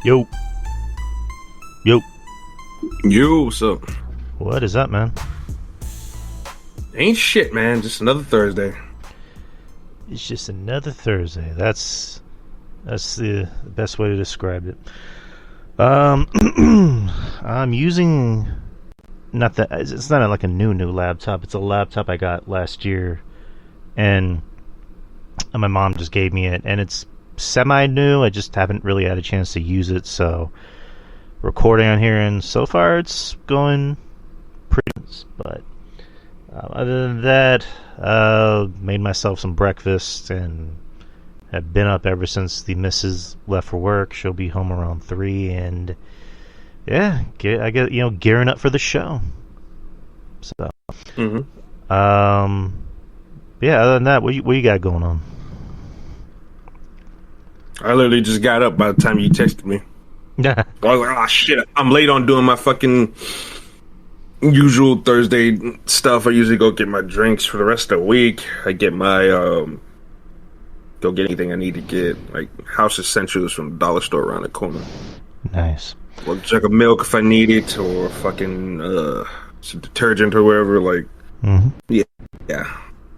Yo. Yo. Yo, what's up? What is up, man? Ain't shit, man. Just another Thursday. It's just another Thursday. That's the best way to describe it. I'm using it's not like a new laptop. It's a laptop I got last year, and my mom just gave me it, and it's semi-new. I just haven't really had a chance to use it, so recording on here, and so far it's going pretty nice. But other than that, made myself some breakfast and have been up ever since the missus left for work. She'll be home around 3, and yeah, I get gearing up for the show. So, yeah. Other than that, what you got going on? I literally just got up by the time you texted me. Yeah. I was like, oh shit, I'm late on doing my fucking usual Thursday stuff. I usually go get my drinks for the rest of the week. I get my go get anything I need to get, like house essentials from the dollar store around the corner. Nice. Or a jug of milk if I need it, or fucking some detergent or whatever. Like, yeah.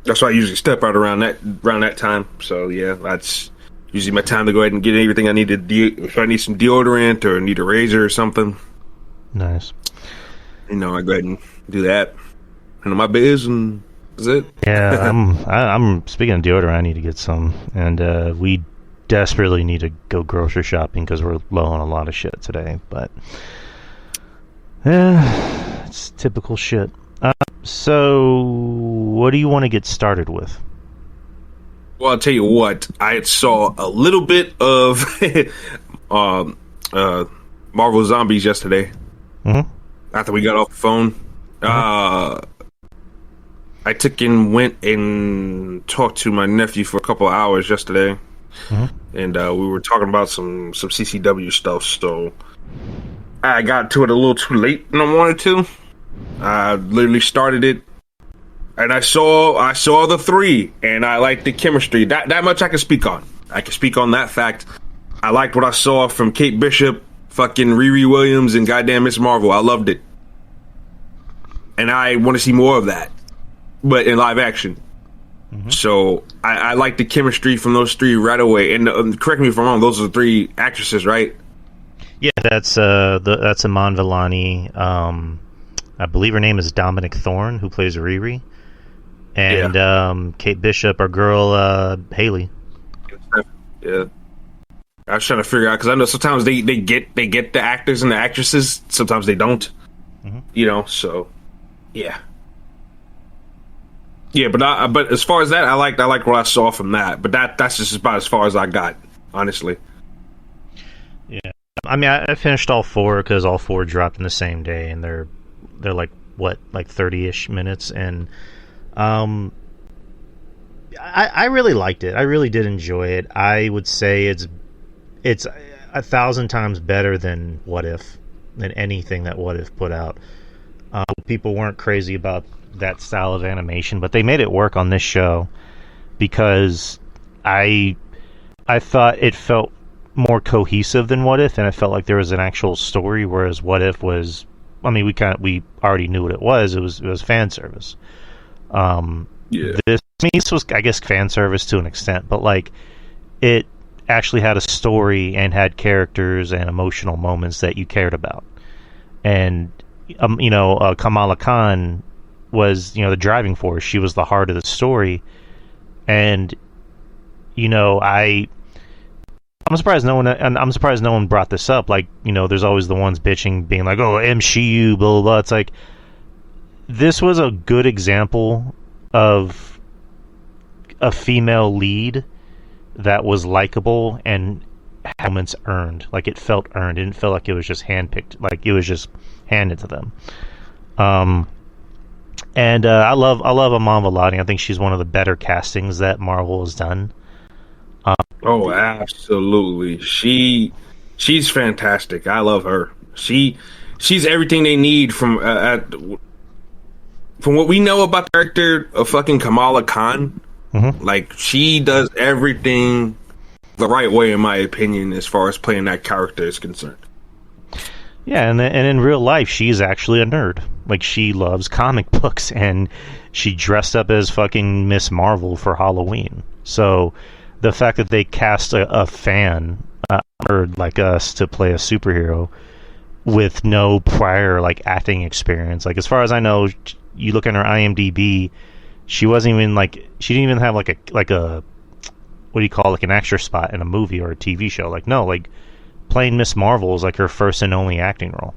That's why I usually step out around that time. So yeah, that's usually my time to go ahead and get everything I need to if I need some deodorant or need a razor or something. Nice. I go ahead and do that. Handle my biz, and that's it. Yeah, I'm speaking of deodorant, I need to get some, and we desperately need to go grocery shopping because we're low on a lot of shit today. But yeah, it's typical shit. So what do you want to get started with? Well, I'll tell you what. I saw a little bit of Marvel Zombies yesterday. After we got off the phone, I went and talked to my nephew for a couple of hours yesterday, and we were talking about some CCW stuff. So I got to it a little too late than I wanted to. I literally started it, and I saw the 3, and I liked the chemistry. That much I can speak on. I can speak on that fact. I liked what I saw from Kate Bishop, fucking Riri Williams, and goddamn Miss Marvel. I loved it, and I want to see more of that, but in live action. So I like the chemistry from those 3 right away. And correct me if I'm wrong; those are the 3 actresses, right? Yeah, that's Iman Vellani. I believe her name is Dominic Thorne, who plays Riri, and Kate Bishop, our girl Haley. Yeah, I was trying to figure out because I know sometimes they get the actors and the actresses, sometimes they don't. So yeah. But as far as that, I liked what I saw from that. But that's just about as far as I got, honestly. Yeah, I mean, I finished all 4 because all 4 dropped in the same day, and they're like 30-ish minutes, and I really liked it. I really did enjoy it. I would say it's 1,000 times better than anything that What If put out. People weren't crazy about that style of animation, but they made it work on this show because I thought it felt more cohesive than What If, and I felt like there was an actual story, whereas What If was, I mean, we already knew what it was. It was fan service. This was, I guess, fan service to an extent, but like it actually had a story and had characters and emotional moments that you cared about. And Kamala Khan was the driving force. She was the heart of the story, and I'm surprised no one brought this up. Like, there's always the ones bitching, being like, "Oh, MCU, blah blah blah." It's like, this was a good example of a female lead that was likable and had moments earned. Like, it felt earned. It didn't feel like it was just handpicked. Like, it was just handed to them. And I love Iman Vellani. I think she's one of the better castings that Marvel has done. Oh, absolutely. She's fantastic. I love her. She's everything they need from what we know about the character of fucking Kamala Khan. Like, she does everything the right way, in my opinion, as far as playing that character is concerned. Yeah, and in real life, she's actually a nerd. Like, she loves comic books, and she dressed up as fucking Miss Marvel for Halloween. So, the fact that they cast a fan, a nerd like us, to play a superhero with no prior, like, acting experience. Like, as far as I know, you look at her IMDb, she wasn't even, like, she didn't even have, like a what do you call, like, an extra spot in a movie or a TV show. Like, no, like, playing Miss Marvel is like her first and only acting role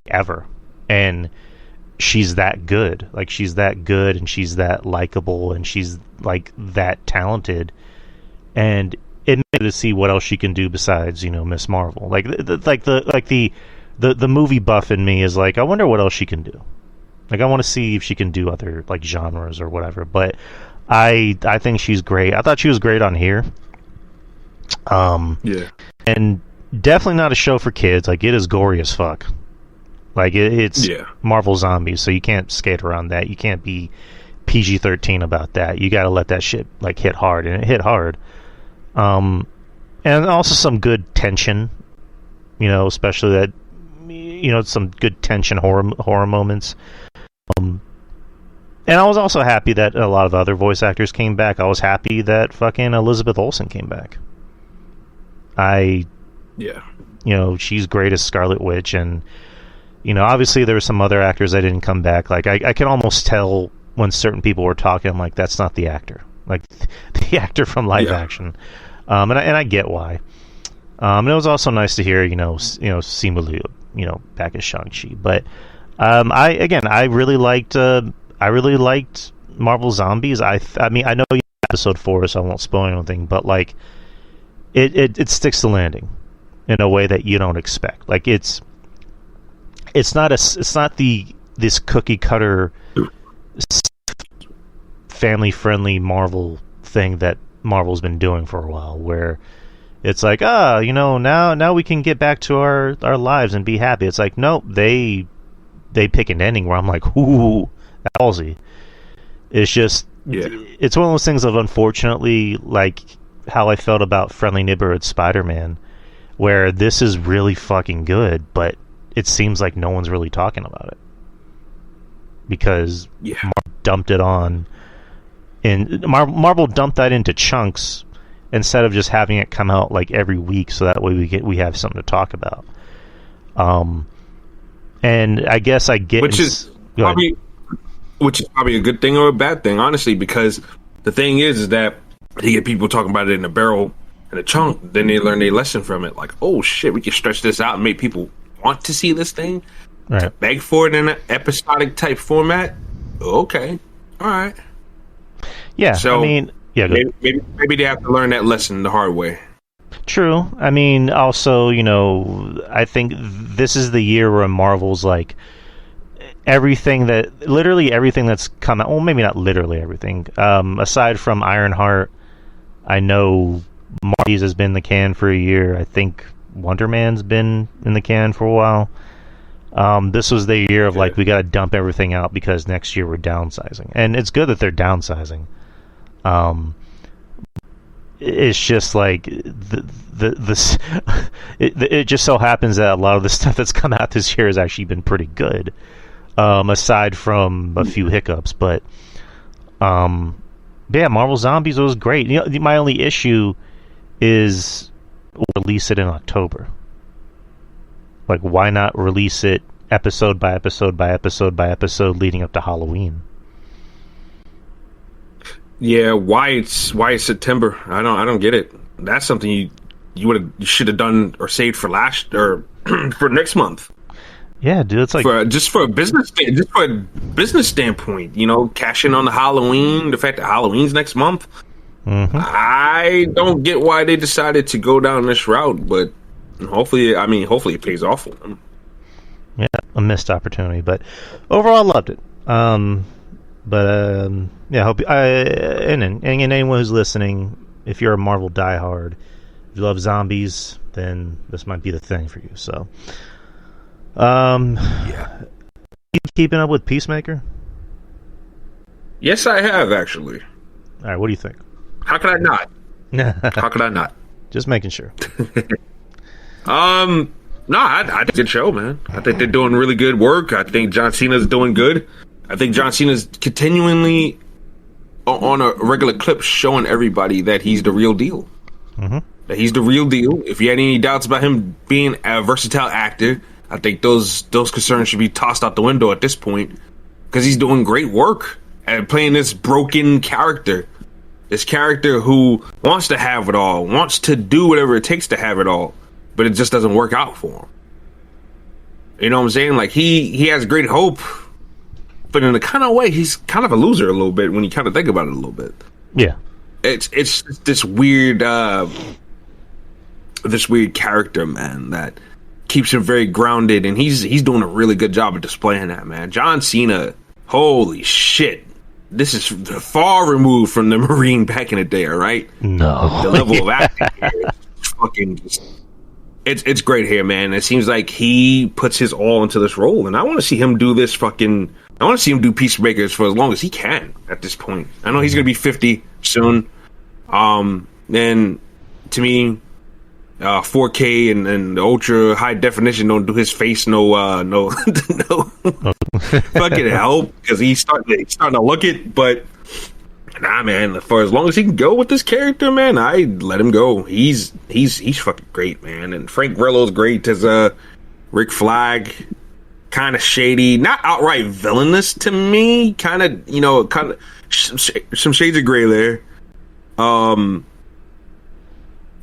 ever, and she's that good. Like, she's that good, and she's that likable, and she's like that talented, and it made to see what else she can do besides, you know, Miss Marvel. Like the movie buff in me is like, I wonder what else she can do. Like, I want to see if she can do other, like, genres or whatever. But I think she's great. I thought she was great on here. Yeah, and definitely not a show for kids. Like, it is gory as fuck. Like, it's Marvel Zombies, so you can't skate around that. You can't be PG-13 about that. You gotta let that shit, like, hit hard, and it hit hard. And also some good tension, you know, especially that, you know, some good tension horror moments. And I was also happy that a lot of other voice actors came back. I was happy that fucking Elizabeth Olsen came back. Yeah. You know, she's great as Scarlet Witch, and, you know, obviously there were some other actors that didn't come back. Like, I can almost tell when certain people were talking, I'm like, that's not the actor. Like, the actor from live action. And I get why. And it was also nice to hear, Simu Liu, back as Shang-Chi. But I really liked Marvel Zombies. I mean, I know you have episode 4, so I won't spoil anything, but, like, it sticks the landing in a way that you don't expect. Like, it's not this cookie cutter family friendly Marvel thing that Marvel's been doing for a while, where it's like, now we can get back to our lives and be happy. It's like, nope, they pick an ending where I'm like, ooh, ballsy. It's just, it's one of those things of, unfortunately, like how I felt about Friendly Neighborhood Spider-Man, where this is really fucking good, but it seems like no one's really talking about it because Marvel dumped it on, and Marvel dumped that into chunks instead of just having it come out like every week, so that way we have something to talk about. And I guess I get, which is probably a good thing or a bad thing, honestly, because the thing is that you get people talking about it in a barrel and a chunk, then they learn their lesson from it. Like, oh shit, we can stretch this out and make people want to see this thing, to beg for it in an episodic type format. Okay, all right. Yeah, so I mean, maybe they have to learn that lesson the hard way. True. I mean, also, I think this is the year where Marvel's like, literally everything that's come out, well, maybe not literally everything, aside from Ironheart, I know Marty's has been in the can for a year. I think Wonder Man's been in the can for a while. This was the year of, like, we gotta dump everything out because next year we're downsizing. And it's good that they're downsizing. It's just like it just so happens that a lot of the stuff that's come out this year has actually been pretty good, aside from a few hiccups. But Marvel Zombies was great. My only issue is release it in October. Like, why not release it episode by episode by episode by episode leading up to Halloween? Yeah, why it's September? I don't get it. That's something you should have done or saved for for next month. Yeah, dude, it's like for a business standpoint, cash in on the Halloween. The fact that Halloween's next month, I don't get why they decided to go down this route. But hopefully it pays off for them. Yeah, a missed opportunity, but overall, loved it. Hope and anyone who's listening, if you're a Marvel diehard, if you love zombies, then this might be the thing for you. So, keeping up with Peacemaker? Yes, I have, actually. All right, what do you think? How could I not? How could I not? Just making sure. No, I think good show, man. I think they're doing really good work. I think John Cena's doing good. I think John Cena's continually on a regular clip showing everybody that he's the real deal. Mm-hmm. That he's the real deal. If you had any doubts about him being a versatile actor, I think those concerns should be tossed out the window at this point, because he's doing great work at playing this broken character. This character who wants to have it all, wants to do whatever it takes to have it all, but it just doesn't work out for him. You know what I'm saying? Like, he has great hope, but in a kind of way, he's kind of a loser a little bit when you kind of think about it a little bit. Yeah. It's this weird character, man, that keeps him very grounded, and he's doing a really good job of displaying that, man. John Cena, holy shit. This is far removed from the Marine back in the day, all right? No. The level of acting here is fucking just... It's great here, man. It seems like he puts his all into this role, and I want to see him do this fucking... I want to see him do Peacemakers for as long as he can at this point. I know he's going to be 50 soon. And to me, 4K and ultra high definition don't do his face no fucking help, because he's starting to look it. But nah, man, for as long as he can go with this character, man, I let him go. He's fucking great, man. And Frank Grillo's great as Rick Flag. Kind of shady, not outright villainous to me. Kind of, some shades of gray there.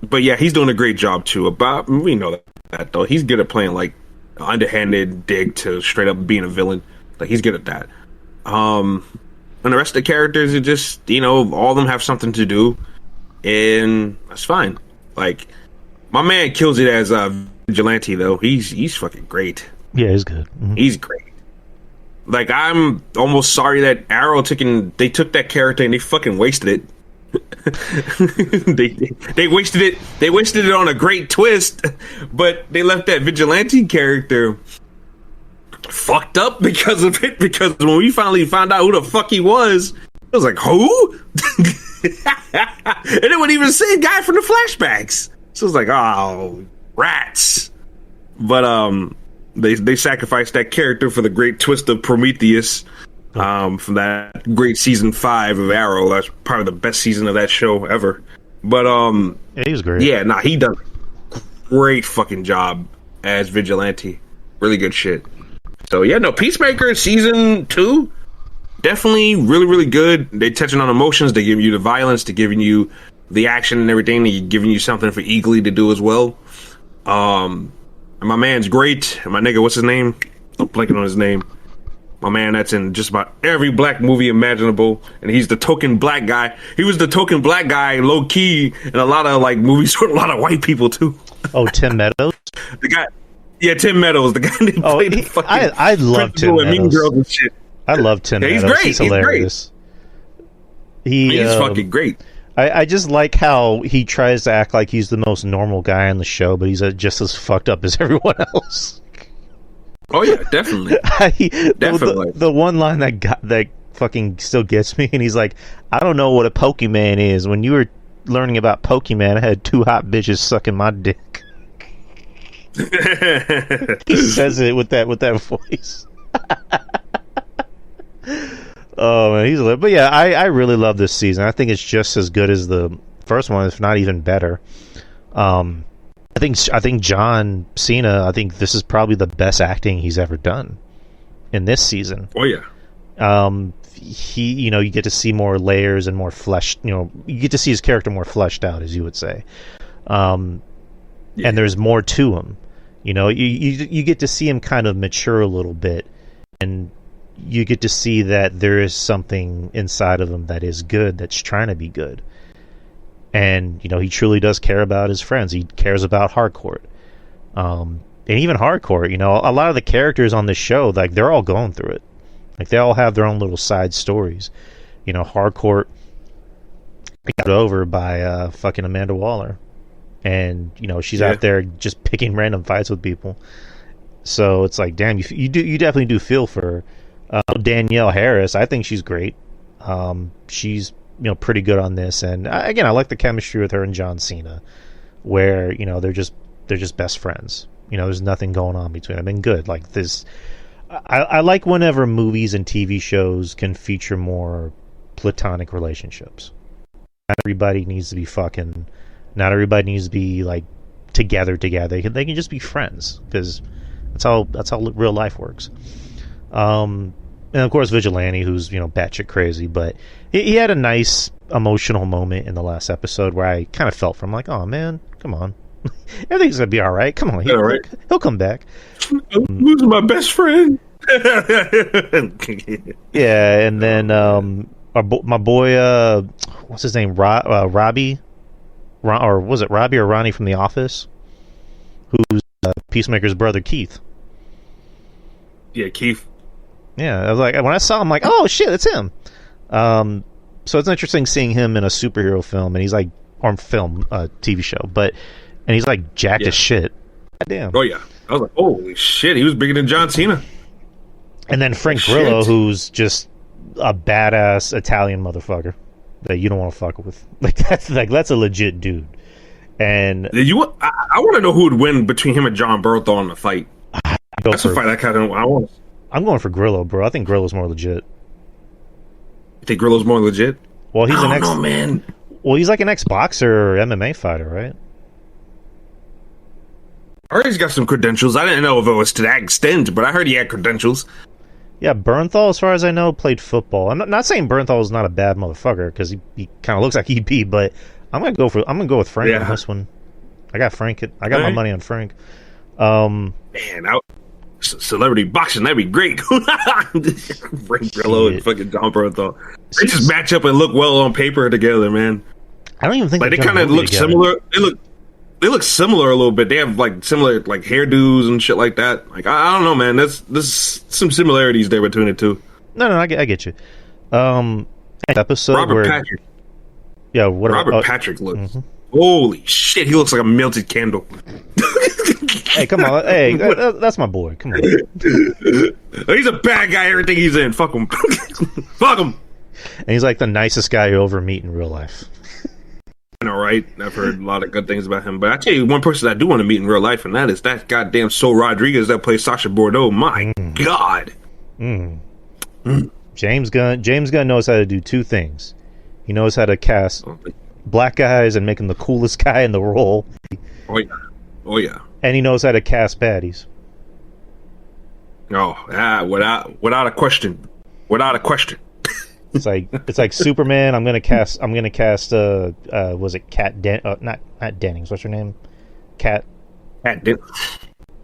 But yeah, he's doing a great job too. We know that though. He's good at playing like underhanded dig to straight up being a villain. Like, he's good at that. And the rest of the characters are just, all of them have something to do, and that's fine. Like, my man kills it as Vigilante though. He's fucking great. Yeah, he's good. Mm-hmm. He's great. Like, I'm almost sorry that Arrow took that character and they fucking wasted it. they wasted it. They wasted it on a great twist, but they left that Vigilante character fucked up because of it. Because when we finally found out who the fuck he was, I was like, who? And it wasn't even the same guy from the flashbacks. So I was like, oh, rats. But they sacrificed that character for the great twist of Prometheus. From that great season 5 of Arrow. That's probably the best season of that show ever. But yeah, he was great. Yeah, he does a great fucking job as Vigilante. Really good shit. So yeah, Peacemaker season 2, definitely really, really good. They touching on emotions. They giving you the violence. They're giving you the action and everything. They're giving you something for Eagly to do as well. And my man's great. My nigga, what's his name? I'm blanking on his name. My man, that's in just about every black movie imaginable, and he's the token black guy. He was the token black guy, low key, in a lot of like movies with a lot of white people too. Oh, Tim Meadows, the guy. Yeah, Tim Meadows, the guy that played the fucking. I love Tim Meadows. Mean Girls and shit. I love Tim Meadows. He's great. He's hilarious. He's fucking great. I just like how he tries to act like he's the most normal guy on the show, but he's just as fucked up as everyone else. Oh yeah, definitely. Definitely. The one line that fucking still gets me, and he's like, "I don't know what a Pokemon is. When you were learning about Pokemon, I had 2 hot bitches sucking my dick." He says it with that voice. Oh man, he's lit. But yeah, I really love this season. I think it's just as good as the first one, if not even better. I think John Cena, I think this is probably the best acting he's ever done in this season. Oh yeah. He, you get to see more layers and more fleshed, you get to see his character more fleshed out, as you would say. And there's more to him. You get to see him kind of mature a little bit, and you get to see that there is something inside of him that is good, that's trying to be good. And, he truly does care about his friends. He cares about Harcourt. And even Harcourt, a lot of the characters on this show, like, they're all going through it. Like, they all have their own little side stories. Harcourt got over by fucking Amanda Waller. And, she's out there just picking random fights with people. So it's like, damn, you definitely do feel for her. Danielle Harris, I think she's great. She's pretty good on this, and again, I like the chemistry with her and John Cena. where they're just best friends. There's nothing going on between them, and good. Like this, I like whenever movies and TV shows can feature more platonic relationships. Not everybody needs to be fucking. Not everybody needs to be like together. They can just be friends, because that's how real life works. And of course, Vigilante, who's batshit crazy, but he had a nice emotional moment in the last episode where I kind of felt for him, like, oh man, come on, everything's gonna be all right. Come on, he'll come back. I'm losing my best friend. Yeah, and then my boy, what's his name, Robbie, or was it Robbie or Ronnie from The Office, who's Peacemaker's brother Keith. Yeah, Keith. Yeah, I was like, when I saw him, like, oh shit, it's him. So it's interesting seeing him in a superhero film, and he's like, or film, TV show, and he's like jacked as shit. God damn. Oh yeah, I was like, holy shit, he was bigger than John Cena. And then Frank Grillo, who's just a badass Italian motherfucker that you don't want to fuck with. Like that's a legit dude. And I want to know who would win between him and John Bernthal in the fight. That's a fight I want. I'm going for Grillo, bro. I think Grillo's more legit. You think Grillo's more legit? Well, he's man. Well, he's like an ex-boxer or MMA fighter, right? I heard he's got some credentials. I didn't know if it was to that extent, but I heard he had credentials. Yeah, Bernthal, as far as I know, played football. I'm not saying Bernthal is not a bad motherfucker, because he kind of looks like he'd be, but I'm gonna go with Frank on this one. I got Frank. I got my money on Frank. Man, celebrity boxing, that'd be great. Frank Grillo and fucking John Bernthal. They just match up and look well on paper together, man. I don't even think like they kind of look similar. They look similar a little bit. They have like similar like hairdos and shit like that. Like I don't know, man. There's some similarities there between the two. No, I get you. Episode Robert Patrick. Yeah, Robert Patrick looks. Mm-hmm. Holy shit, he looks like a melted candle. Hey, come on. Hey, that's my boy. Come on. He's a bad guy. Everything he's in. Fuck him. Fuck him. And he's like the nicest guy you ever meet in real life. I know, right? I've heard a lot of good things about him. But I tell you, one person I do want to meet in real life, and that is that goddamn Sol Rodriguez that plays Sasha Bordeaux. My God. James Gunn knows how to do two things. He knows how to cast black guys and make him the coolest guy in the role. Oh yeah. And he knows how to cast baddies. Without a question. It's like Superman. I'm gonna cast. Was it Kat not Dennings? What's her name? Kat Dennings.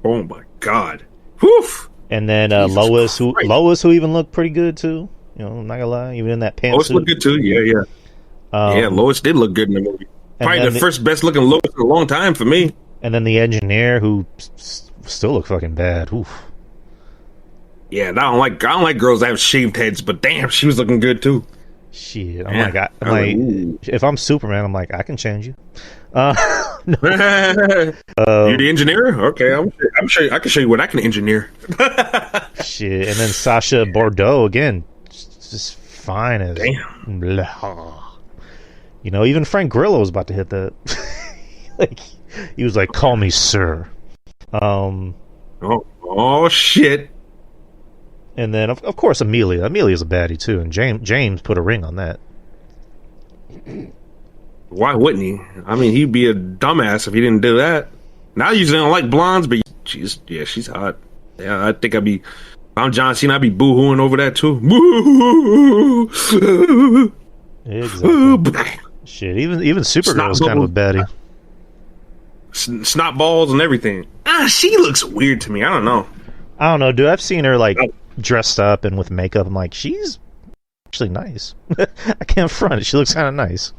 Oh my God. Woof. And then Lois, who even looked pretty good too. I'm not gonna lie, even in that pantsuit. Lois looked good too. Yeah. Lois did look good in the movie. Probably the first best looking Lois in a long time for me. And then the engineer, who still looks fucking bad. Oof. Yeah, I don't like girls that have shaved heads, but damn, she was looking good too. Shit, I'm like, if I'm Superman, I'm like, I can change you. You're the engineer? Okay, I'm sure I can show you what I can engineer. Shit, and then Sasha Bordeaux again, just fine as damn. Blah. Even Frank Grillo was about to hit that. Like, he was like, "Call me sir." Oh shit. And then, of course, Amelia's a baddie, too. And James put a ring on that. Why wouldn't he? I mean, he'd be a dumbass if he didn't do that. Now I usually don't like blondes, but she's hot. Yeah, I think if I'm John Cena, I'd be boo-hooing over that, too. Boo! Exactly. Shit, even Supergirl's kind of a baddie. Snot balls and everything. She looks weird to me. I don't know, dude. I've seen her, like, dressed up and with makeup. I'm like, she's actually nice. I can't front it. She looks kind of nice.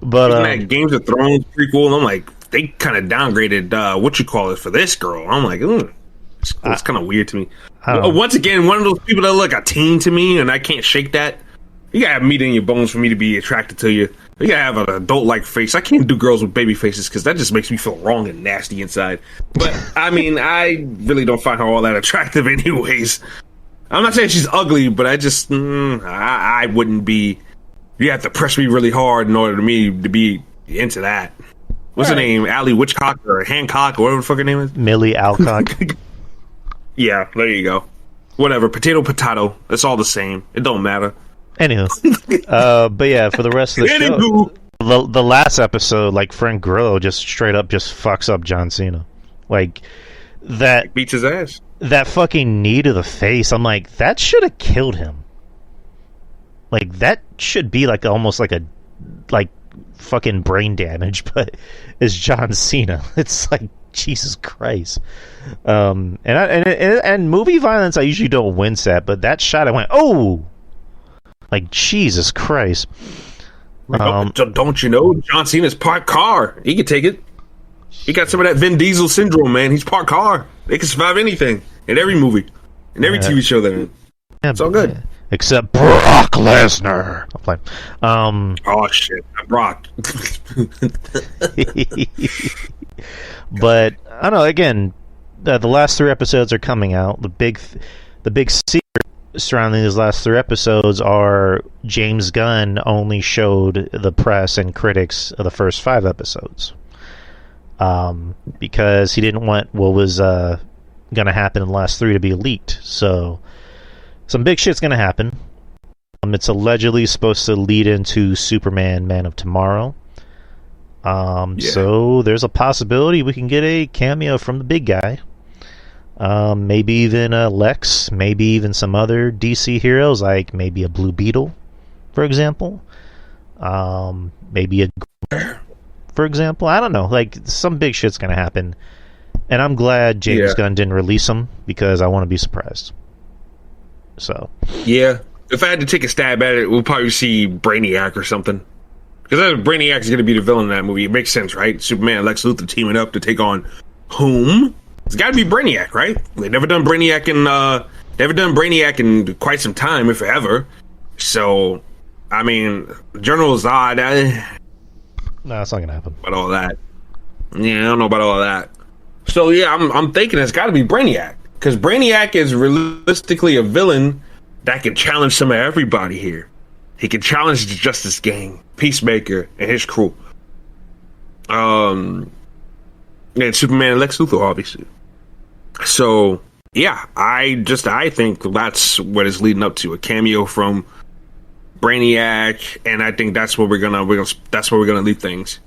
But that Games of Thrones prequel, and I'm like, they kind of downgraded for this girl. I'm like, it's kind of weird to me. Once again, one of those people that look a teen to me, and I can't shake that. You gotta have meat in your bones for me to be attracted to you. You gotta have an adult-like face. I can't do girls with baby faces because that just makes me feel wrong and nasty inside. But I mean, I really don't find her all that attractive, anyways. I'm not saying she's ugly, but I just I wouldn't be. You have to press me really hard in order for me to be into that. What's her name? Allie Witchcock or Hancock or whatever the fuck her name is? Millie Alcock. Yeah, there you go. Whatever. Potato. It's all the same. It don't matter. Anywho. But yeah, for the rest of the show, the last episode, like, Frank Grillo just straight up just fucks up John Cena. Like, that... beats his ass. That fucking knee to the face, I'm like, that should have killed him. Like, that should be like almost like a... like, fucking brain damage, but it's John Cena. It's like, Jesus Christ. And movie violence I usually don't wince at, but that shot I went, oh! Like, Jesus Christ. Don't you know John Cena's part car? He can take it. He got some of that Vin Diesel syndrome, man. He's part car. They can survive anything in every movie, in every TV show they're in. Yeah, it's all good. Yeah. Except Brock Lesnar. I'm playing. Oh shit, Brock. But I don't know. Again, the last 3 episodes are coming out. The big secret surrounding these last 3 episodes are James Gunn only showed the press and critics of the first 5 episodes, because he didn't want what was going to happen in the last 3 to be leaked. So some big shit's going to happen. It's allegedly supposed to lead into Superman Man of Tomorrow. So there's a possibility we can get a cameo from the big guy. Maybe even Lex, maybe even some other DC heroes, like maybe a Blue Beetle, for example. Maybe a Ghost, for example. I don't know. Like, some big shit's going to happen. And I'm glad James Gunn didn't release them, because I want to be surprised. So. Yeah. If I had to take a stab at it, we'll probably see Brainiac or something. Because Brainiac is going to be the villain in that movie. It makes sense, right? Superman and Lex Luthor teaming up to take on whom? It's got to be Brainiac, right? They've never done Brainiac in quite some time, if ever. So, I mean, General Zod. No, it's not gonna happen. About all that. Yeah, I don't know about all that. So yeah, I'm thinking it's got to be Brainiac, because Brainiac is realistically a villain that can challenge some of everybody here. He can challenge the Justice Gang, Peacemaker, and his crew. And Superman and Lex Luthor, obviously. So yeah, I think that's what it's leading up to, a cameo from Brainiac, and I think that's where we're gonna leave things.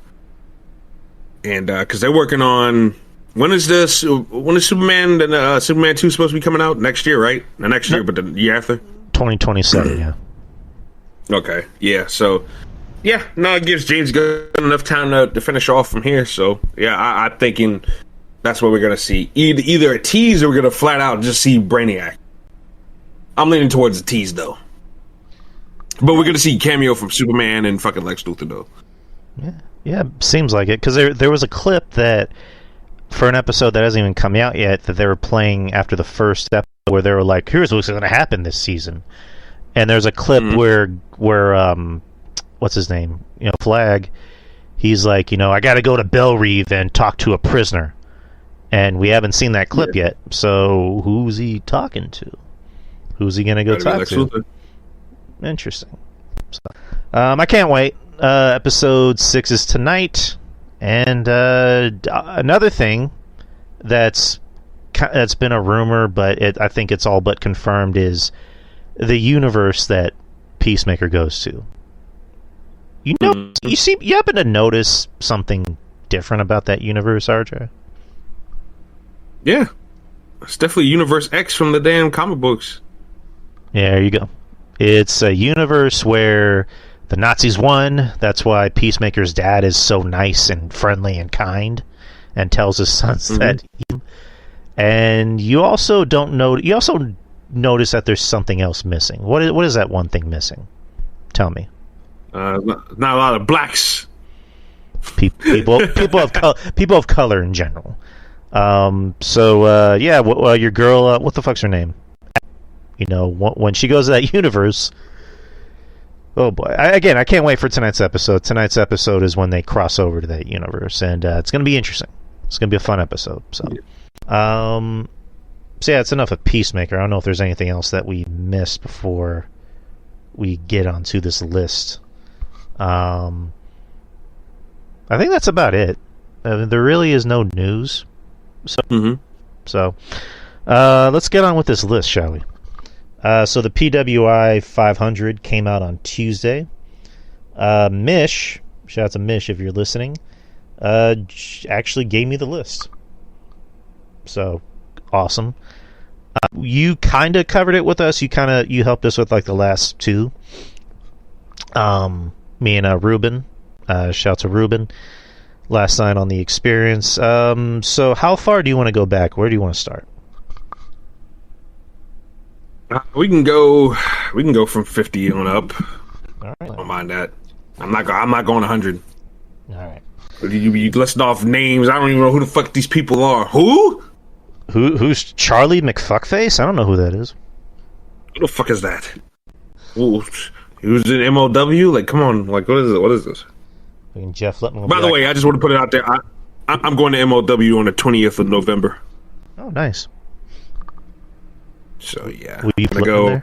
And because they're working on, when is Superman and Superman 2 supposed to be coming out? Next year, right? Not next year, but the year after. 2027, yeah. Okay, yeah. So yeah, no, it gives James Gunn enough time to finish off from here. So yeah, I'm thinking that's what we're gonna see. Either a tease, or we're gonna flat out just see Brainiac. I'm leaning towards the tease though. But we're gonna see cameo from Superman and fucking Lex Luthor though. Yeah, seems like it, because there was a clip that, for an episode that hasn't even come out yet, that they were playing after the first episode, where they were like, "Here's what's going to happen this season," and there's a clip where what's his name? Flag. He's like, I got to go to Belle Reve and talk to a prisoner, and we haven't seen that clip yet. So who's he talking to? Who's he going to go talk to? Luthor. Interesting. So, I can't wait. Episode 6 is tonight, and another thing that's been a rumor, but I think it's all but confirmed, is the universe that Peacemaker goes to. You happen to notice something different about that universe, RJ? Yeah, it's definitely Universe X from the damn comic books. Yeah, there you go. It's a universe where the Nazis won. That's why Peacemaker's dad is so nice and friendly and kind, and tells his sons that. And you also notice that there's something else missing. What is that one thing missing? Tell me. Not a lot of blacks. People of color in general. Your girl. What the fuck's her name? When she goes to that universe. Oh boy! I can't wait for tonight's episode. Tonight's episode is when they cross over to that universe, and it's going to be interesting. It's going to be a fun episode. So it's enough of Peacemaker. I don't know if there's anything else that we missed before we get onto this list. I think that's about it. There really is no news. So, let's get on with this list, shall we? So the PWI 500 came out on Tuesday. Mish, shout out to Mish if you're listening, actually gave me the list. So, awesome. You kind of covered it with us. You helped us with like the last two. Me and Ruben. Shout out to Ruben. Last night on the experience. So how far do you want to go back? Where do you want to start? We can go from 50 on up. All right. I don't mind that. I'm not going 100. All right. You listing off names. I don't even know who the fuck these people are. Who's Charlie McFuckface? I don't know who that is. Who the fuck is that? Ooh, he was in MLW. Like, come on. Like, what is it? What is this? Jeff Lippman. By the way, I just want to put it out there. I'm going to MLW on the 20th of November. Oh, nice. So yeah, will you go.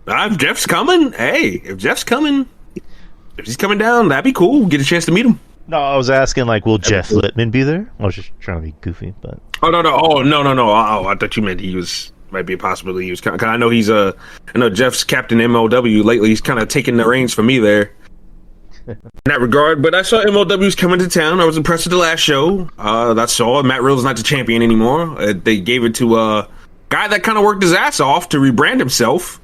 If Jeff's coming, if Jeff's coming, if he's coming down, that'd be cool. Get a chance to meet him. No, I was asking like, will Jeff Lippman be there? I was just trying to be goofy, but no. Oh, I thought you meant might be a possibility. He was because I know I know Jeff's captain MLW lately. He's kind of taking the reins for me there. In that regard, but I saw MLW's coming to town. I was impressed with the last show. That's all. Matt Riddle's not the champion anymore. They gave it to a guy that kind of worked his ass off to rebrand himself.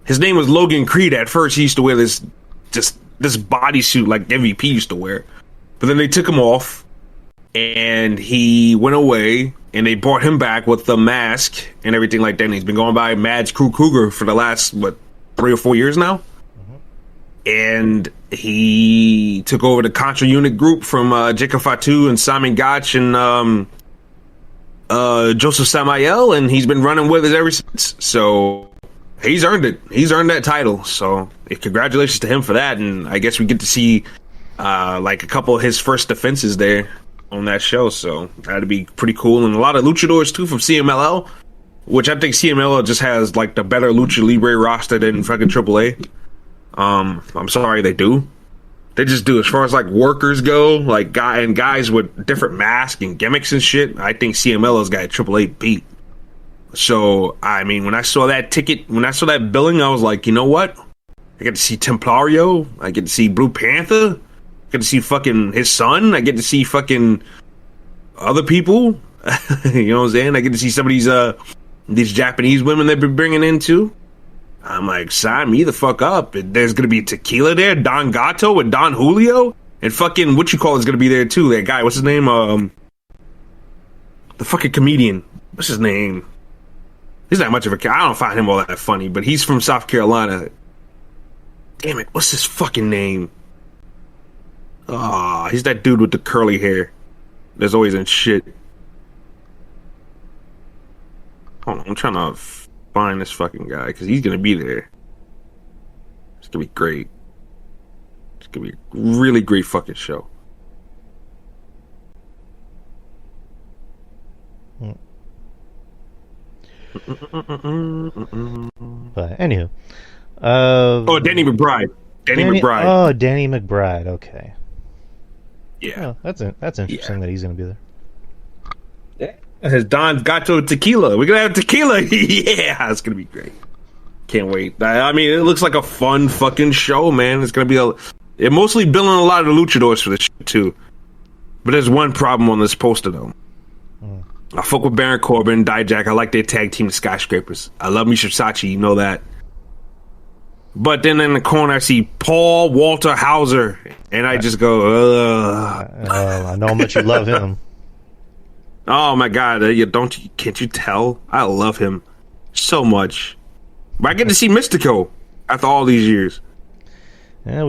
His name was Logan Creed. At first, he used to wear this bodysuit like MVP used to wear, but then they took him off, and he went away, and they brought him back with the mask and everything like that. And he's been going by Mads Kruger for the last 3 or 4 years now. And he took over the Contra Unit group from Jacob Fatu and Simon Gotch and Joseph Samael, and he's been running with it ever since. So he's earned it. He's earned that title. So congratulations to him for that. And I guess we get to see like a couple of his first defenses there on that show. So that'd be pretty cool. And a lot of luchadors too from CMLL, which I think CMLL just has like the better Lucha Libre roster than fucking AAA. I'm sorry, they do. They just do. As far as like workers go, like guys with different masks and gimmicks and shit, I think CMLL's got a AAA beat. So I mean, when I saw that billing, I was like, you know what? I get to see Templario. I get to see Blue Panther. I get to see fucking his son. I get to see fucking other people. You know what I'm saying? I get to see some of these Japanese women they've been bringing in too. I'm like, sign me the fuck up. There's going to be Tequila there, Don Gato and Don Julio, and fucking is going to be there too. That guy, what's his name? The fucking comedian. What's his name? He's not much of a... I don't find him all that funny, but he's from South Carolina. Damn it, what's his fucking name? He's that dude with the curly hair. There's always in shit. Hold on, I'm trying to find this fucking guy because he's gonna be there. It's gonna be great. It's gonna be a really great fucking show. But anywho, Danny McBride. Danny McBride. Oh, Danny McBride. Okay. Yeah, oh, that's interesting that he's gonna be there. Has Don Gato tequila? We're gonna have tequila. Yeah, it's gonna be great. Can't wait. I mean, it looks like a fun fucking show, man. It's gonna be they're mostly billing a lot of the luchadors for this shit too. But there's one problem on this poster though. I fuck with Baron Corbin, Dijak. I like their tag team, the Skyscrapers. I love Misha Sachi, you know that. But then in the corner, I see Paul Walter Hauser, and I just go, I know how much you love him. Oh my god, can't you tell? I love him so much. But I get to see Mystico after all these years. Yeah,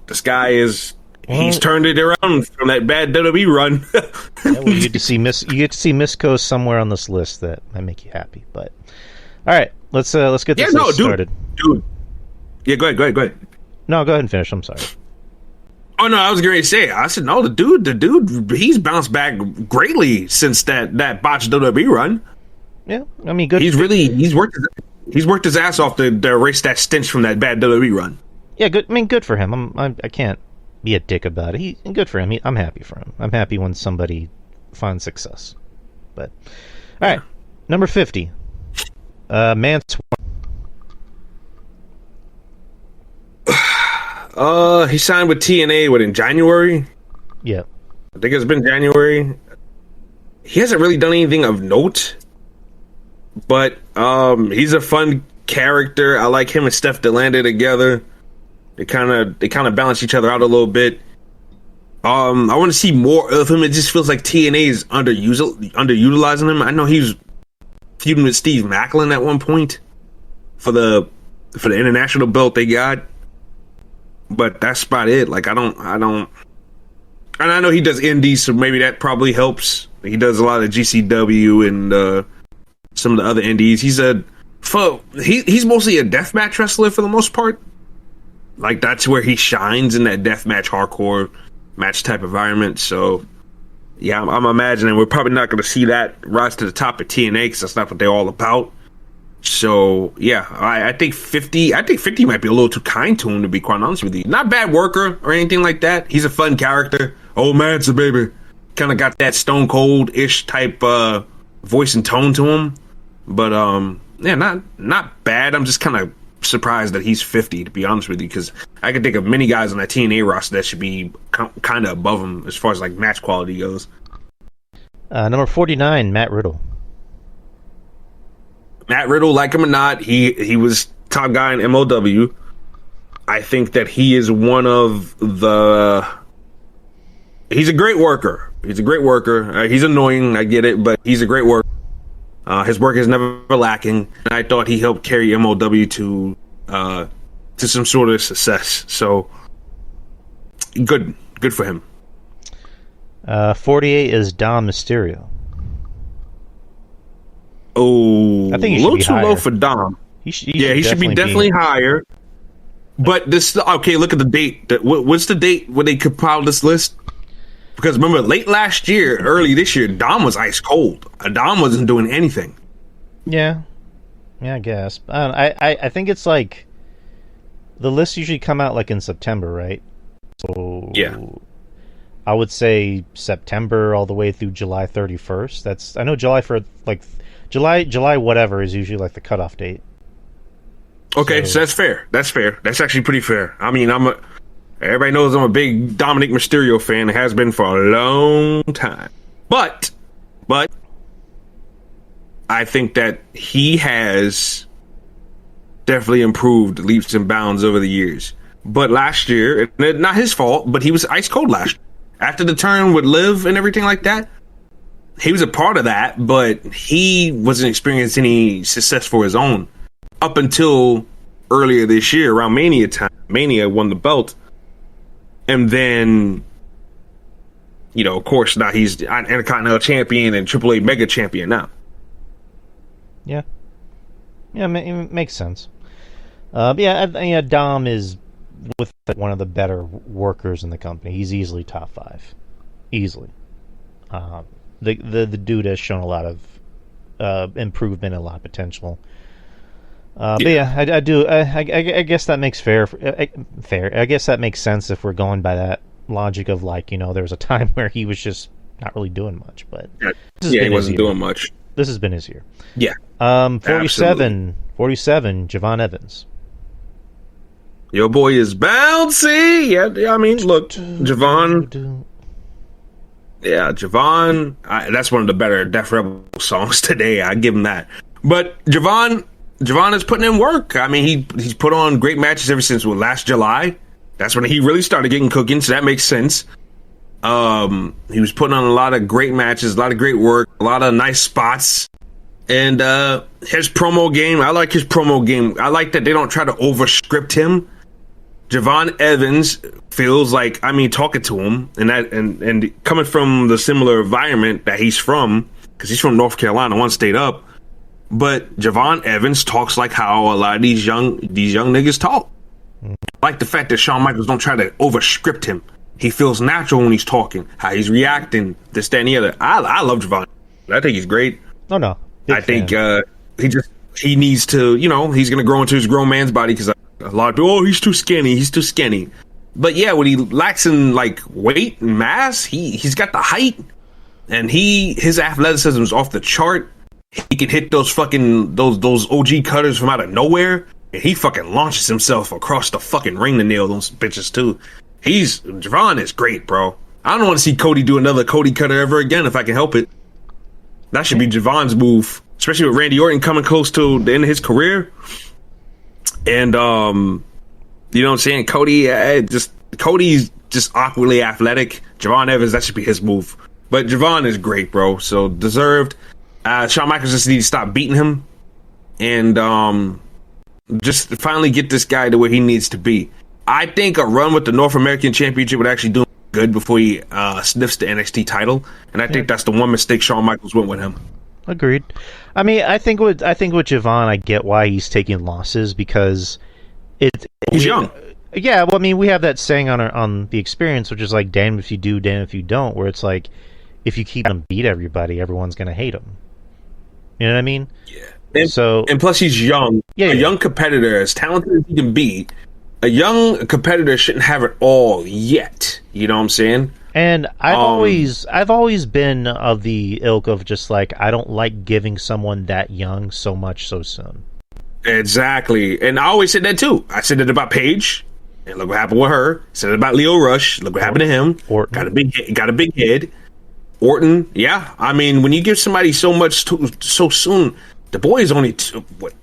this guy is he's turned it around from that bad WWE run. You get to see Mystico somewhere on this list that make you happy. But all right, let's get this started. Dude. Yeah, go ahead. No, go ahead and finish. I'm sorry. Oh no, I was going to say. I said no. The dude, he's bounced back greatly since that botched WWE run. Yeah, I mean, good. He's worked his ass off to erase that stench from that bad WWE run. Yeah, good. I mean, good for him. I can't be a dick about it. Good for him. I'm happy for him. I'm happy when somebody finds success. But all right, number 50, Mance. He signed with TNA in January? Yeah. I think it's been January. He hasn't really done anything of note, but he's a fun character. I like him and Steph DeLanda together. They kind of balance each other out a little bit. I want to see more of him. It just feels like TNA is underutilizing him. I know he was feuding with Steve Macklin at one point for the international belt they got. But that's about it. Like, I don't, and I know he does indies, so maybe that probably helps. He does a lot of GCW and some of the other indies. He's mostly a deathmatch wrestler for the most part. Like, that's where he shines, in that deathmatch hardcore match type environment. So, yeah, I'm imagining we're probably not going to see that rise to the top of TNA, because that's not what they're all about. So, yeah, I think 50 might be a little too kind to him, to be quite honest with you. Not bad worker or anything like that. He's a fun character. Oh, man, so baby. Kind of got that Stone Cold-ish type voice and tone to him. But, yeah, not bad. I'm just kind of surprised that he's 50, to be honest with you, because I can think of many guys on that TNA roster that should be kind of above him as far as, like, match quality goes. Number 49, Matt Riddle. Matt Riddle, like him or not, he was top guy in MLW. I think that he is one of the... He's a great worker. He's annoying, I get it, but he's a great worker. His work is never lacking. And I thought he helped carry MLW to some sort of success. So, good for him. 48 is Dom Mysterio. Oh, I think a little too low for Dom. He should be definitely higher. But this, okay, look at the date. What's the date when they compiled this list? Because remember, late last year, early this year, Dom was ice cold. Dom wasn't doing anything. Yeah, I guess. I think it's like the lists usually come out like in September, right? So yeah, I would say September all the way through July 31st. I know July whatever is usually like the cutoff date. Okay, so that's fair. That's actually pretty fair. I mean, everybody knows I'm a big Dominic Mysterio fan. It has been for a long time. But I think that he has definitely improved leaps and bounds over the years. But last year, not his fault, but he was ice cold last year. After the turn with Liv and everything like that, he was a part of that, but he wasn't experiencing any success for his own up until earlier this year, around Mania time. Mania won the belt. And then, of course, now he's an Intercontinental Champion and AAA Mega Champion now. Yeah. Yeah, it makes sense. Yeah, Dom is with one of the better workers in the company. He's easily top 5. Easily. The dude has shown a lot of improvement, a lot of potential. But yeah, I do. I guess that makes fair. I guess that makes sense if we're going by that logic of there was a time where he was just not really doing much. But he wasn't doing much. This has been his year. Yeah. 47, Javon Evans. Your boy is bouncy. Yeah. I mean, look, Javon. Yeah, Javon. That's one of the better Def Rebel songs today. I give him that. But Javon is putting in work. I mean, he's put on great matches ever since last July. That's when he really started getting cooking, so that makes sense. He was putting on a lot of great matches, a lot of great work, a lot of nice spots. And his promo game, I like his promo game. I like that they don't try to overscript him. Javon Evans feels like, talking to him and coming from the similar environment that he's from, because he's from North Carolina, one state up. But Javon Evans talks like how a lot of these young niggas talk. I like the fact that Shawn Michaels don't try to overscript him. He feels natural when he's talking, how he's reacting, this, that, and the other. I love Javon. I think he's great. Oh, no. I think he needs to, he's going to grow into his grown man's body, because A lot of people, he's too skinny. He's too skinny. But yeah, when he lacks in like weight and mass, he's got the height, and his athleticism is off the chart. He can hit those fucking those OG cutters from out of nowhere, and he fucking launches himself across the fucking ring to nail those bitches too. Javon is great, bro. I don't want to see Cody do another Cody cutter ever again if I can help it. That should be Javon's move, especially with Randy Orton coming close to the end of his career. And you know what I'm saying? Cody's just awkwardly athletic. Javon Evans, that should be his move. But Javon is great, bro. So deserved. Shawn Michaels just needs to stop beating him and just finally get this guy to where he needs to be. I think a run with the North American Championship would actually do him good before he sniffs the NXT title. And I think that's the one mistake Shawn Michaels went with him. Agreed. I mean, I think with Javon, I get why he's taking losses because he's young. Yeah, well, I mean, we have that saying on the Experience, which is like, damn if you do, damn if you don't, where it's like, if you keep him beat everybody, everyone's going to hate him. You know what I mean? Yeah. And plus, he's young. Yeah, a young competitor, as talented as he can be, a young competitor shouldn't have it all yet. You know what I'm saying? And I've always been of the ilk of just like, I don't like giving someone that young so much so soon. Exactly. And I always said that too. I said it about Paige, and look what happened with her. I said it about Leo Rush. Look what happened to him. Orton. Got a big head. Orton, yeah. I mean, when you give somebody so much so soon, the boy is only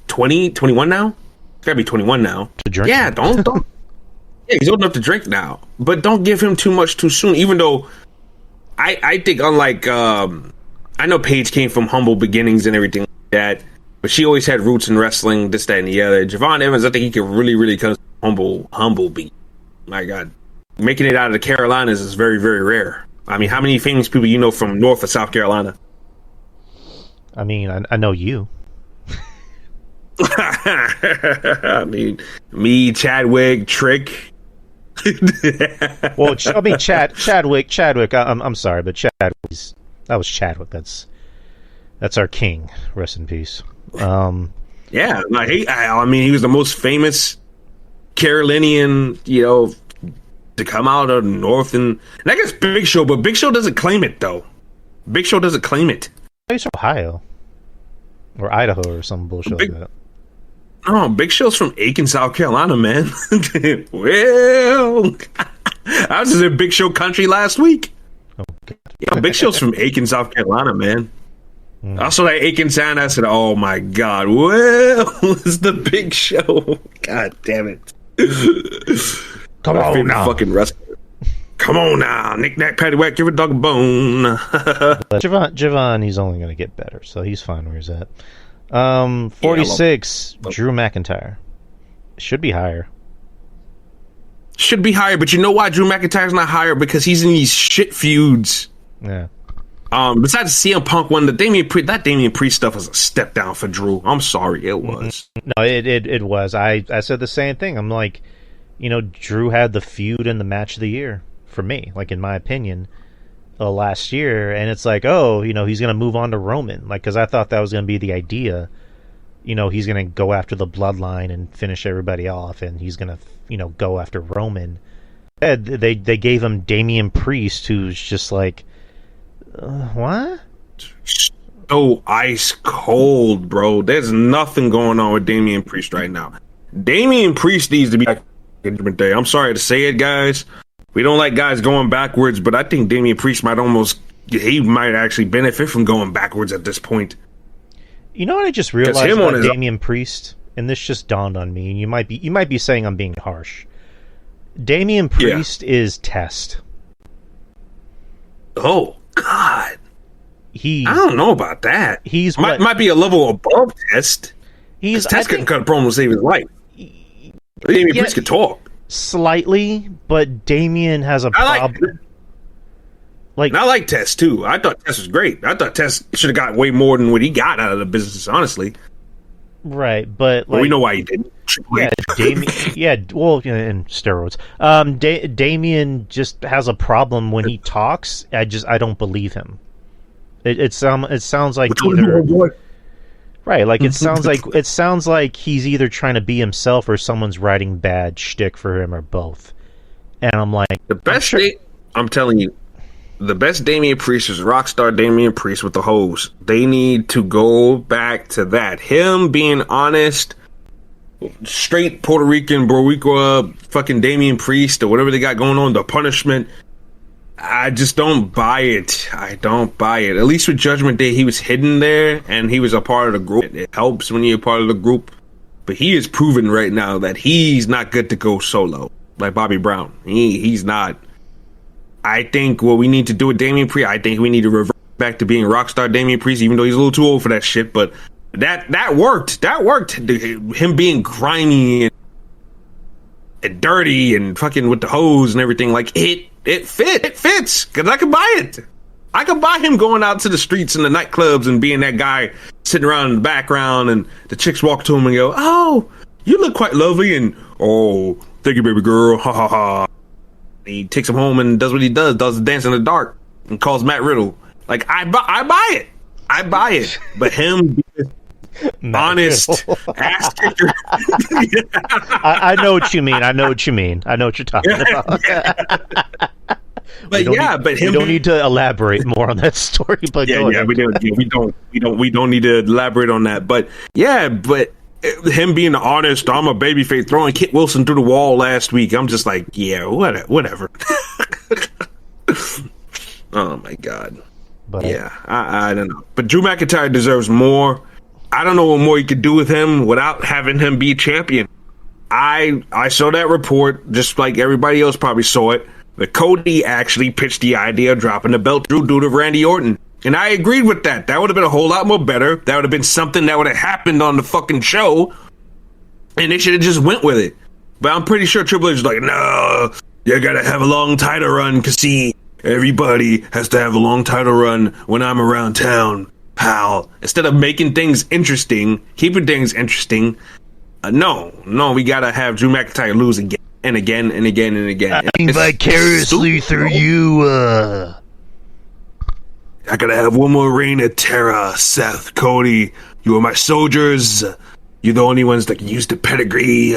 20, 21 now. It's gotta be 21 now. To drink. Yeah, don't. Yeah, he's old enough to drink now, but don't give him too much too soon. Even though I think, unlike I know Paige came from humble beginnings and everything like that, but she always had roots in wrestling, this, that, and the other. Javon Evans, I think he can really come humble beat. My God, making it out of the Carolinas is very, very rare. I mean, how many famous people you know from North or South Carolina? I mean, I know you. I mean, me, Chadwick, Trick. Well, I mean, Chadwick. I'm sorry, but that was Chadwick. That's our king. Rest in peace. Yeah, I mean, he was the most famous Carolinian, to come out of the North, and I guess Big Show, but Big Show doesn't claim it though. Big Show doesn't claim it. He's from Ohio or Idaho or some bullshit like that. No, Big Show's from Aiken, South Carolina, man. Well, I was just in Big Show country last week. Oh, God. Yeah, Big Show's from Aiken, South Carolina, man. I saw that Aiken sound. I said, "Oh my God, well, it's the Big Show." God damn it! Come on now, fucking wrestler. Come on now, knick knack paddywhack, give a dog a bone. Javon, he's only going to get better, so he's fine where he's at. 46, Drew McIntyre. Should be higher. Should be higher, but you know why Drew McIntyre's not higher? Because he's in these shit feuds. Yeah. Besides CM Punk one, that Damian Priest stuff was a step down for Drew. I'm sorry, it was. No, it was. I said the same thing. I'm like, Drew had the feud and the match of the year for me, like in my opinion, last year, and it's like, he's gonna move on to Roman, like, because I thought that was gonna be the idea. He's gonna go after the bloodline and finish everybody off, and he's gonna, go after Roman. They gave him Damian Priest, who's just like, what? So ice cold, bro. There's nothing going on with Damian Priest right now. Damian Priest needs to be back in Judgment Day. I'm sorry to say it, guys. We don't like guys going backwards, but I think Damian Priest might actually benefit from going backwards at this point. You know what I just realized about Damian Priest, and this just dawned on me, and you might be saying I'm being harsh. Damian Priest is Test. Oh God, I don't know about that. He's might be a level above Test. Test couldn't cut a promo to save his life. Damian Priest could talk slightly, but Damian has a problem. I like Test too. I thought Test was great. I thought Test should have got way more than what he got out of the business, honestly. Right, but we know why he didn't. Yeah, Damian. In steroids. Damian just has a problem when he talks. I don't believe him. It sounds like either. Right, like it sounds like he's either trying to be himself or someone's writing bad shtick for him or both. And I'm like, I'm telling you, the best Damian Priest is Rockstar Damian Priest with the hose. They need to go back to that. Him being honest, straight Puerto Rican, Boricua, fucking Damian Priest, or whatever they got going on, the punishment. I just don't buy it. I don't buy it. At least with Judgment Day, he was hidden there, and he was a part of the group. It helps when you're a part of the group. But he is proven right now that he's not good to go solo, like Bobby Brown. He's not. I think what we need to do with Damian Priest, I think we need to revert back to being Rockstar Damian Priest, even though he's a little too old for that shit. But that worked. That worked. Him being grimy and dirty and fucking with the hose and everything, like it fits, because I can buy it. I can buy him going out to the streets and the nightclubs and being that guy sitting around in the background, and the chicks walk to him and go, "Oh, you look quite lovely," and "Oh, thank you, baby girl, ha ha ha." He takes him home and does what he does the dance in the dark, and calls Matt Riddle. Like, I buy it. But him honest ass kicker. I know what you mean. I know what you're talking about. But we don't need to elaborate more on that story. But we don't need to elaborate on that. But him being honest, I'm a babyface, throwing Kit Wilson through the wall last week. I'm just like, yeah, whatever. Oh my god. But I don't know. But Drew McIntyre deserves more. I don't know what more you could do with him without having him be champion. I saw that report, just like everybody else probably saw it, that Cody actually pitched the idea of dropping the belt due to Randy Orton. And I agreed with that. That would have been a whole lot more better. That would have been something that would have happened on the fucking show. And they should have just went with it. But I'm pretty sure Triple H is like, no, you gotta have a long title run, because see, everybody has to have a long title run when I'm around town, pal. Instead of making things interesting, keeping things interesting, no, we gotta have Drew McIntyre lose again and again and again and again. I mean, vicariously through you, I gotta have one more reign of terror, Seth, Cody. You are my soldiers. You're the only ones that can use the pedigree,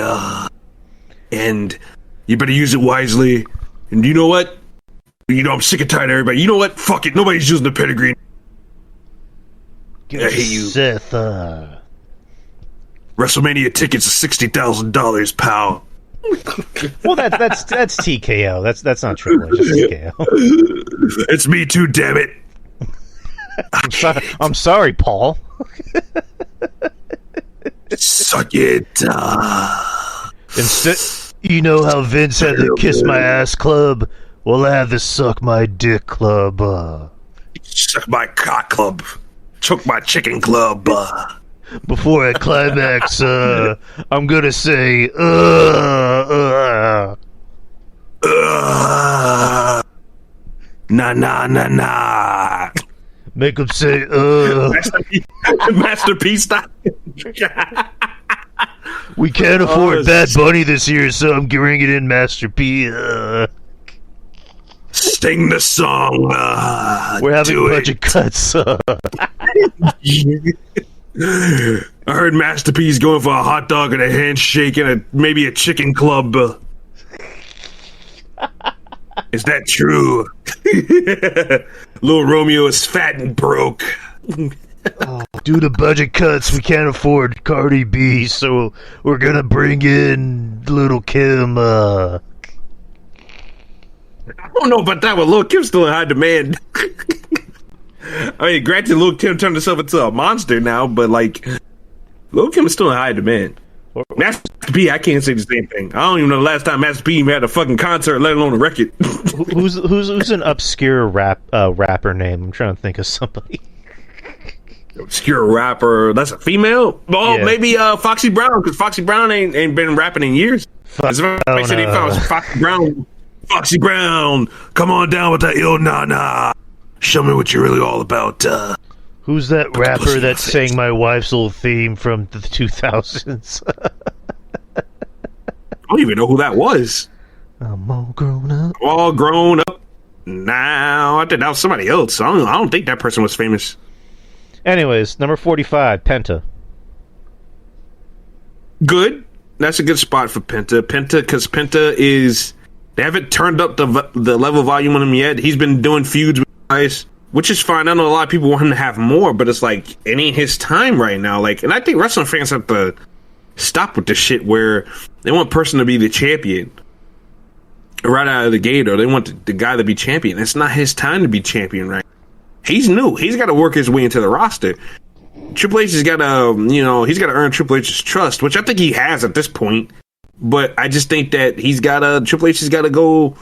and you better use it wisely. And you know what? I'm sick and tired of everybody. You know what? Fuck it. Nobody's using the pedigree. I hate you. Seth, WrestleMania tickets are $60,000, pal. Well, that's TKO. That's not Triple H. It's TKO. It's me too, damn it. I'm sorry, Paul. Suck it. Instead, you know how Vince had the Kiss My Ass Club? Well, I have the Suck My Dick Club. Suck my cock club. Choke my chicken club. Before I climax, I'm gonna say, nah. Make him say, Masterpiece style. We can't afford Bad Bunny this year, so I'm bringing in Master P. Sing the song. We're having budget cuts. I heard Master P's going for a hot dog and a handshake and maybe a chicken club. Is that true? Little Romeo is fat and broke. Due to budget cuts, we can't afford Cardi B, so we're gonna bring in Little Kim. I don't know about that one. Lil' Kim's still in high demand. I mean, granted, Lil' Kim turned herself into a monster now, but like, Lil' Kim is still in high demand. Master P, I can't say the same thing. I don't even know the last time Master P even had a fucking concert, let alone a record. who's an obscure rapper name? I'm trying to think of somebody. Obscure rapper. That's a female? Oh, yeah. Maybe Foxy Brown, because Foxy Brown ain't been rapping in years. Foxy Brown. Foxy Brown, come on down with that ill nana. Show me what you're really all about. Who's that rapper that sang my wife's old theme from the 2000s? I don't even know who that was. I'm all grown up. All grown up now. I think that was somebody else. I don't think that person was famous. Anyways, number 45, Penta. Good. That's a good spot for Penta. Because Penta is... They haven't turned up the level volume on him yet. He's been doing feuds with guys, which is fine. I know a lot of people want him to have more, but it's like, it ain't his time right now. Like, and I think wrestling fans have to stop with this shit where they want a person to be the champion right out of the gate, or they want the guy to be champion. It's not his time to be champion right now. He's new. He's got to work his way into the roster. Triple H has got to, he's got to earn Triple H's trust, which I think he has at this point. But I just think that Triple H has got to go.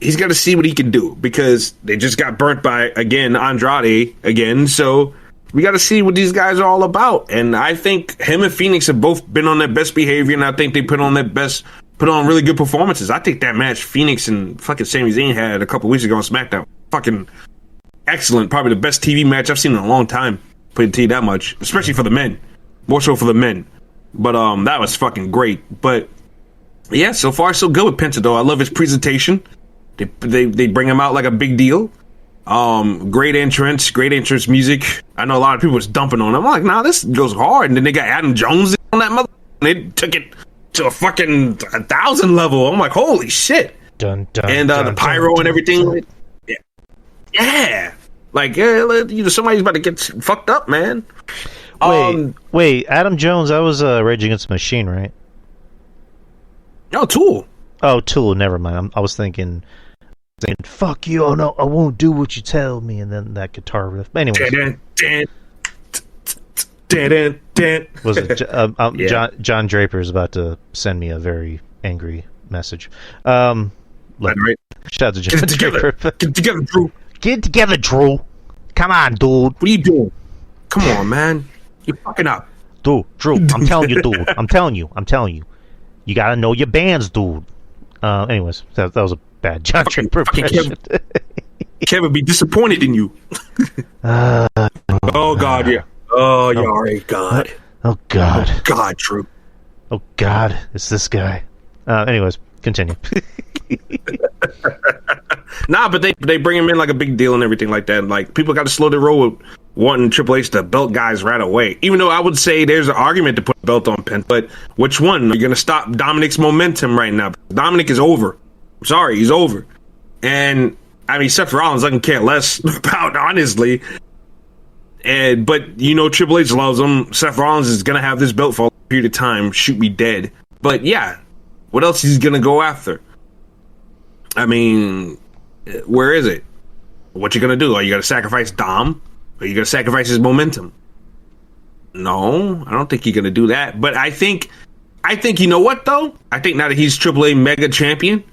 He's got to see what he can do, because they just got burnt by, again, Andrade again. So we got to see what these guys are all about. And I think him and Phoenix have both been on their best behavior, and I think they put on really good performances. I think that match Phoenix and fucking Sami Zayn had a couple weeks ago on SmackDown, fucking excellent. Probably the best TV match I've seen in a long time. Put it to you that much, especially for the men. More so for the men. But that was fucking great. But yeah, so far so good with Penta, though. I love his presentation. They bring him out like a big deal. Great entrance music. I know a lot of people was dumping on him. I'm like, nah, this goes hard. And then they got Adam Jones on that mother. And they took it to a fucking 1,000 level. I'm like, holy shit. Dun, dun, and dun, the pyro dun, and everything. dun. Yeah. Like, somebody's about to get fucked up, man. Wait, Adam Jones, that was Rage Against the Machine, right? No, Tool. Oh, Tool, never mind. I was thinking, fuck you, oh no, I won't do what you tell me, and then that guitar riff. But anyways. Was it yeah. John Draper is about to send me a very angry message. Right. Shout out to John Draper. Get together, Drew. Get together, Drew. Come on, dude. What are you doing? Come on, man. You're fucking up. Dude, Drew, I'm telling you, dude. I'm telling you. You gotta know your bands, dude. Anyways, that was a bad John Draper impression. Kevin be disappointed in you. Oh, God, yeah. Oh, you're all right, God. Oh, God. Oh, God, Drew. Oh, God, it's this guy. Anyways, continue. Nah, but they bring him in like a big deal and everything like that. Like, people got to slow their roll with wanting Triple H to belt guys right away. Even though I would say there's an argument to put a belt on Penta, but which one? Are you going to stop Dominic's momentum right now? Dominic is over. I'm sorry, he's over. And, I mean, Seth Rollins doesn't care less about, honestly. But, Triple H loves him. Seth Rollins is going to have this belt for a period of time. Shoot me dead. But, yeah, what else is he going to go after? I mean, where is it? What you going to do? Are you going to sacrifice Dom? Are you going to sacrifice his momentum? No, I don't think you're going to do that. But I think, you know what, though? I think now that he's AAA Mega Champion,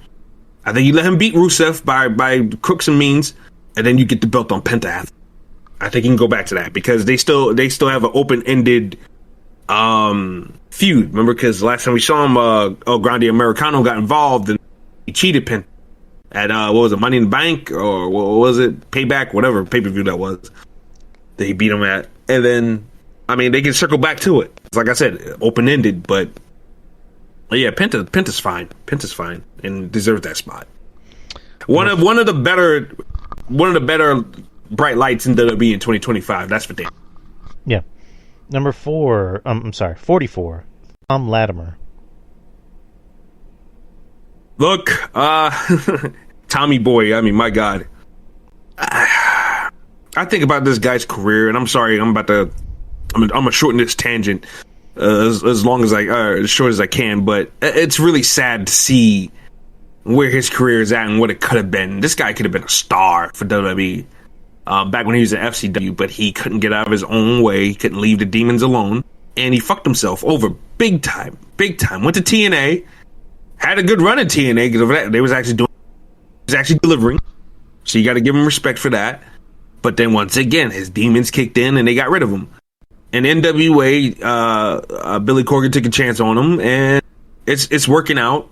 I think you let him beat Rusev by crooks and means, and then you get the belt on Penta. I think you can go back to that, because they still have an open-ended feud. Remember, because last time we saw him, El Grande Americano got involved and he cheated Penta at, what was it, Money in the Bank, or what was it, Payback, whatever pay-per-view that was. That he beat him at. And then, I mean, they can circle back to it. Like I said, open-ended, but yeah, Penta's fine. Penta's fine and deserves that spot. One of the better bright lights in WWE in 2025. That's for damn. Yeah. Number 44. Latimer. Look, Tommy Boy. I mean, my God. I think about this guy's career, and I'm sorry, I'm gonna shorten this tangent as long as as short as I can. But it's really sad to see where his career is at and what it could have been. This guy could have been a star for WWE back when he was at FCW, but he couldn't get out of his own way. He couldn't leave the demons alone, and he fucked himself over big time. Went to TNA, had a good run at TNA because they was actually delivering. So you got to give him respect for that. But then once again, his demons kicked in and they got rid of him. And NWA, Billy Corgan took a chance on him, and it's working out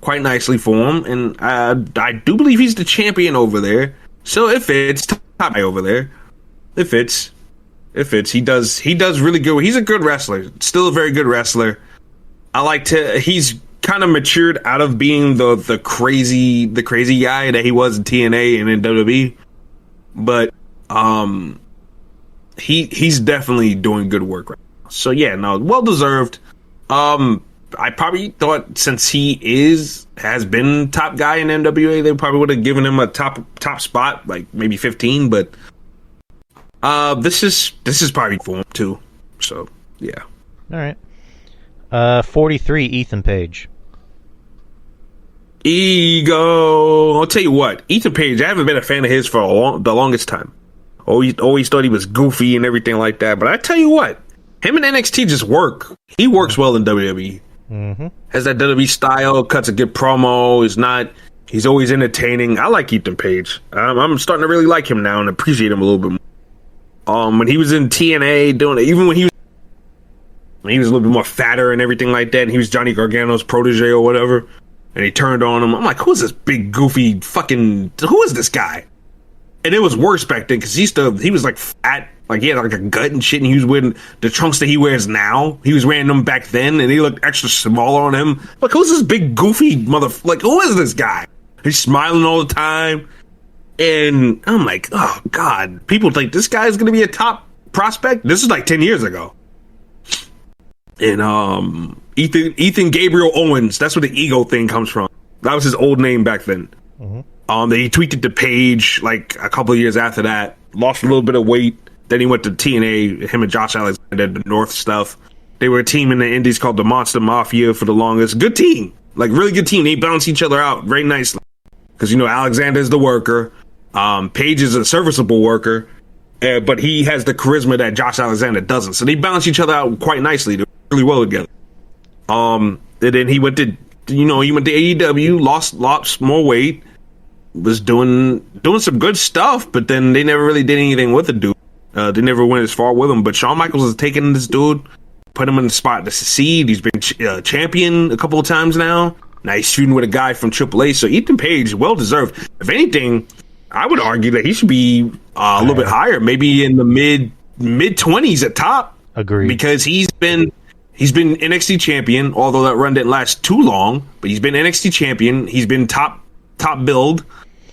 quite nicely for him. And I do believe he's the champion over there. So if it's top guy over there, if it's he does really good. He's a good wrestler, still a very good wrestler. He's kind of matured out of being the crazy guy that he was in TNA and in WWE, but he's definitely doing good work right now. So yeah, no, well deserved. I probably thought since he has been top guy in NWA, they probably would have given him a top spot, like maybe 15. But this is probably for him too. So yeah. All right. 43, Ethan Page. Ego. I'll tell you what, Ethan Page. I haven't been a fan of his for the longest time. Always thought he was goofy and everything like that. But I tell you what, him and NXT just work. He works well in WWE. Mm-hmm. Has that WWE style, cuts a good promo. He's always entertaining. I like Ethan Page. I'm starting to really like him now and appreciate him a little bit more. When he was in TNA doing it, even when he was a little bit more fatter and everything like that, and he was Johnny Gargano's protege or whatever, and he turned on him. I'm like, who's this big goofy who is this guy? And it was worse back then because he was like fat. Like he had like a gut and shit, and he was wearing the trunks that he wears now. He was wearing them back then, and he looked extra smaller on him. Like, who's this big goofy like, who is this guy? He's smiling all the time, and I'm like, oh god, people think this guy is gonna be a top prospect. This is like 10 years ago. And Ethan Gabriel Owens, that's where the ego thing comes from. That was his old name back then. Mm-hmm. He tweaked it to Page like a couple of years after that. Lost a little bit of weight. Then he went to TNA, him and Josh Alexander, the North stuff. They were a team in the Indies called the Monster Mafia for the longest. Good team. Like, really good team. They balance each other out very nicely. Because, Alexander's the worker. Page is a serviceable worker. But he has the charisma that Josh Alexander doesn't. So they balance each other out quite nicely. They're really well together. And then he went to, AEW, lost more weight. Was doing some good stuff. But then they never really did anything with the dude. They never went as far with him, but Shawn Michaels has taken this dude, put him in the spot to succeed. He's been champion a couple of times now. Now he's shooting with a guy from AAA, so Ethan Page, well deserved. If anything, I would argue that he should be a little bit higher, maybe in the mid 20s at top. Agreed. Because he's been NXT champion, although that run didn't last too long. But he's been NXT champion. He's been top build.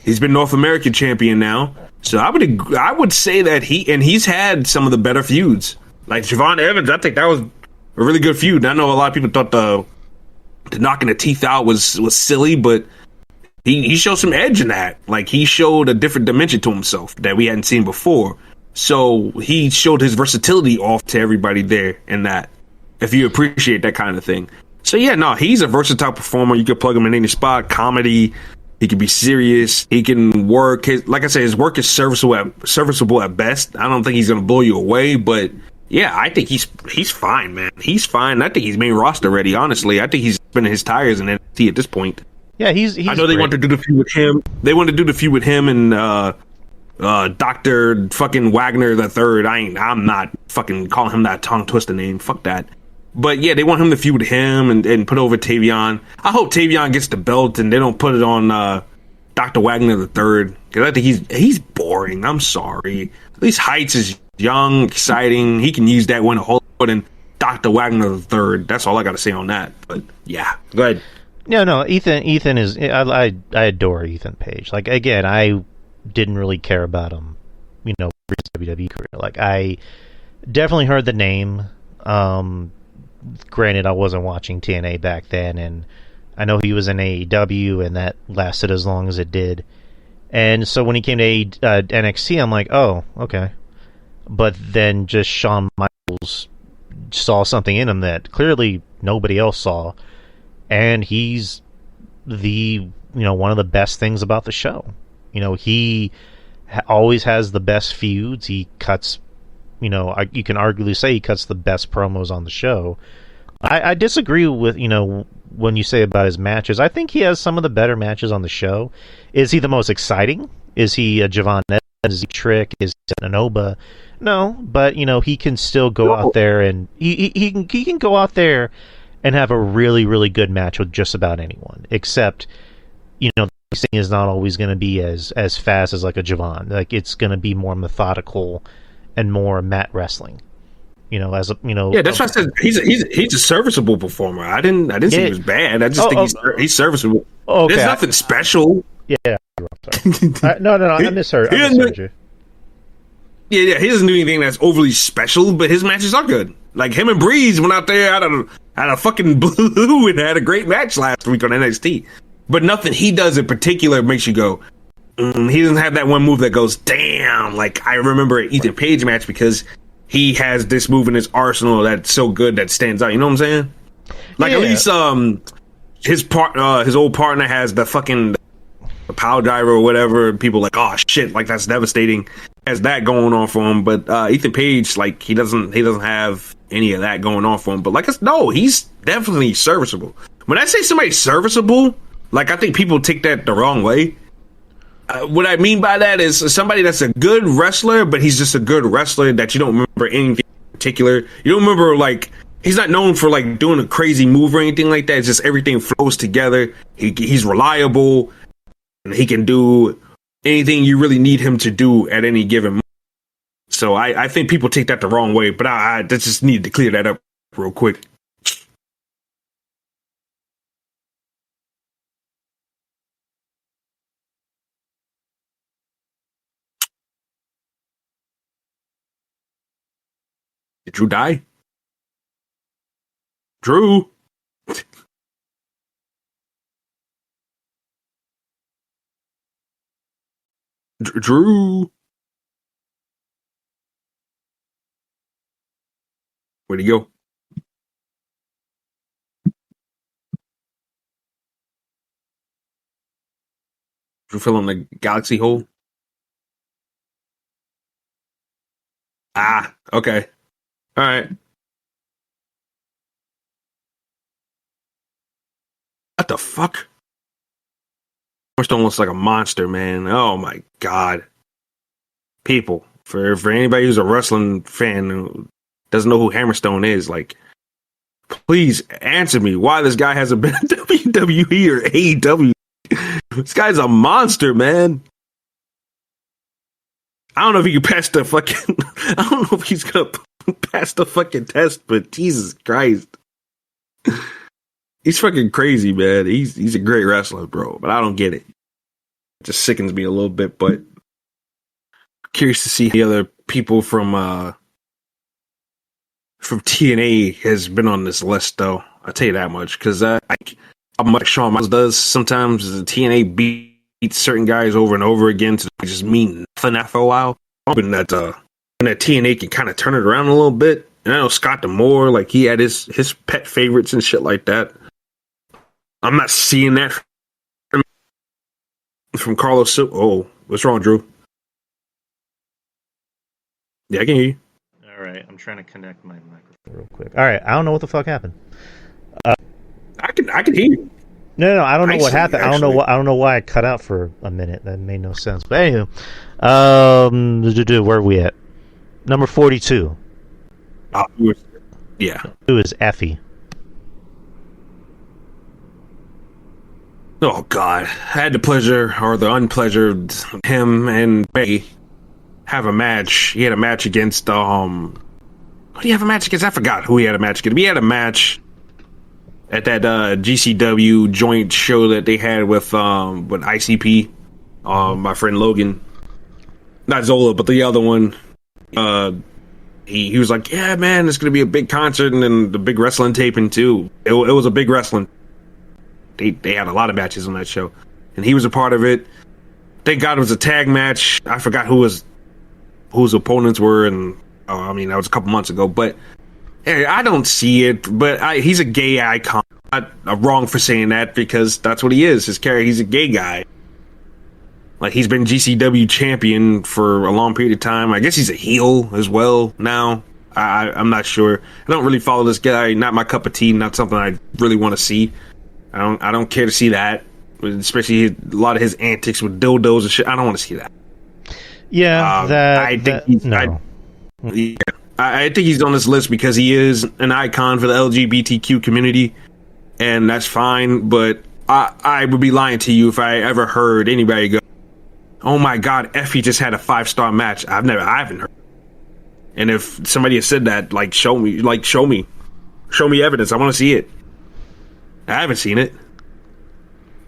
He's been North American champion now. So I would say that he's had some of the better feuds. Like Javon Evans, I think that was a really good feud. I know a lot of people thought the knocking the teeth out was silly, but he showed some edge in that. Like, he showed a different dimension to himself that we hadn't seen before. So he showed his versatility off to everybody there in that, if you appreciate that kind of thing. So yeah, no, he's a versatile performer. You could plug him in any spot, comedy. He can be serious. He can work. Like I said, his work is serviceable at best. I don't think he's going to blow you away, but yeah, I think he's fine, man. He's fine. I think he's main roster ready. Honestly, I think he's spinning his tires in NXT at this point. Yeah, he's I know they want to do the feud with him. They want to do the feud with him and Dr. fucking Wagner the Third. I'm not fucking calling him that tongue twister name. Fuck that. But yeah, they want him to feud with him and put over Tavion. I hope Tavion gets the belt and they don't put it on Dr. Wagner the Third, because I think he's boring. I'm sorry. At least Heights is young, exciting. He can use that win a whole lot. And Dr. Wagner the Third. That's all I got to say on that. But yeah, go ahead. No. Ethan is. I adore Ethan Page. Like, again, I didn't really care about him. His WWE career. Like, I definitely heard the name. Granted, I wasn't watching TNA back then, and I know he was in AEW, and that lasted as long as it did. And so when he came to NXT, I'm like, oh, okay. But then just Shawn Michaels saw something in him that clearly nobody else saw, and he's one of the best things about the show. He always has the best feuds. He cuts. You can arguably say he cuts the best promos on the show. I disagree with, when you say about his matches. I think he has some of the better matches on the show. Is he the most exciting? Is he a Javon Evans? Is he Trick? Is he Nanoba? No, but, he can still go out there and he can go out there and have a really, really good match with just about anyone. Except, the thing is not always going to be as fast as like a Javon. Like, it's going to be more methodical and more mat wrestling, Yeah, that's why I said he's a serviceable performer. I didn't say he was bad. I just think he's serviceable. Okay. There's nothing special. Yeah, sorry. No, I misheard. You. Yeah, he doesn't do anything that's overly special, but his matches are good. Like him and Breeze went out there. out of fucking blue and had a great match last week on NXT. But nothing he does in particular makes you go, he doesn't have that one move that goes, damn. Like, I remember an Ethan Page match because he has this move in his arsenal that's so good that stands out. You know what I'm saying? Like, at least his old partner has the fucking power driver or whatever. People like, oh shit, like that's devastating. Has that going on for him, but Ethan Page, like he doesn't have any of that going on for him. But like, no, he's definitely serviceable. When I say somebody's serviceable, like I think people take that the wrong way. What I mean by that is somebody that's a good wrestler, but he's just a good wrestler that you don't remember anything in particular. You don't remember, like, he's not known for like doing a crazy move or anything like that. It's just everything flows together. He's reliable, and he can do anything you really need him to do at any given moment. So I think people take that the wrong way, but I just needed to clear that up real quick. Did Drew die? Drew? Drew? Where'd he go? Drew fell in the galaxy hole? Ah, okay. All right. What the fuck? Hammerstone looks like a monster, man. Oh my god. People, for anybody who's a wrestling fan who doesn't know who Hammerstone is, like, please answer me why this guy hasn't been in WWE or AEW. This guy's a monster, man. I don't know if he can pass the fucking. I don't know if he's gonna pass the fucking test, but Jesus Christ. He's fucking crazy, man. He's a great wrestler, bro, but I don't get it. It just sickens me a little bit, but curious to see the other people from TNA has been on this list, though. I'll tell you that much, because like how much Shawn Michaels does sometimes, the TNA beats certain guys over and over again to just mean nothing after a while. I'm hoping that TNA can kind of turn it around a little bit. And I know Scott D'Amore, like he had his pet favorites and shit like that. I'm not seeing that from Carlos. Oh, what's wrong, Drew? Yeah, I can hear you. All right, I'm trying to connect my microphone real quick. All right, I don't know what the fuck happened. I can hear you. No, I don't know what happened. I don't know why I cut out for a minute. That made no sense. But anywho, where are we at? Number 42. Yeah. Who is Effie? Oh God! I had the pleasure or the unpleasured him and Bay have a match. He had a match against Who do you have a match against? I forgot who he had a match against. He had a match at that GCW joint show that they had with ICP. My friend Logan, not Zola, but the other one. He was like, yeah, man, it's gonna be a big concert and then the big wrestling taping too. It was a big wrestling. They had a lot of matches on that show, and he was a part of it. Thank God it was a tag match. I forgot whose opponents were, and I mean that was a couple months ago. But hey, I don't see it. But he's a gay icon. I'm not wrong for saying that because that's what he is. His character, he's a gay guy. Like he's been GCW champion for a long period of time. I guess he's a heel as well now. I'm not sure. I don't really follow this guy. Not my cup of tea. Not something I really want to see. I don't care to see that, especially a lot of his antics with dildos and shit. I don't want to see that. Yeah, I think he's on this list because he is an icon for the LGBTQ community, and that's fine. But I would be lying to you if I ever heard anybody go, "Oh my God, Effie just had a 5-star match." I haven't heard. And if somebody has said that, like, show me evidence. I want to see it. I haven't seen it,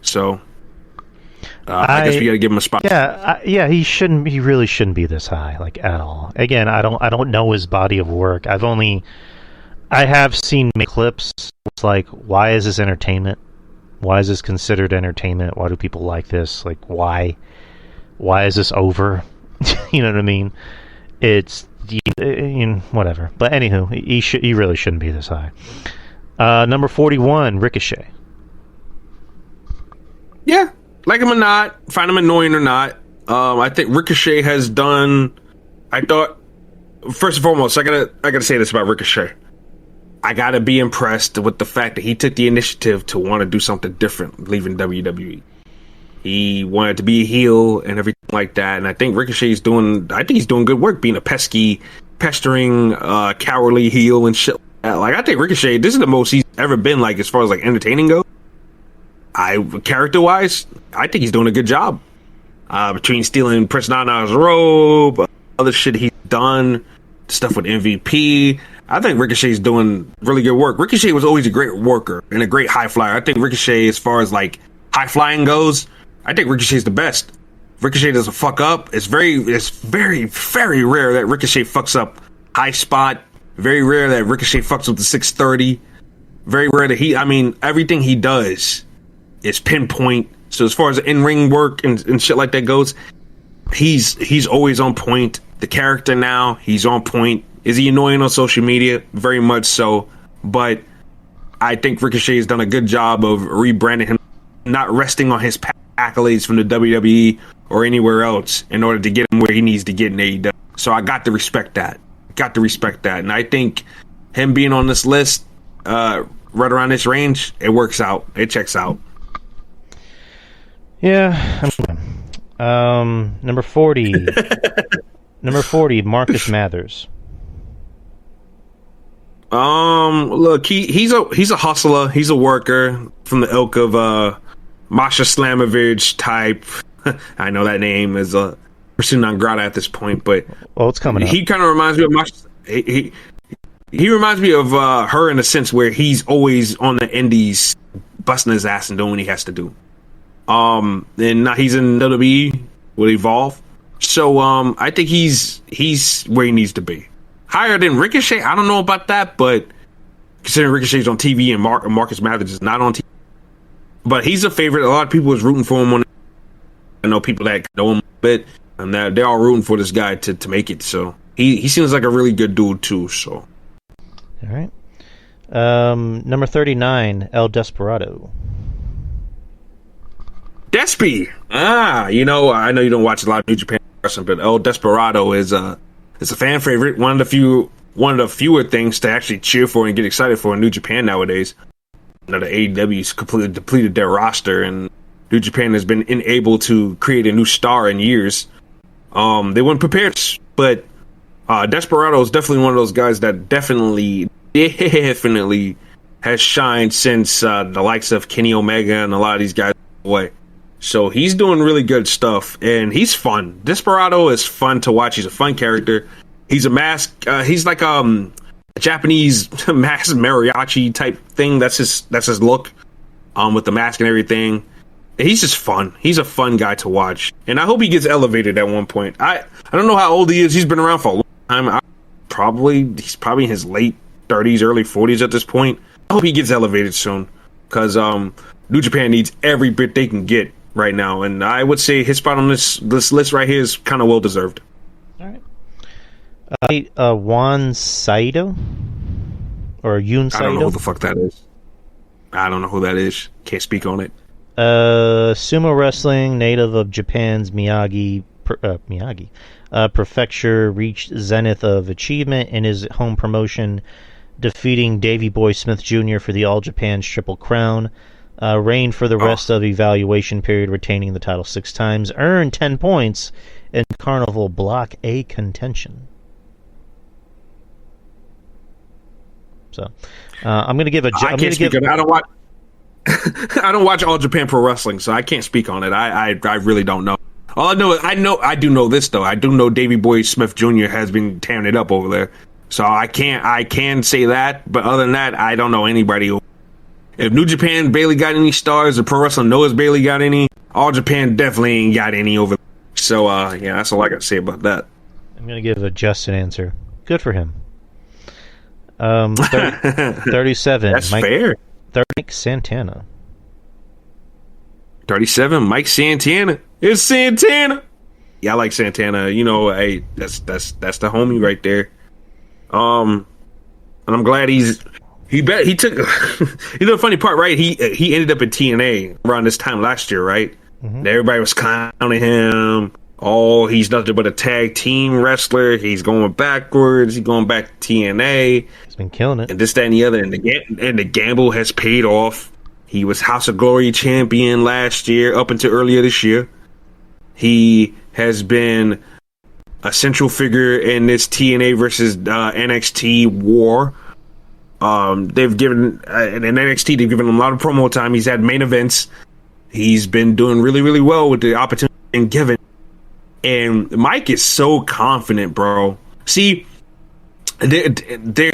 so I guess we got to give him a spot. Yeah, he really shouldn't be this high, like at all. Again, I don't know his body of work. I've only I have seen clips. It's like, why is this entertainment? Why is this considered entertainment? Why do people like this? Like, why? Why is this over? You know what I mean? It's whatever. But anywho, he really shouldn't be this high. Number 41, Ricochet. Yeah, like him or not, find him annoying or not. I think Ricochet has done. I thought, first and foremost, I gotta say this about Ricochet. I gotta be impressed with the fact that he took the initiative to want to do something different, leaving WWE. He wanted to be a heel and everything like that, and I think Ricochet's doing. I think he's doing good work, being a pestering, cowardly heel and shit. Like, I think Ricochet, this is the most he's ever been, like, as far as like entertaining goes. Character wise, I think he's doing a good job. Between stealing Prince Nana's robe, other shit he's done, stuff with MVP. I think Ricochet's doing really good work. Ricochet was always a great worker and a great high flyer. I think Ricochet, as far as like high flying goes, I think Ricochet's the best. Ricochet doesn't fuck up. It's very, very rare that Ricochet fucks up high spot. Very rare that Ricochet fucks up the 630. Very rare that everything he does is pinpoint. So as far as in-ring work and shit like that goes, he's always on point. The character now, he's on point. Is he annoying on social media? Very much so. But I think Ricochet has done a good job of rebranding him, not resting on his accolades from the WWE or anywhere else in order to get him where he needs to get in AEW. So I got to respect that. And I think him being on this list, right around this range, it works out. It checks out. Yeah. Number 40. Number 40, Marcus Mathers. Look, he's a hustler. He's a worker from the ilk of Masha Slamovich type. I know that name is a persona non grata at this point, but it's coming up. He kind of reminds me of Masha. He reminds me of her in a sense where he's always on the indies, busting his ass and doing what he has to do. And now he's in WWE with Evolve, so I think he's where he needs to be. Higher than Ricochet, I don't know about that, but considering Ricochet's on TV and Marcus Mathers is not on TV, but he's a favorite. A lot of people is rooting for him. I know people that know him a bit, and they're all rooting for this guy to make it. So he seems like a really good dude too. So, all right. Number 39, El Desperado. Despy. I know you don't watch a lot of New Japan wrestling, but El Desperado is it's a fan favorite. One of the fewer things to actually cheer for and get excited for in New Japan nowadays. The AEW's completely depleted their roster, and New Japan has been unable to create a new star in years. They weren't prepared, but Desperado is definitely one of those guys that definitely has shined since the likes of Kenny Omega and a lot of these guys away. So he's doing really good stuff, and he's fun. Desperado is fun to watch. He's a fun character. He's a mask. He's like a Japanese mask mariachi type thing. That's his look, with the mask and everything. He's just fun. He's a fun guy to watch, and I hope he gets elevated at one point. I don't know how old he is. He's been around for a long time. He's probably in his late 30s, early 40s at this point. I hope he gets elevated soon, because New Japan needs every bit they can get right now, and I would say his spot on this list right here is kind of well deserved. All right. Juan Saito or Yun Saito. I don't know who the fuck that is. I don't know who that is. Can't speak on it. Sumo wrestling, native of Japan's Miyagi prefecture, reached zenith of achievement in his home promotion, defeating Davey Boy Smith Jr. for the All Japan's Triple Crown. Reigned for the rest of the evaluation period, retaining the title 6 times. Earned 10 points in Carnival Block A contention. So, I'm going to give a. I can't speak on it. I don't watch. I don't watch All Japan Pro Wrestling, so I can't speak on it. I really don't know. All I know is I do know this though. I do know Davey Boy Smith Jr. has been tearing it up over there. So I can say that, but other than that, I don't know anybody. If New Japan barely got any stars, or Pro Wrestling knows barely got any, All Japan definitely ain't got any over there. So, that's all I got to say about that. I'm going to give a just an answer. Good for him. 30, 37. That's fair. Mike Santana. 37. Mike Santana. It's Santana. Yeah, I like Santana. You know, hey, that's the homie right there. And I'm glad he took. You know, the funny part, right? He ended up in TNA around this time last year, right? Mm-hmm. Everybody was clowning him. Oh, he's nothing but a tag team wrestler. He's going backwards. He's going back to TNA. He's been killing it. And this, that, and the other. And the gamble has paid off. He was House of Glory champion last year up until earlier this year. He has been a central figure in this TNA versus NXT war. They've given in NXT, they've given him a lot of promo time. He's had main events. He's been doing really, really well with the opportunity and given. And Mike is so confident, bro. See, they're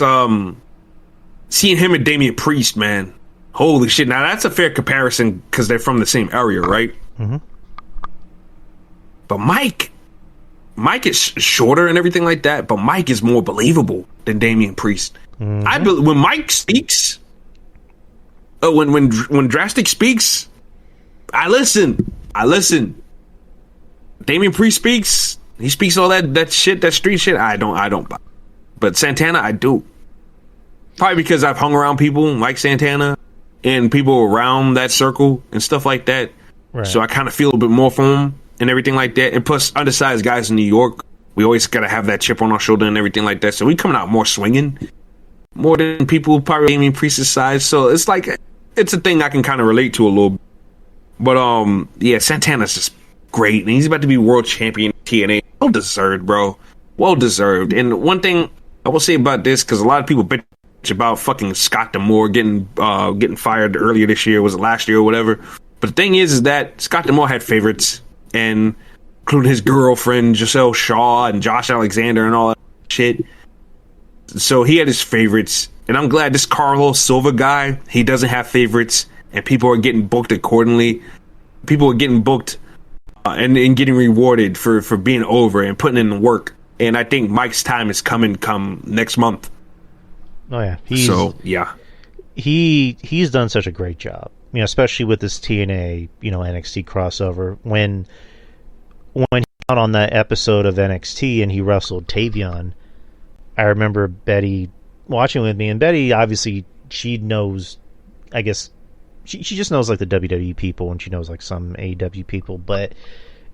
seeing him and Damian Priest, man. Holy shit! Now that's a fair comparison because they're from the same area, right? Mm-hmm. But Mike is shorter and everything like that. But Mike is more believable than Damian Priest. Mm-hmm. When Mike speaks, when Drastic speaks, I listen. Damian Priest speaks. He speaks all that shit, that street shit. I don't. But Santana, I do. Probably because I've hung around people like Santana and people around that circle and stuff like that. Right. So I kind of feel a bit more for him and everything like that. And plus, undersized guys in New York, we always got to have that chip on our shoulder and everything like that. So we coming out more swinging, more than people probably Damian Priest's size. So it's like, it's a thing I can kind of relate to a little bit. But yeah, Santana's just great, and he's about to be world champion TNA. Well deserved, bro. Well deserved. And one thing I will say about this, because a lot of people bitch about fucking Scott D'Amore getting fired earlier this year, was it last year or whatever? But the thing is that Scott D'Amore had favorites, and including his girlfriend Giselle Shaw and Josh Alexander and all that shit. So he had his favorites, and I'm glad this Carlos Silva guy, he doesn't have favorites, and people are getting booked accordingly. People are getting booked and getting rewarded for being over and putting in the work. And I think Mike's time is come next month. Oh yeah, he's done such a great job. You know, especially with this TNA, NXT crossover. When he went on that episode of NXT and he wrestled Tavion, I remember Betty watching with me, and Betty obviously she knows, I guess. She just knows like the WWE people, and she knows like some AEW people, but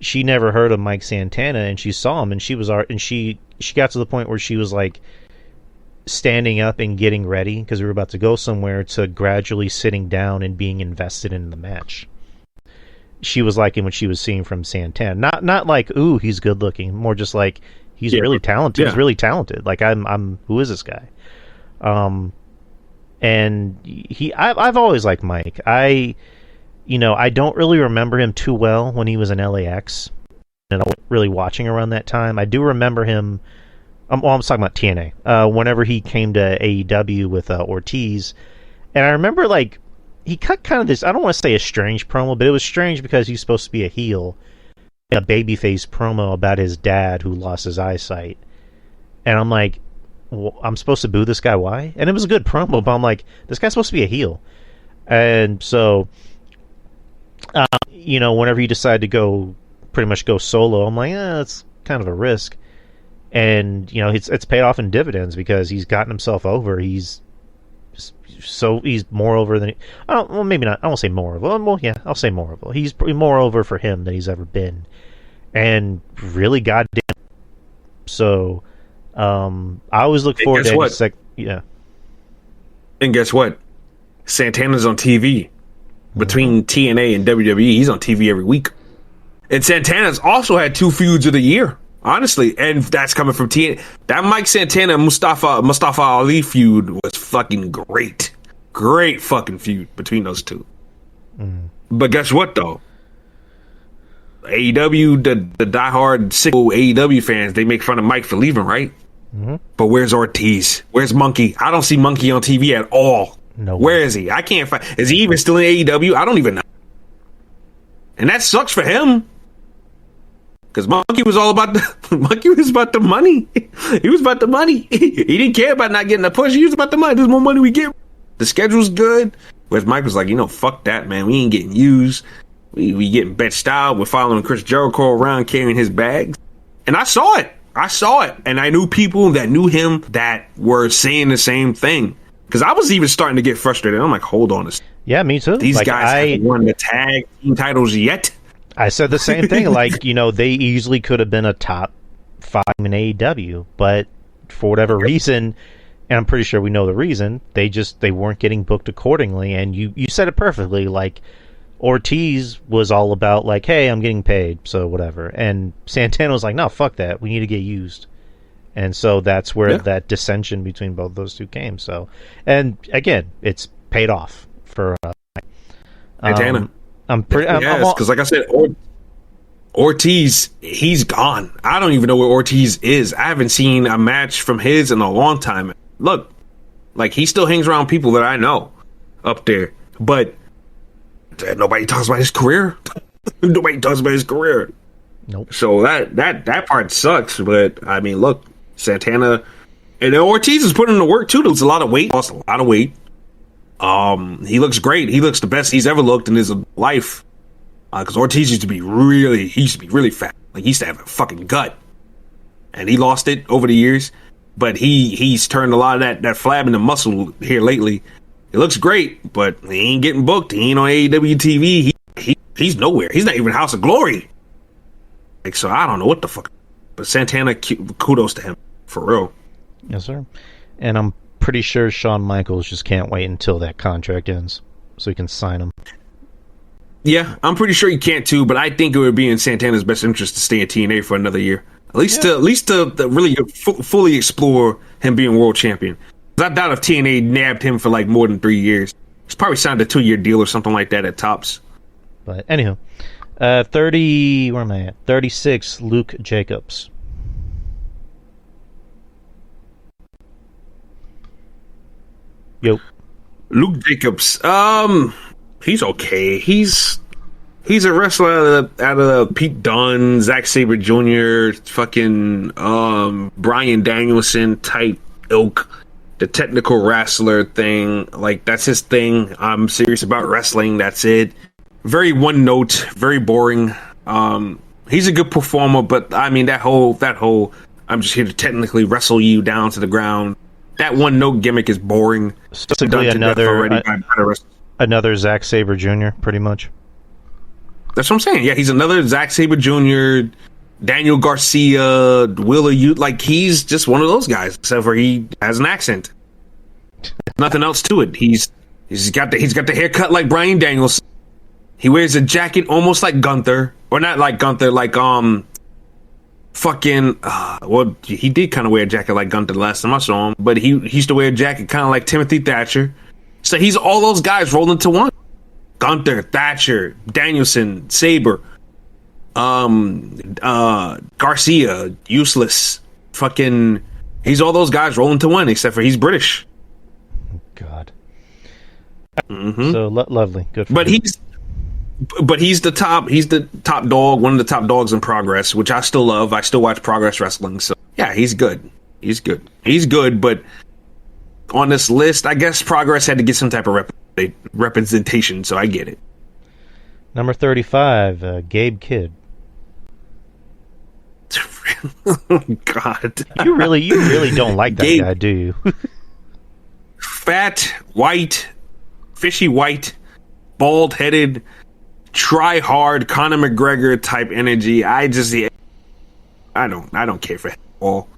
she never heard of Mike Santana, and she saw him, and she got to the point where she was like standing up and getting ready because we were about to go somewhere to gradually sitting down and being invested in the match. She was liking what she was seeing from Santana, not like ooh he's good looking, more just like he's really talented. Yeah. He's really talented. Like I'm who is this guy? And I've always liked Mike. I don't really remember him too well when he was in LAX, and I wasn't really watching around that time. I do remember him. I'm talking about TNA. Whenever he came to AEW with Ortiz, and I remember like he cut kind of this. I don't want to say a strange promo, but it was strange because he's supposed to be a heel, a babyface promo about his dad who lost his eyesight, and I'm like, I'm supposed to boo this guy? Why? And it was a good promo, but I'm like, this guy's supposed to be a heel. And so, whenever he decided to pretty much go solo, I'm like, that's kind of a risk. And, it's paid off in dividends because he's gotten himself over. He's more over than... maybe not. I won't say more over. Well, yeah, I'll say more over. He's more over for him than he's ever been. And really goddamn. So... I always look forward to it. Yeah. And guess what? Santana's on TV. Between TNA and WWE, he's on TV every week. And Santana's also had 2 feuds of the year, honestly. And that's coming from TNA. That Mike Santana and Mustafa Ali feud was fucking great. Great fucking feud between those two. Mm. But guess what, though? AEW, the diehard sickle AEW fans, they make fun of Mike for leaving, right? Mm-hmm. But where's Ortiz? Where's Monkey? I don't see Monkey on TV at all. No. Where is he? I can't find. Is he even still in AEW? I don't even know. And that sucks for him. Because Monkey was all about the Monkey was about the money. He was about the money. He didn't care about not getting the push. He was about the money. There's more money we get. The schedule's good. Whereas Mike was like, fuck that, man. We ain't getting used. We getting benched out. We're following Chris Jericho around carrying his bags. And I saw it. And I knew people that knew him that were saying the same thing. Because I was even starting to get frustrated. I'm like, hold on a second. Yeah, me too. These guys haven't won the tag team titles yet. I said the same thing. Like, they easily could have been a top 5 in AEW. But for whatever reason, and I'm pretty sure we know the reason, they weren't getting booked accordingly. And you said it perfectly. Like, Ortiz was all about like, hey, I'm getting paid, so whatever. And Santana was like, no, fuck that. We need to get used. And so that's where that dissension between both those two came. So, and again, it's paid off for Santana. Because like I said, Ortiz, he's gone. I don't even know where Ortiz is. I haven't seen a match from his in a long time. Look, like he still hangs around people that I know up there, but nobody talks about his career. Nobody talks about his career. Nope. So that part sucks. But I mean, look, Santana and Ortiz is putting in the work too. There's a lot of weight. Lost a lot of weight. He looks great. He looks the best he's ever looked in his life. Because Ortiz used to be really fat. Like he used to have a fucking gut, and he lost it over the years. But he's turned a lot of that flab into muscle here lately. It looks great, but he ain't getting booked. He ain't on AEW TV. He's nowhere. He's not even House of Glory. Like, so I don't know what the fuck. But Santana, kudos to him, for real. Yes, sir. And I'm pretty sure Shawn Michaels just can't wait until that contract ends so he can sign him. Yeah, I'm pretty sure he can't too, but I think it would be in Santana's best interest to stay in TNA for another year. At least to really fully explore him being world champion. I doubt if TNA nabbed him for like more than 3 years. He's probably signed a 2-year deal or something like that at tops. But anywho, 30. Where am I at? 36. Luke Jacobs. Yo, Luke Jacobs. He's okay. He's a wrestler out of the Pete Dunne, Zack Sabre Jr., fucking Bryan Danielson type ilk. The technical wrestler thing, like that's his thing. I'm serious about wrestling. That's it. Very one note, very boring. He's a good performer, but I mean that whole I'm just here to technically wrestle you down to the ground. That one note gimmick is boring. Specifically another Zack Sabre Jr. pretty much. That's what I'm saying. Yeah, he's another Zack Sabre Jr., Daniel Garcia, Willa Ute. Like he's just one of those guys, except for he has an accent. Nothing else to it. He's got the haircut like Bryan Danielson. He wears a jacket almost like Gunther, or not like Gunther, like well, he did kind of wear a jacket like Gunther last time I saw him, but he used to wear a jacket kind of like Timothy Thatcher. So he's all those guys rolled into one. Gunther, Thatcher, Danielson, Sabre, Garcia, useless. Fucking, he's all those guys rolling to one, except for he's British. God. Mm-hmm. So lovely, good. But him. He's the top. He's the top dog. One of the top dogs in Progress, which I still love. I still watch Progress Wrestling. So yeah, he's good. He's good. But on this list, I guess Progress had to get some type of representation. So I get it. Number 35, Gabe Kidd. Oh, God, you really don't like that Gabe, guy, do you? Fat, white, fishy white, bald-headed, try hard, Conor McGregor type energy. I don't care for him at all.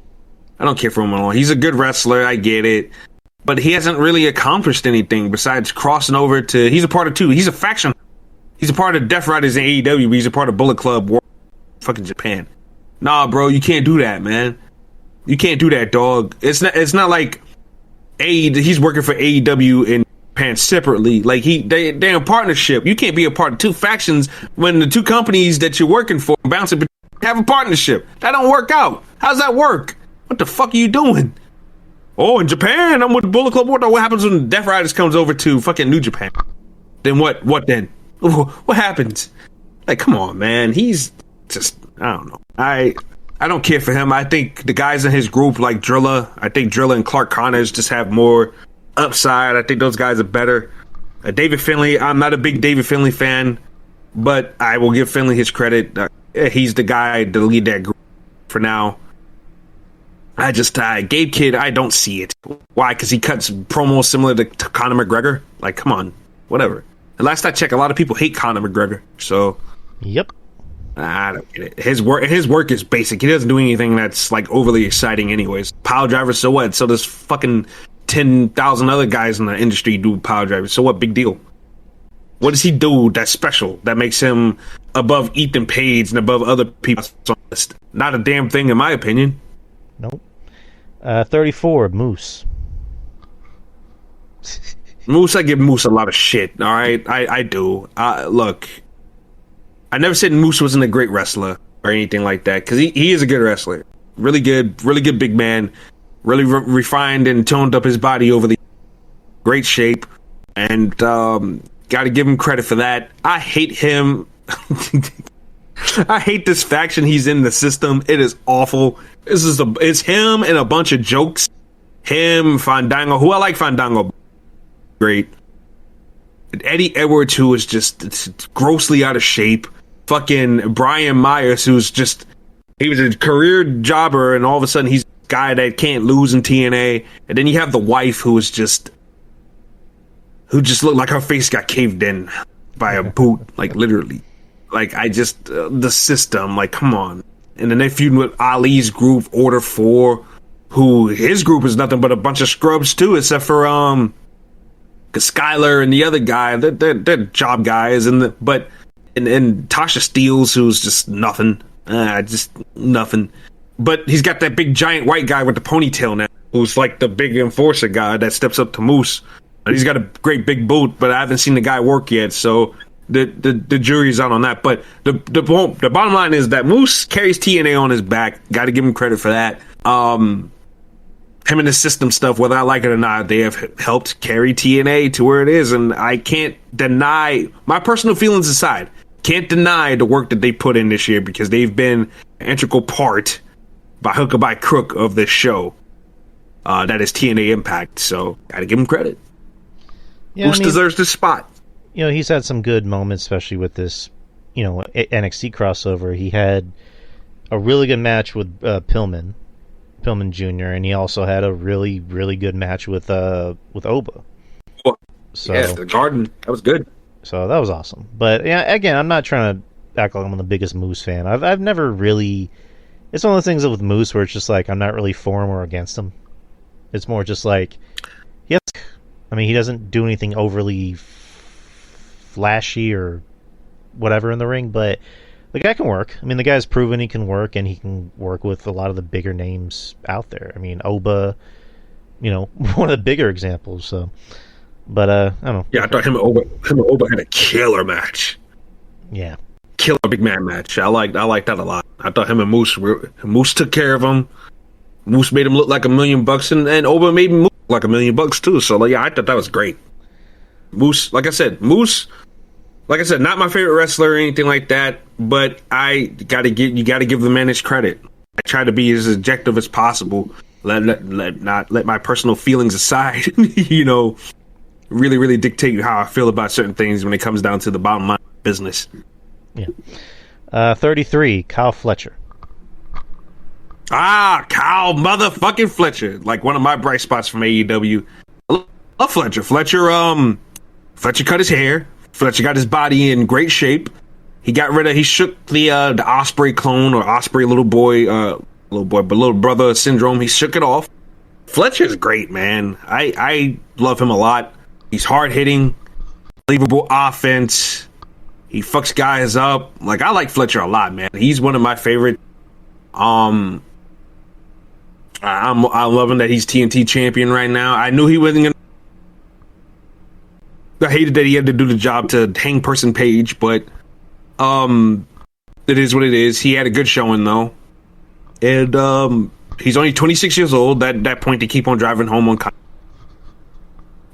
I don't care for him at all. He's a good wrestler. I get it. But he hasn't really accomplished anything besides crossing over to... He's a part of two. He's a faction. He's a part of Death Riders in AEW, but he's a part of Bullet Club fucking Japan. Nah, bro, you can't do that, man. You can't do that, dog. It's not like he's working for AEW in Japan separately. Like they're in partnership. You can't be a part of two factions when the two companies that you're working for bouncing have a partnership. That don't work out. How's that work? What the fuck are you doing? Oh, in Japan, I'm with the Bullet Club. What happens when Death Riders comes over to fucking New Japan? Then what then? What happens? Like, come on, man. He's just... I don't know. I don't care for him. I think the guys in his group, like Drilla, I think Drilla and Clark Connors just have more upside. I think those guys are better. David Finlay, I'm not a big David Finlay fan, but I will give Finlay his credit. He's the guy to lead that group for now. Gabe Kidd, I don't see it. Why? Because he cuts promos similar to Conor McGregor? Like, come on. Whatever. And last I checked, a lot of people hate Conor McGregor. So, yep. I don't get it. His work is basic. He doesn't do anything that's, like, overly exciting anyways. Pile driver, so what? So there's fucking 10,000 other guys in the industry do pile drivers. So what? Big deal. What does he do that's special, that makes him above Ethan Page and above other people? Not a damn thing, in my opinion. Nope. 34, Moose. Moose, I give Moose a lot of shit. All right, I do. Look, I never said Moose wasn't a great wrestler or anything like that, because he is a good wrestler. Really good big man. Really refined and toned up his body over the great shape, and got to give him credit for that. I hate him. I hate this faction he's in the system. It is awful. It's him and a bunch of jokes. Him, Fandango, who I like Fandango. Great. Eddie Edwards, who is just grossly out of shape. Fucking Brian Myers, he was a career jobber, and all of a sudden he's a guy that can't lose in TNA. And then you have the wife who just looked like her face got caved in by a boot, like literally. Like, the system, like, come on. And then they feud with Ali's group, Order 4, who his group is nothing but a bunch of scrubs too, except for Skyler and the other guy. They're job guys, and Tasha Steeles, who's just nothing. Just nothing. But he's got that big giant white guy with the ponytail now, who's like the big enforcer guy that steps up to Moose. And he's got a great big boot, but I haven't seen the guy work yet, so the jury's out on that. But the bottom line is that Moose carries TNA on his back. Got to give him credit for that. Him and the system stuff, whether I like it or not, they have helped carry TNA to where it is, and I can't deny, my personal feelings aside, can't deny the work that they put in this year, because they've been an integral part, by hook or by crook, of this show. That is TNA Impact, so got to give him credit. Yeah, Moose deserves this spot. You know, he's had some good moments, especially with this, NXT crossover. He had a really good match with Pillman Jr., and he also had a really, really good match with Oba. So, yeah, the Garden, that was good. So that was awesome. But yeah, again, I'm not trying to act like I'm the biggest Moose fan. I've never really. It's one of the things with Moose where it's just like I'm not really for him or against him. It's more just like, yes. I mean, he doesn't do anything overly flashy or whatever in the ring, but the guy can work. I mean, the guy's proven he can work, and he can work with a lot of the bigger names out there. I mean, Oba, one of the bigger examples. So, but I don't know. Yeah, I thought him and Oba had a killer match. Yeah, killer big man match. I like that a lot. I thought him and Moose took care of him. Moose made him look like $1 million, and Oba made him look like $1 million too. So yeah, I thought that was great. Moose, like I said, not my favorite wrestler or anything like that, but you got to give the man his credit. I try to be as objective as possible. Not let my personal feelings aside. Really, really dictate how I feel about certain things when it comes down to the bottom line of business. Yeah. 33, Kyle Fletcher. Kyle motherfucking Fletcher, like one of my bright spots from AEW. I love Fletcher. Fletcher cut his hair. Fletcher got his body in great shape. He shook the Osprey clone or Osprey little brother syndrome. He shook it off. Fletcher's great, man. I love him a lot. He's hard hitting, believable offense. He fucks guys up. Like, I like Fletcher a lot, man. He's one of my favorite. I'm loving that he's TNT champion right now. I knew he wasn't gonna. I hated that he had to do the job to hang Person Page, but it is what it is. He had a good showing though, and he's only 26 years old. That point to keep on driving home on.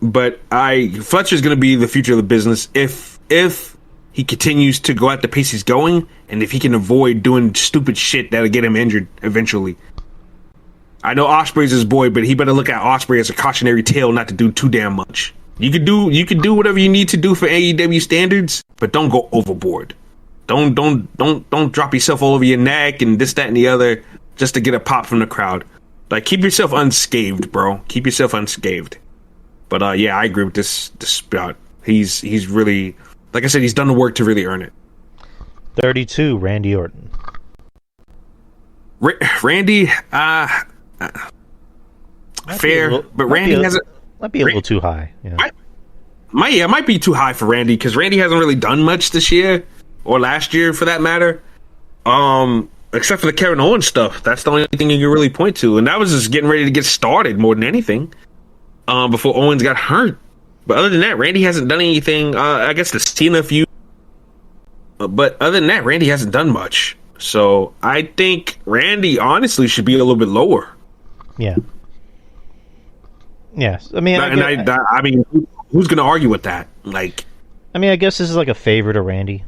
But Fletcher's going to be the future of the business if he continues to go at the pace he's going, and if he can avoid doing stupid shit that'll get him injured eventually. I know Osprey's his boy, but he better look at Osprey as a cautionary tale not to do too damn much. You could do whatever you need to do for AEW standards, but don't go overboard. Don't drop yourself all over your neck and this, that, and the other just to get a pop from the crowd. Like, keep yourself unscathed, bro. Keep yourself unscathed. But yeah, I agree with this spot. He's really, like I said, he's done the work to really earn it. 32, Randy Orton. Randy, fair, but Randy might be a little too high. Yeah. Might be too high for Randy because Randy hasn't really done much this year or last year for that matter. Except for the Kevin Owens stuff. That's the only thing you can really point to, and that was just getting ready to get started more than anything. Before Owens got hurt. But other than that, Randy hasn't done anything. I guess the Cena feud. But other than that, Randy hasn't done much. So I think Randy honestly should be a little bit lower. Yeah. Yes. I mean, I mean, who's going to argue with that? Like, I mean, I guess this is like a favor to Randy.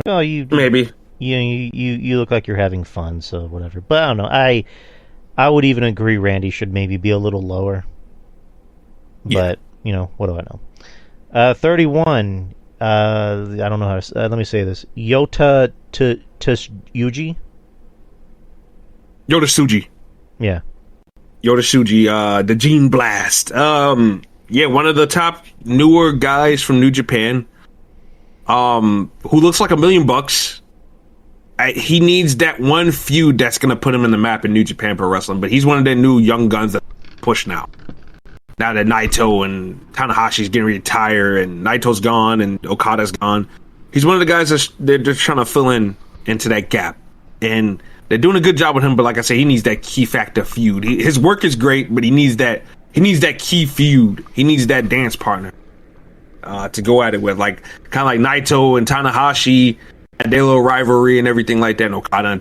Oh, maybe. You look like you're having fun, so whatever. But I don't know. I would even agree Randy should maybe be a little lower. But, what do I know? 31. I don't know how to... let me say this. Yota Tsuji? Yota Tsuji. Yeah. Yota Tsuji, the Gene Blast. Yeah, one of the top newer guys from New Japan. Who looks like $1 million. He needs that one feud that's going to put him in the map in New Japan Pro Wrestling, but he's one of the new young guns that push now. Now that Naito and Tanahashi's getting retired and Naito's gone and Okada's gone, he's one of the guys they're trying to fill into that gap. And they're doing a good job with him, but like I said, he needs that key factor feud. His work is great, but he needs that key feud. He needs that dance partner to go at it with, like kind of like Naito and Tanahashi and their little rivalry and everything like that. And Okada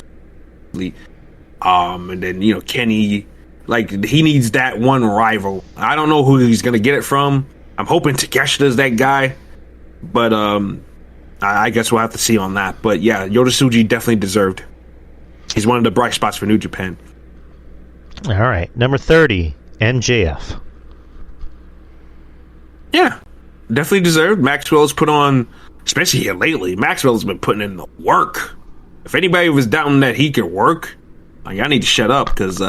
and then Kenny. Like, he needs that one rival. I don't know who he's going to get it from. I'm hoping Takeshita's that guy. But I guess we'll have to see on that. But yeah, Yota Tsuji definitely deserved. He's one of the bright spots for New Japan. All right. Number 30, MJF. Yeah, definitely deserved. Maxwell's put on, especially here lately, Maxwell's been putting in the work. If anybody was doubting that he could work, y'all need to shut up because...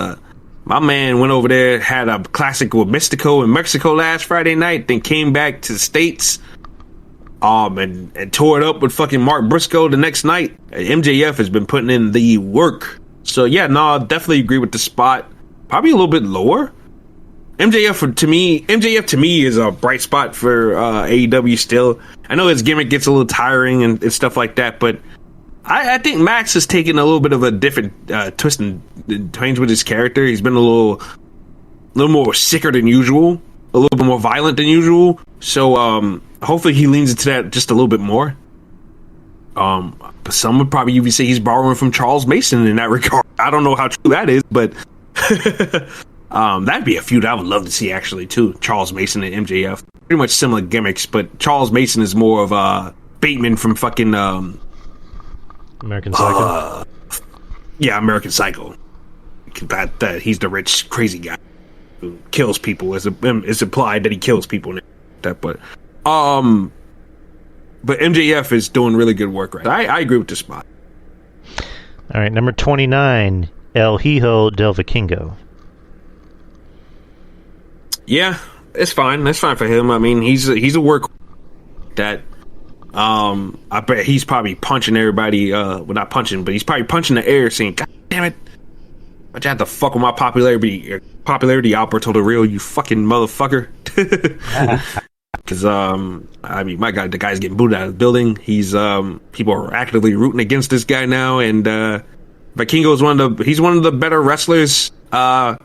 my man went over there, had a classic with Mystico in Mexico last Friday night, then came back to the States and tore it up with fucking Mark Briscoe the next night. MJF has been putting in the work. So yeah, no, I definitely agree with the spot. Probably a little bit lower. MJF to me is a bright spot for AEW still. I know his gimmick gets a little tiring and stuff like that, but I think Max has taken a little bit of a different twist and change with his character. He's been a little more sicker than usual, a little bit more violent than usual. So hopefully he leans into that just a little bit more. But some would probably even say he's borrowing from Charles Mason in that regard. I don't know how true that is, but that'd be a feud I would love to see actually too. Charles Mason and MJF, pretty much similar gimmicks, but Charles Mason is more of a Bateman from fucking American Psycho. Yeah, American Psycho. That he's the rich, crazy guy who kills people. It's implied that he kills people. But MJF is doing really good work right now. I agree with this spot. All right, number 29, El Hijo del Vikingo. Yeah, it's fine. That's fine for him. I mean, he's a work that. I bet he's probably punching everybody. Well, not punching, but he's probably punching the air, saying, "God damn it! But you have to fuck with my popularity, Alberto Del Rio, you fucking motherfucker." Because I mean, my God, the guy's getting booted out of the building. He's people are actively rooting against this guy now, and Vikingo is he's one of the better wrestlers. My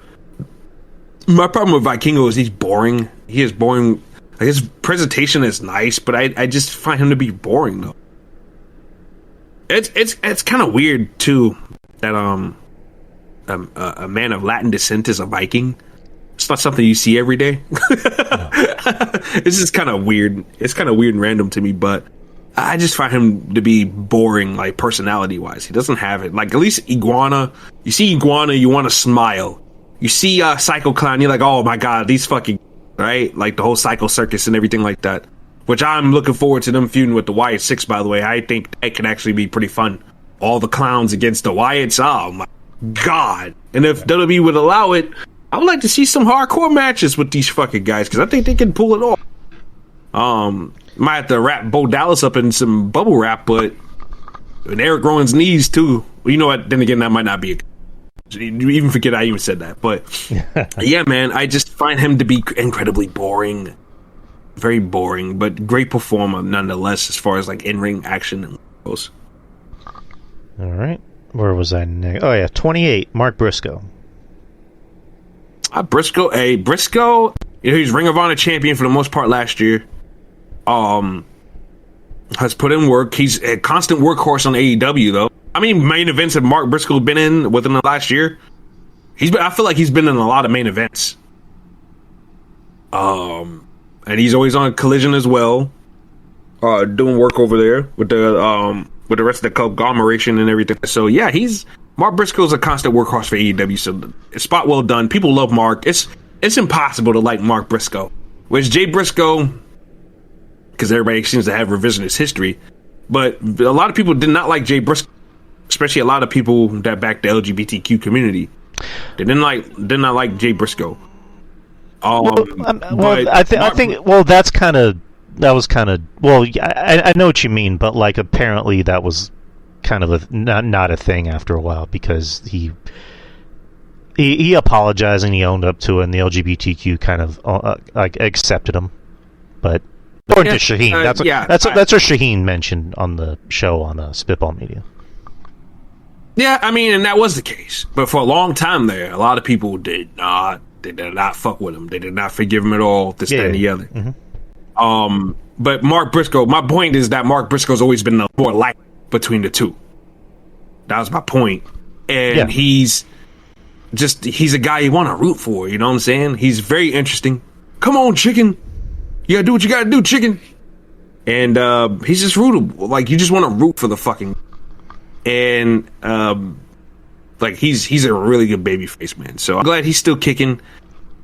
problem with Vikingo is he's boring. He is boring. Like, his presentation is nice, but I just find him to be boring though. It's kind of weird too that a man of Latin descent is a Viking. It's not something you see every day. It's just kind of weird. It's kind of weird and random to me, but I just find him to be boring, like personality wise. He doesn't have it. Like at least Iguana, you see Iguana, you want to smile. You see Psycho Clown, you're like, oh my god, these fucking right, like the whole Psycho Circus and everything like that. Which I'm looking forward to them feuding with the Wyatt Six. By the way, I think that can actually be pretty fun. All the clowns against the Wyatts. Oh my god! And if WWE would allow it, I would like to see some hardcore matches with these fucking guys because I think they can pull it off. Might have to wrap Bo Dallas up in some bubble wrap, but and Eric Rowan's knees too. Well, you know what? Then again, that might not be. You even forget I even said that. But yeah, man, I just find him to be incredibly boring, very boring, but great performer nonetheless. As far as like in-ring action goes. All right, where was I next? Oh yeah, 28. Mark Briscoe. Briscoe, you know, he's Ring of Honor champion for the most part last year. Has put in work. He's a constant workhorse on AEW, though. I mean, main events that Mark Briscoe been in within the last year. I feel like he's been in a lot of main events. And he's always on Collision as well. Doing work over there with the rest of the conglomeration and everything. So yeah, Mark Briscoe's a constant workhorse for AEW. So spot well done. People love Mark. It's impossible to like Mark Briscoe. Whereas Jay Briscoe, because everybody seems to have revisionist history, but a lot of people did not like Jay Briscoe, especially a lot of people that back the LGBTQ community. They did not like Jay Briscoe. I think that was kind of well. I know what you mean, but like apparently that was kind of not a thing after a while because he apologized and he owned up to it, and the LGBTQ kind of like accepted him, but. According to Shaheen, that's what Shaheen mentioned on the show on Spitball Media. Yeah, I mean, and that was the case. But for a long time there, a lot of people did not fuck with him. They did not forgive him at all, this, that, and the other. Mm-hmm. But Mark Briscoe, my point is that Mark Briscoe's always been the more light between the two. That was my point. And he's a guy you want to root for, you know what I'm saying? He's very interesting. Come on, chicken. You gotta do what you gotta do, chicken. And he's just rootable. Like, you just want to root for the fucking... And, like, he's a really good babyface, man. So I'm glad he's still kicking.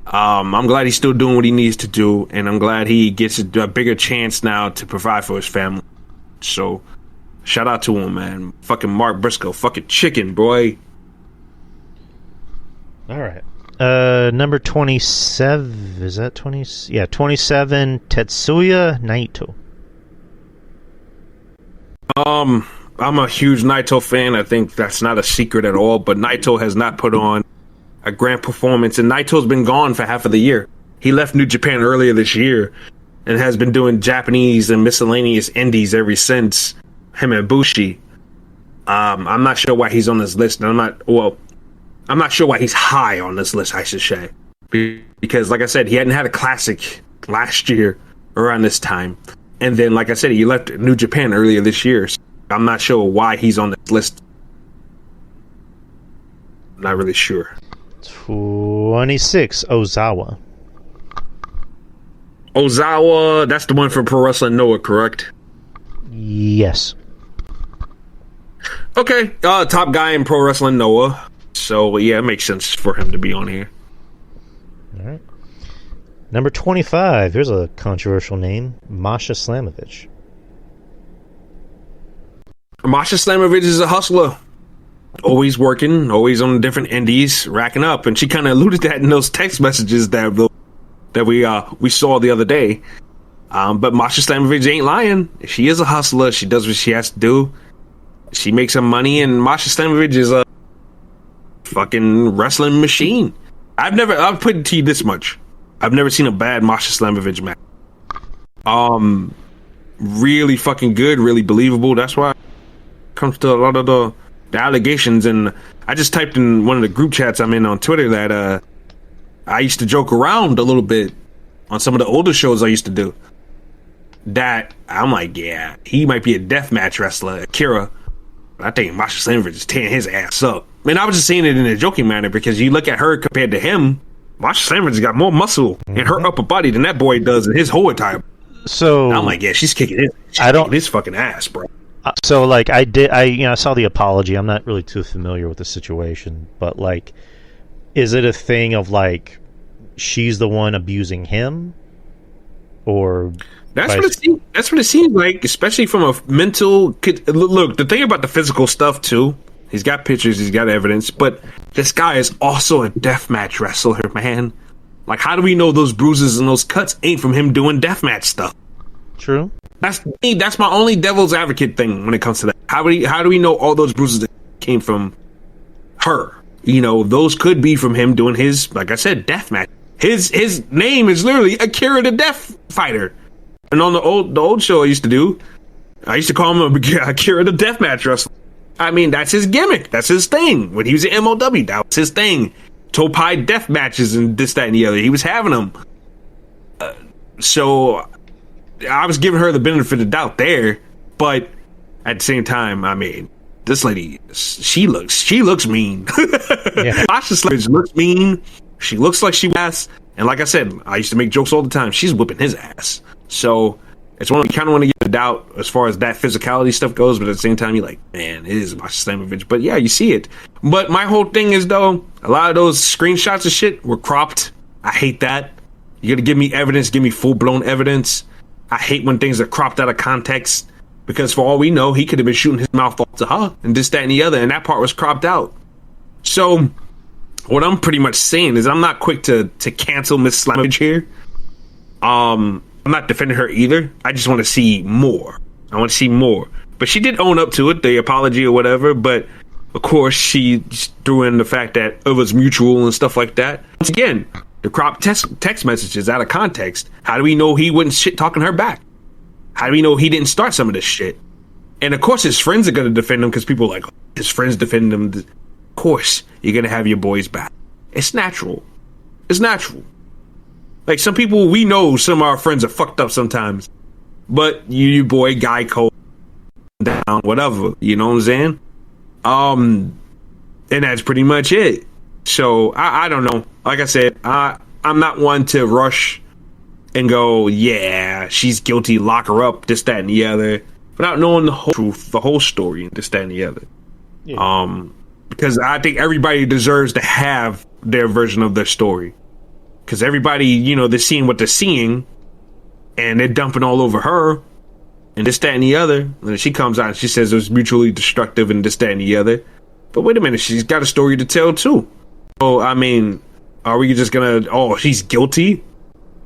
I'm glad he's still doing what he needs to do. And I'm glad he gets a bigger chance now to provide for his family. So, shout out to him, man. Fucking Mark Briscoe. Fucking chicken, boy. All right. Number 27, is that 20? Yeah, 27, Tetsuya Naito. I'm a huge Naito fan. I think that's not a secret at all, but Naito has not put on a grand performance, and Naito's been gone for half of the year. He left New Japan earlier this year and has been doing Japanese and miscellaneous indies ever since, him and Bushi. I'm not sure why he's on this list, and I'm not sure why he's high on this list, I should say. Because, like I said, he hadn't had a classic last year around this time. And then, like I said, he left New Japan earlier this year. So I'm not sure why he's on this list. Not really sure. 26, Ozawa. Ozawa, that's the one from Pro Wrestling Noah, correct? Yes. Okay, top guy in Pro Wrestling Noah. So, yeah, it makes sense for him to be on here. All right. Number 25. Here's a controversial name. Masha Slamovich. Masha Slamovich is a hustler. Always working, always on different indies, racking up. And she kind of alluded to that in those text messages that we saw the other day. But Masha Slamovich ain't lying. She is a hustler. She does what she has to do. She makes some money, and Masha Slamovich is a fucking wrestling machine. I'll put it to you this much. I've never seen a bad Masha Slamovich match. Really fucking good, really believable. That's why it comes to a lot of the allegations. And I just typed in one of the group chats I'm in on Twitter that I used to joke around a little bit on some of the older shows I used to do. That I'm like, yeah, he might be a deathmatch wrestler, Akira. But I think Masha Slamovich is tearing his ass up. And I was just saying it in a joking manner because you look at her compared to him, Masha Slamovich got more muscle in her upper body than that boy does in his whole entire. So I'm like, yeah, she's kicking his fucking ass, bro. So like I saw the apology. I'm not really too familiar with the situation, but like, is it a thing of like she's the one abusing him, or that's what it seems like, especially from a mental. Look, the thing about the physical stuff too. He's got pictures, he's got evidence, but this guy is also a deathmatch wrestler, man. Like, how do we know those bruises and those cuts ain't from him doing deathmatch stuff? True. That's my only devil's advocate thing when it comes to that. How do we know all those bruises that came from her? You know, those could be from him doing his, like I said, deathmatch. His name is literally Akira the Death Fighter. And on the old show I used to do, I used to call him Akira the Deathmatch Wrestler. I mean, that's his gimmick. That's his thing. When he was at MOW, that was his thing. Topai death matches and this, that, and the other. He was having them. So I was giving her the benefit of the doubt there. But at the same time, I mean, this lady, she looks mean. Yeah. Sasha Sledge looks mean. She looks like she was. And like I said, I used to make jokes all the time. She's whipping his ass. So it's one you kind of want to get a doubt as far as that physicality stuff goes, but at the same time, you're like, man, it is Sasha Slamovich. But yeah, you see it. But my whole thing is, though, a lot of those screenshots of shit were cropped. I hate that. You got to give me evidence, give me full-blown evidence. I hate when things are cropped out of context, because for all we know, he could have been shooting his mouth off to her and this, that, and the other, and that part was cropped out. So what I'm pretty much saying is I'm not quick to cancel Miss Slamovich here. I'm not defending her either. I just want to see more. I want to see more. But she did own up to it, the apology or whatever. But, of course, she threw in the fact that it was mutual and stuff like that. Once again, the crop text messages out of context. How do we know he wasn't shit-talking her back? How do we know he didn't start some of this shit? And, of course, his friends are going to defend him because people are like, oh, his friends defend him. Of course, you're going to have your boys back. It's natural. It's natural. Like, some people, we know some of our friends are fucked up sometimes. But you boy, guy code down, whatever. You know what I'm saying? And that's pretty much it. So, I don't know. Like I said, I'm not one to rush and go, yeah, she's guilty, lock her up, this, that, and the other. Without knowing the whole truth, the whole story, and this, that, and the other. Yeah. Because I think everybody deserves to have their version of their story. Because everybody, you know, they're seeing what they're seeing, and they're dumping all over her, and this, that, and the other. And then she comes out and she says it was mutually destructive and this, that, and the other. But wait a minute, she's got a story to tell, too. So, I mean, are we just gonna, oh, she's guilty?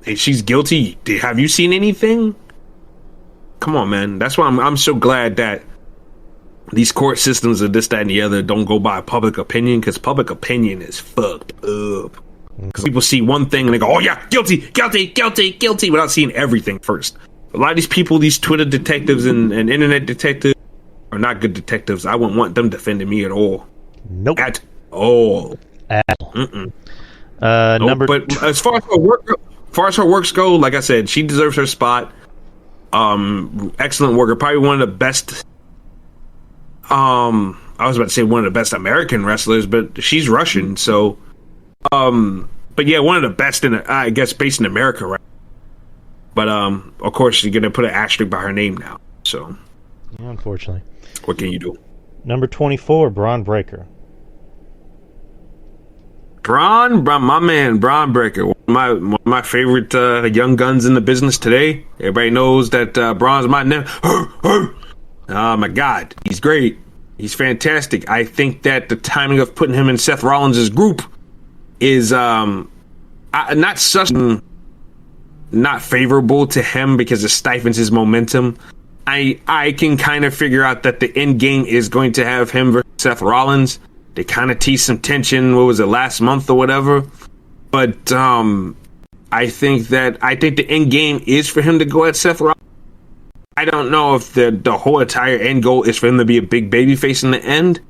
Hey, she's guilty. Have you seen anything? Come on, man. That's why I'm so glad that these court systems and this, that, and the other don't go by public opinion, because public opinion is fucked up. Because people see one thing and they go, oh yeah, guilty, guilty, guilty, guilty, without seeing everything first. A lot of these people, these Twitter detectives and internet detectives, are not good detectives. I wouldn't want them defending me at all. Nope. At all. Nope. But as far as her works go, like I said, she deserves her spot. Excellent worker, probably one of the best. I was about to say one of the best American wrestlers, but she's Russian, so. But yeah, one of the best I guess based in America, right? But of course, you're gonna put an asterisk by her name now. So, yeah, unfortunately, what can you do? Number 24, Braun Breaker. My man, Braun Breaker, one of my favorite young guns in the business today. Everybody knows that Braun's my name. Oh my God, he's great. He's fantastic. I think that the timing of putting him in Seth Rollins' group is not favorable to him because it stifles his momentum. I can kind of figure out that the end game is going to have him versus Seth Rollins. They kind of teased some tension. What was it, last month or whatever? But I think the end game is for him to go at Seth Rollins. I don't know if the whole entire end goal is for him to be a big baby face in the end.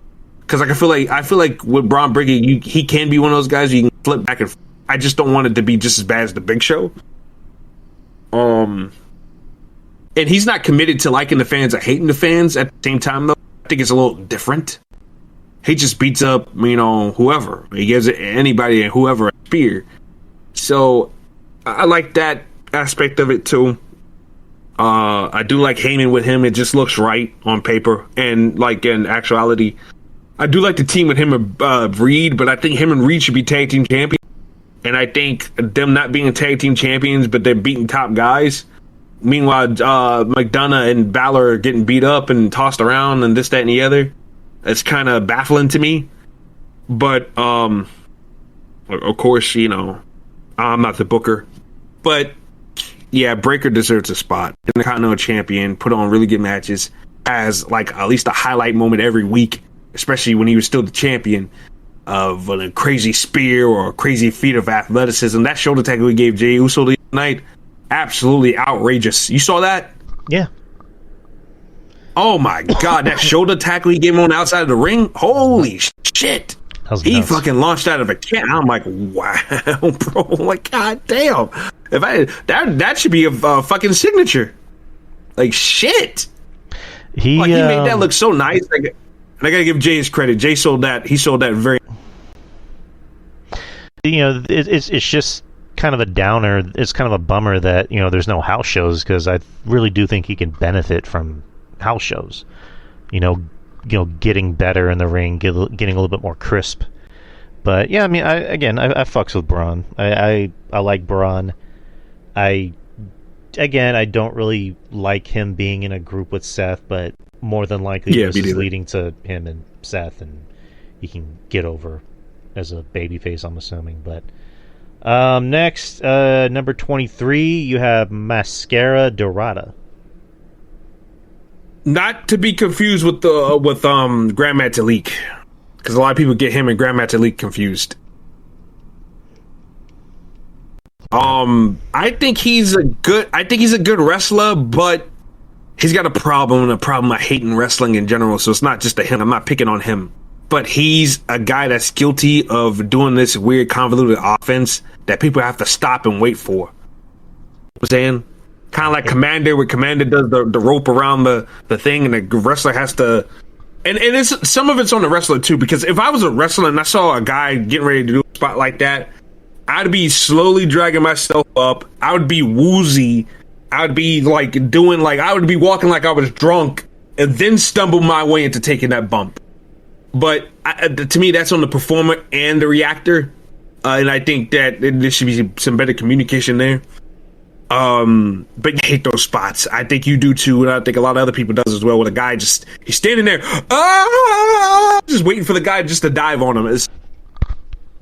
Because I feel like with Braun Breaker, he can be one of those guys you can flip back and forth. I just don't want it to be just as bad as the Big Show. And he's not committed to liking the fans or hating the fans at the same time, though. I think it's a little different. He just beats up, whoever. He gives anybody and whoever a spear. So I like that aspect of it too. I do like Heyman with him. It just looks right on paper, and like in actuality, I do like the team with him and Reed. But I think him and Reed should be tag team champions. And I think them not being tag team champions, but they're beating top guys. Meanwhile, McDonough and Balor are getting beat up and tossed around and this, that, and the other. It's kind of baffling to me. But, of course, you know, I'm not the booker. But, yeah, Breakker deserves a spot. The Continental Champion, put on really good matches. Has, like, at least a highlight moment every week, especially when he was still the champion. Of a crazy spear or a crazy feat of athleticism. That shoulder tackle we gave Jey Uso the other night, absolutely outrageous. You saw that? Yeah. Oh my god, that shoulder tackle he gave him on the outside of the ring? Holy shit. He nuts. Fucking launched out of a can. I'm like, wow, bro. Like, god damn. That should be a fucking signature. Like, shit. He made that look so nice. Like, and I gotta give Jay his credit. Jay sold that. He sold that very. You know, it's just kind of a downer. It's kind of a bummer that, you know, there's no house shows, because I really do think he can benefit from house shows. You know, getting better in the ring, getting a little bit more crisp. But yeah, I mean, I fucks with Braun. I like Braun. I don't really like him being in a group with Seth, but more than likely this is leading to him and Seth, and he can get over as a babyface, I'm assuming. But next, number 23, you have Mascara Dorada. Not to be confused with Grand Metalik, because a lot of people get him and Grand Metalik confused. I think he's a good wrestler, but he's got a problem of hating wrestling in general. So it's not just him. I'm not picking on him, but he's a guy that's guilty of doing this weird convoluted offense that people have to stop and wait for. You know what I'm saying? Kind of like Commander, where Commander does the rope around the thing, and the wrestler has to. And it's some of it's on the wrestler too, because if I was a wrestler and I saw a guy getting ready to do a spot like that, I'd be slowly dragging myself up. I would be woozy. I'd be I would be walking like I was drunk, and then stumble my way into taking that bump. But to me, that's on the performer and the reactor, and I think that there should be some better communication there. But you hate those spots. I think you do too, and I think a lot of other people does as well. With a guy he's standing there, just waiting for the guy just to dive on him. It's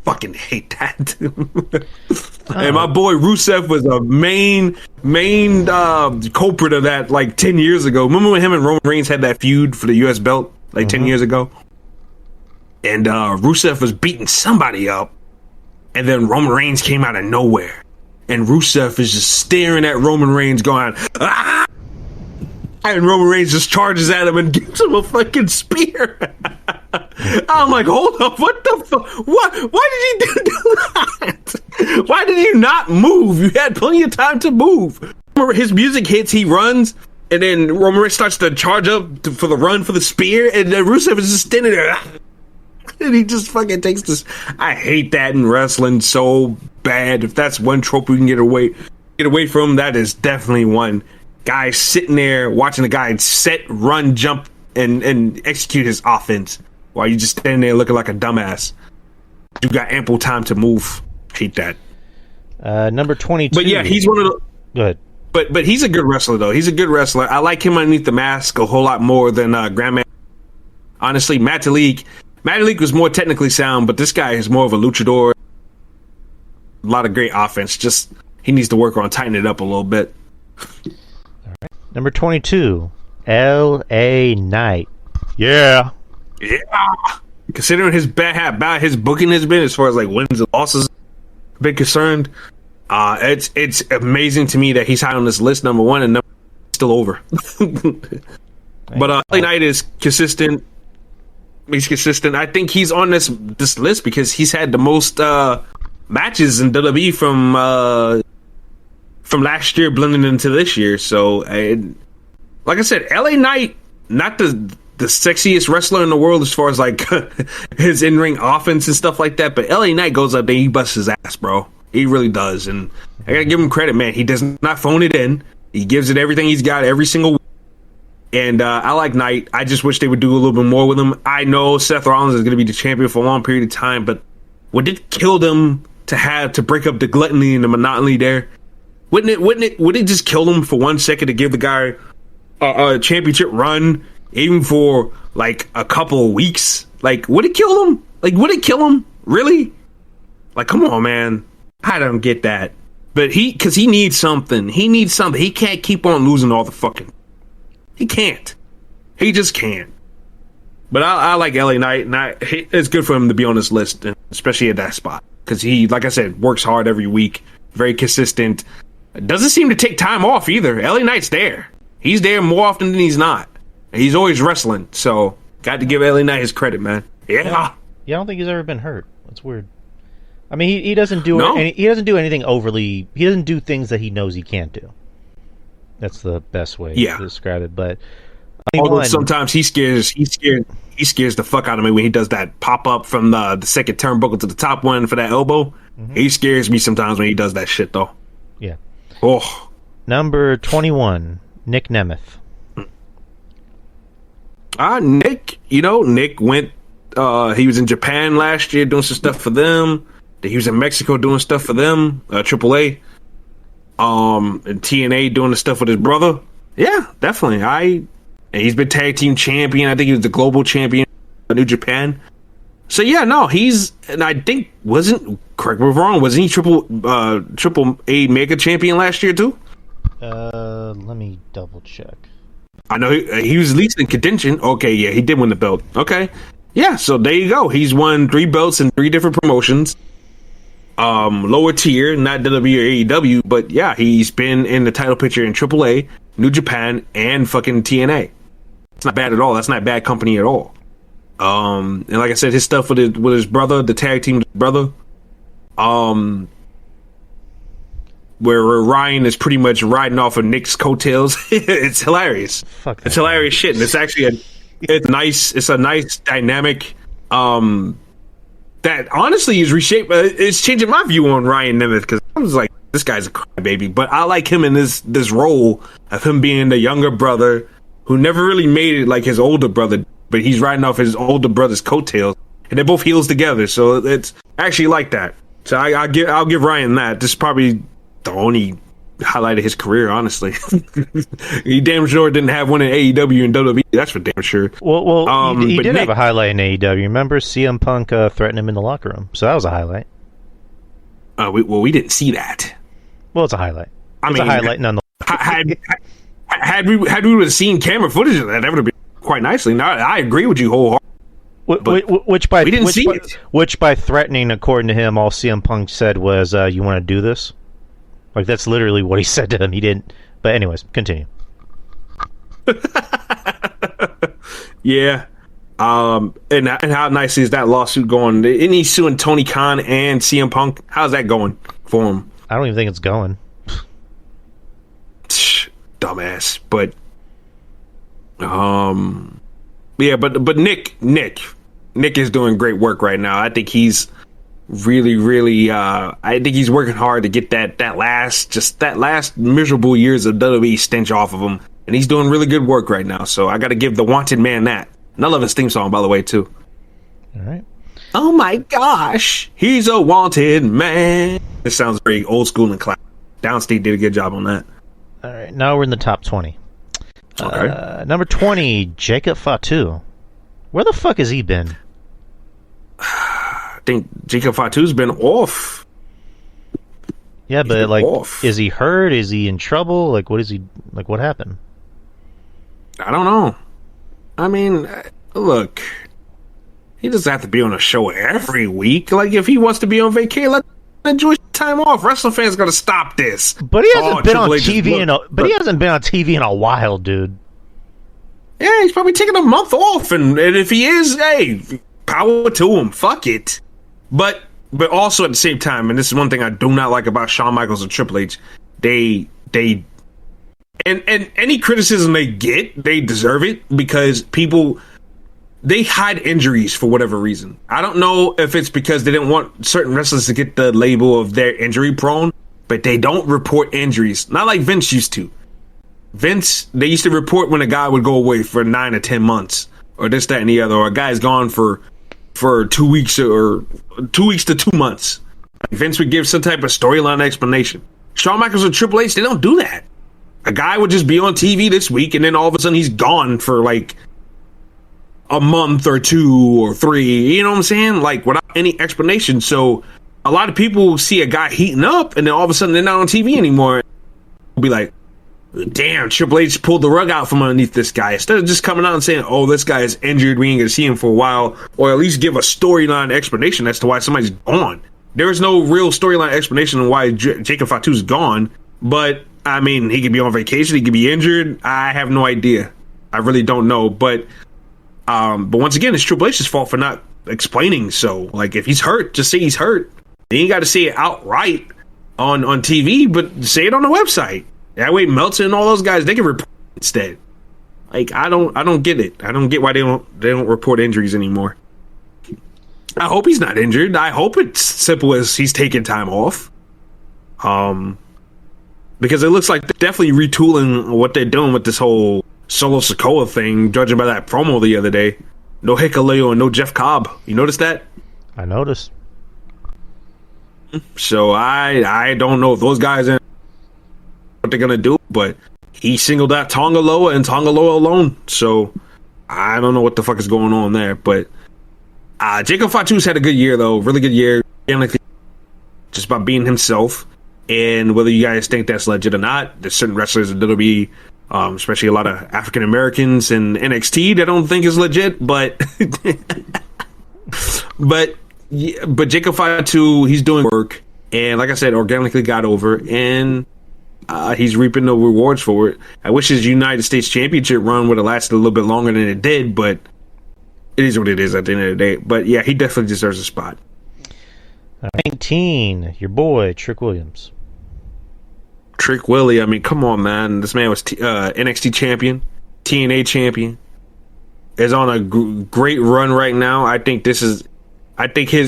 fucking hate that. And my boy Rusev was a main culprit of that like 10 years ago. Remember when him and Roman Reigns had that feud for the US belt like 10 years ago? And Rusev was beating somebody up, and then Roman Reigns came out of nowhere, and Rusev is just staring at Roman Reigns going, ah! And Roman Reigns just charges at him and gives him a fucking spear. I'm like, hold up, what the fuck? What? Why did he do that? Why did he not move? You had plenty of time to move. His music hits, he runs, and then Roman Reigns starts to charge up for the run for the spear, and then Rusev is just standing there. And he just fucking takes this. I hate that in wrestling so bad. If that's one trope we can get away from, that is definitely one. Guy sitting there watching the guy set, run, jump, and execute his offense while you just standing there looking like a dumbass. You got ample time to move. Hate that. Number 22. But yeah, he's one of the. Go ahead. But he's a good wrestler though. He's a good wrestler. I like him underneath the mask a whole lot more than Grandman. Honestly, Metalik was more technically sound, but this guy is more of a luchador. A lot of great offense. Just he needs to work on tightening it up a little bit. All right. Number 22, L.A. Knight. Yeah. Considering his bad his booking has been as far as like wins and losses been concerned, it's amazing to me that he's high on this list, number one, and still over. But LA Knight is consistent. He's consistent. I think he's on this list because he's had the most matches in WWE from last year blending into this year. So, like I said, LA Knight, not the sexiest wrestler in the world as far as like his in-ring offense and stuff like that, but LA Knight goes up there, he busts his ass, bro. He really does, and I gotta give him credit, man. He does not phone it in. He gives it everything he's got every single week. And I like Knight. I just wish they would do a little bit more with him. I know Seth Rollins is going to be the champion for a long period of time, but would it kill them to have to break up the gluttony and the monotony there? Would it just kill them for 1 second to give the guy a championship run, even for like a couple of weeks? Like, would it kill him? Like, would it kill him? Really? Like, come on, man. I don't get that. But because he needs something. He needs something. He can't keep on losing all the fucking. He can't. He just can't. But I like LA Knight, and it's good for him to be on this list, especially at that spot. Because he, like I said, works hard every week. Very consistent. Doesn't seem to take time off either. LA Knight's there. He's there more often than he's not. He's always wrestling. So, got to give LA Knight his credit, man. Yeah. Yeah, I don't think he's ever been hurt. That's weird. I mean, he doesn't do he doesn't do anything overly. He doesn't do things that he knows he can't do. That's the best way to describe it. But although sometimes he scares the fuck out of me when he does that pop up from the second turnbuckle to the top one for that elbow. Mm-hmm. He scares me sometimes when he does that shit, though. Yeah. Oh. Number 21, Nick Nemeth. Nick. Nick went. He was in Japan last year doing some stuff for them. He was in Mexico doing stuff for them. AAA. And TNA doing the stuff with his brother. Yeah, definitely. And he's been tag team champion. I think he was the global champion of New Japan. So yeah, no, and I think correct me if I'm wrong, wasn't he triple A mega champion last year too? Let me double check. I know he was at least in contention. Okay, yeah, he did win the belt. Okay. Yeah, so there you go. He's won 3 belts in 3 different promotions. Lower tier, not WWE or AEW, but yeah, he's been in the title picture in AAA, New Japan, and fucking TNA. It's not bad at all. That's not bad company at all. And like I said, his stuff with his brother, the tag team with his brother, where Ryan is pretty much riding off of Nick's coattails. It's hilarious. It's hilarious shit, and it's actually it's a nice dynamic. That honestly is reshaped. It's changing my view on Ryan Nemeth, because I was like, this guy's a crybaby, but I like him in this role of him being the younger brother who never really made it like his older brother, but he's riding off his older brother's coattails, and they're both heels together. So it's actually like that. So I'll give Ryan that. This is probably the only highlight of his career, honestly. He damn sure didn't have one in AEW and WWE. That's for damn sure. Well, he did have a highlight in AEW. Remember CM Punk threatened him in the locker room, so that was a highlight. We didn't see that. Well, it's a highlight. It's a highlight nonetheless. Had we would have seen camera footage of that would have been quite nicely. Now, I agree with you wholeheartedly. We didn't see it. Which by threatening, according to him, all CM Punk said was, "You want to do this?" Like, that's literally what he said to him. He didn't. But anyways, continue. Yeah. And how nice is that lawsuit going? Isn't he suing Tony Khan and CM Punk? How's that going for him? I don't even think it's going. Dumbass. But yeah, but Nick is doing great work right now. I think he's really I think he's working hard to get that last miserable years of WWE stench off of him, and he's doing really good work right now. So I got to give the Wanted Man that. And I love his theme song, by the way, too. All right. Oh my gosh, he's a wanted man. This sounds very old school and classic. Downstate did a good job on that. All right, now we're in the top 20. Okay. Number 20, Jacob Fatu. Where the fuck has he been? I think Jacob Fatu's been off. Yeah, but like, is he hurt? Is he in trouble? Like, what happened? I don't know. I mean, look, he doesn't have to be on a show every week. Like, if he wants to be on vacation, let him enjoy time off. Wrestling fans got to stop this. But he hasn't been on TV he hasn't been on TV in a while, dude. Yeah, he's probably taking a month off, and if he is, hey, power to him. Fuck it. But also at the same time, and this is one thing I do not like about Shawn Michaels and Triple H, they and any criticism they get, they deserve it, because they hide injuries for whatever reason. I don't know if it's because they didn't want certain wrestlers to get the label of they're injury prone, but they don't report injuries. Not like Vince used to. Vince, they used to report when a guy would go away for 9 or 10 months, or this, that, and the other, or a guy's gone for 2 weeks or 2 weeks to 2 months. Vince would give some type of storyline explanation. Shawn Michaels or Triple H, they don't do that. A guy would just be on TV this week, and then all of a sudden he's gone for like a month or 2 or 3. You know what I'm saying? Like without any explanation. So a lot of people see a guy heating up, and then all of a sudden they're not on TV anymore. They'll be like, damn, Triple H pulled the rug out from underneath this guy. Instead of just coming out and saying, oh, this guy is injured, we ain't gonna see him for a while, or at least give a storyline explanation as to why somebody's gone. There is no real storyline explanation on why Jacob Fatu's gone, but I mean, he could be on vacation, he could be injured. I have no idea. I really don't know. But once again, it's Triple H's fault for not explaining. So, like, if he's hurt, just say he's hurt. You ain't got to say it outright on TV, but say it on the website. That way, Meltzer and all those guys, they can report instead. Like, I don't get it. I don't get why they don't report injuries anymore. I hope he's not injured. I hope it's simple as he's taking time off. Because it looks like they're definitely retooling what they're doing with this whole Solo Sikoa thing, judging by that promo the other day. No Hikuleo and no Jeff Cobb. You notice that? I noticed. So I don't know if those guys are what they're gonna do, but he singled out Tonga Loa and Tonga Loa alone. So I don't know what the fuck is going on there. But Jacob Fatu's had a good year though, really good year. Just by being himself. And whether you guys think that's legit or not, there's certain wrestlers that'll be, especially a lot of African Americans in NXT that don't think is legit. But but Jacob Fatu, he's doing work, and like I said, organically got over, and he's reaping the rewards for it. I wish his United States Championship run would have lasted a little bit longer than it did, but it is what it is at the end of the day. But yeah, he definitely deserves a spot. 19, your boy Trick Williams. Trick Willie, I mean, come on, man. This man was NXT champion, TNA champion. Is on a great run right now. I think his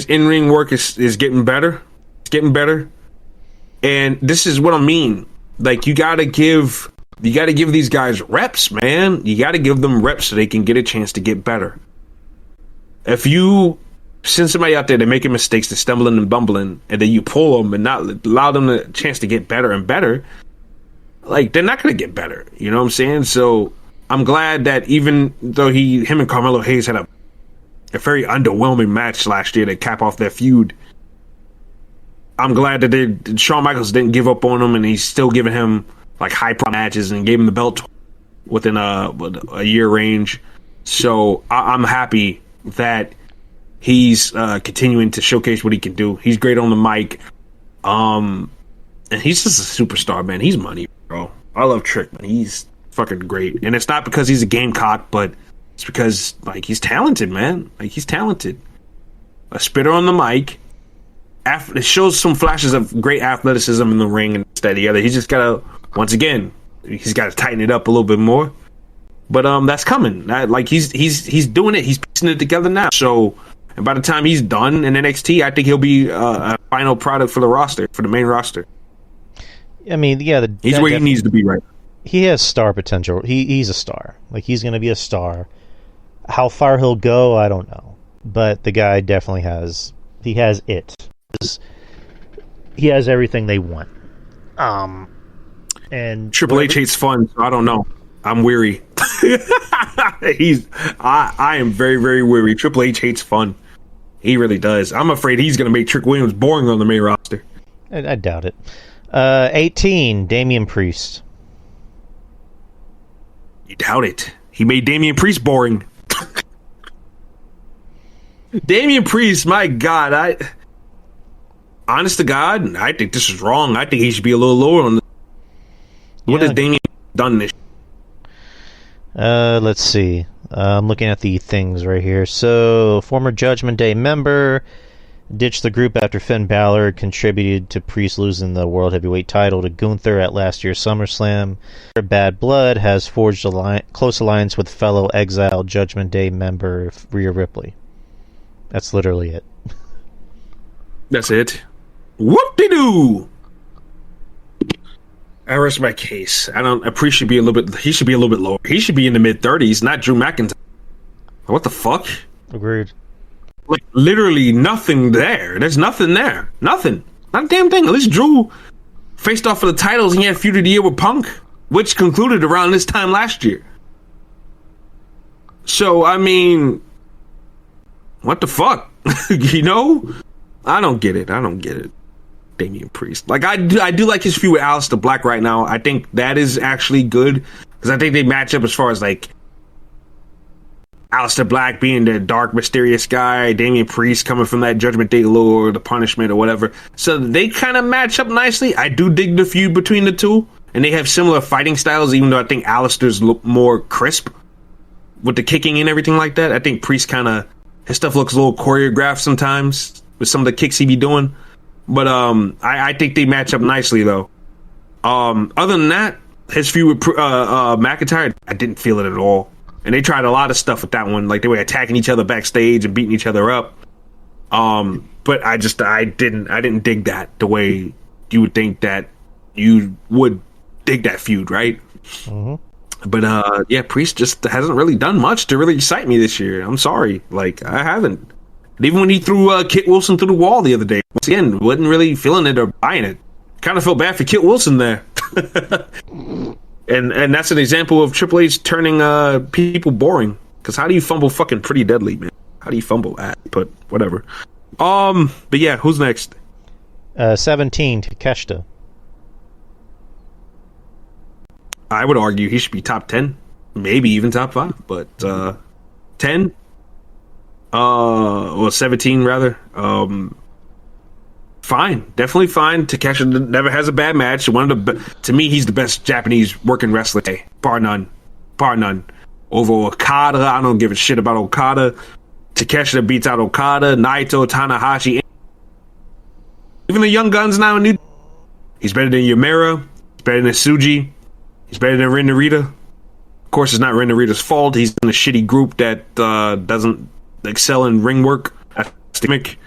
in-ring work is getting better. It's getting better. And this is what I mean. Like, you gotta give these guys reps, man. You gotta give them reps so they can get a chance to get better. If you send somebody out there, they're making mistakes, they're stumbling and bumbling, and then you pull them and not allow them a chance to get better and better, like, they're not going to get better. You know what I'm saying? So I'm glad that even though him and Carmelo Hayes had a very underwhelming match last year to cap off their feud, I'm glad that Shawn Michaels didn't give up on him, and he's still giving him like high pro matches and gave him the belt within a year range. So I'm happy that he's continuing to showcase what he can do. He's great on the mic. And he's just a superstar, man. He's money, bro. I love Trick, man. He's fucking great. And it's not because he's a gamecock, but it's because, like, he's talented, man. Like, he's talented. A spitter on the mic. It shows some flashes of great athleticism in the ring and that the other. He's just got to, once again, he's got to tighten it up a little bit more. But that's coming. Like, he's doing it. He's piecing it together now. So, and by the time he's done in NXT, I think he'll be a final product for the roster, for the main roster. I mean, yeah, he's where he needs to be right now. He has star potential. He's a star. Like, he's going to be a star. How far he'll go, I don't know. But the guy definitely has. He has it. He has everything they want. And Triple H hates fun, so I don't know. I'm weary. I am very, very weary. Triple H hates fun. He really does. I'm afraid he's going to make Trick Williams boring on the main roster. I doubt it. 18, Damian Priest. You doubt it. He made Damian Priest boring. Damian Priest, my God. Honest to God, I think this is wrong. I think he should be a little lower on the... What has Damian done this year? Let's see. I'm looking at the things right here. So, former Judgment Day member ditched the group after Finn Balor contributed to Priest losing the World Heavyweight title to Gunther at last year's SummerSlam. Bad Blood has forged a close alliance with fellow exiled Judgment Day member Rhea Ripley. That's literally it. That's it. Whoop-de-doo! I rest my case. I don't. Priest should be a little bit. He should be a little bit lower. He should be in the mid-30s, not Drew McIntyre. What the fuck? Agreed. Like literally nothing there. There's nothing there. Nothing. Not a damn thing. At least Drew faced off for the titles and he had feud of the year with Punk, which concluded around this time last year. So I mean, what the fuck? You know? I don't get it. Damian Priest. Like I do like his feud with Aleister Black right now. I think that is actually good because I think they match up as far as like Aleister Black being the dark, mysterious guy, Damian Priest coming from that Judgment Day lore, the Punishment or whatever. So they kind of match up nicely. I do dig the feud between the two, and they have similar fighting styles. Even though I think Aleister's look more crisp with the kicking and everything like that. I think Priest his stuff looks a little choreographed sometimes with some of the kicks he be doing. But I think they match up nicely though. Other than that, his feud with McIntyre, I didn't feel it at all. And they tried a lot of stuff with that one, like they were attacking each other backstage and beating each other up. But I didn't dig that the way you would think that you would dig that feud, right? Mm-hmm. But yeah, Priest just hasn't really done much to really excite me this year. I'm sorry, like I haven't. Even when he threw Kit Wilson through the wall the other day, once again, wasn't really feeling it or buying it. Kind of felt bad for Kit Wilson there. And that's an example of Triple H turning people boring. Because how do you fumble fucking Pretty Deadly, man? How do you fumble at? But whatever. But yeah, who's next? 17, Takeshita. I would argue he should be top 10. Maybe even top 5. But 10? Well, 17 rather. Fine, definitely fine. Takeshita never has a bad match. To me, he's the best Japanese working wrestler today, bar none. Over Okada, I don't give a shit about Okada. Takeshita beats out Okada, Naito, Tanahashi, even the young guns now. He's better than Yamera. He's better than Tsuji. He's better than Ren Narita. Of course, it's not Ren Narita's fault. He's in a shitty group that doesn't excel in ring work. That's the gimmick.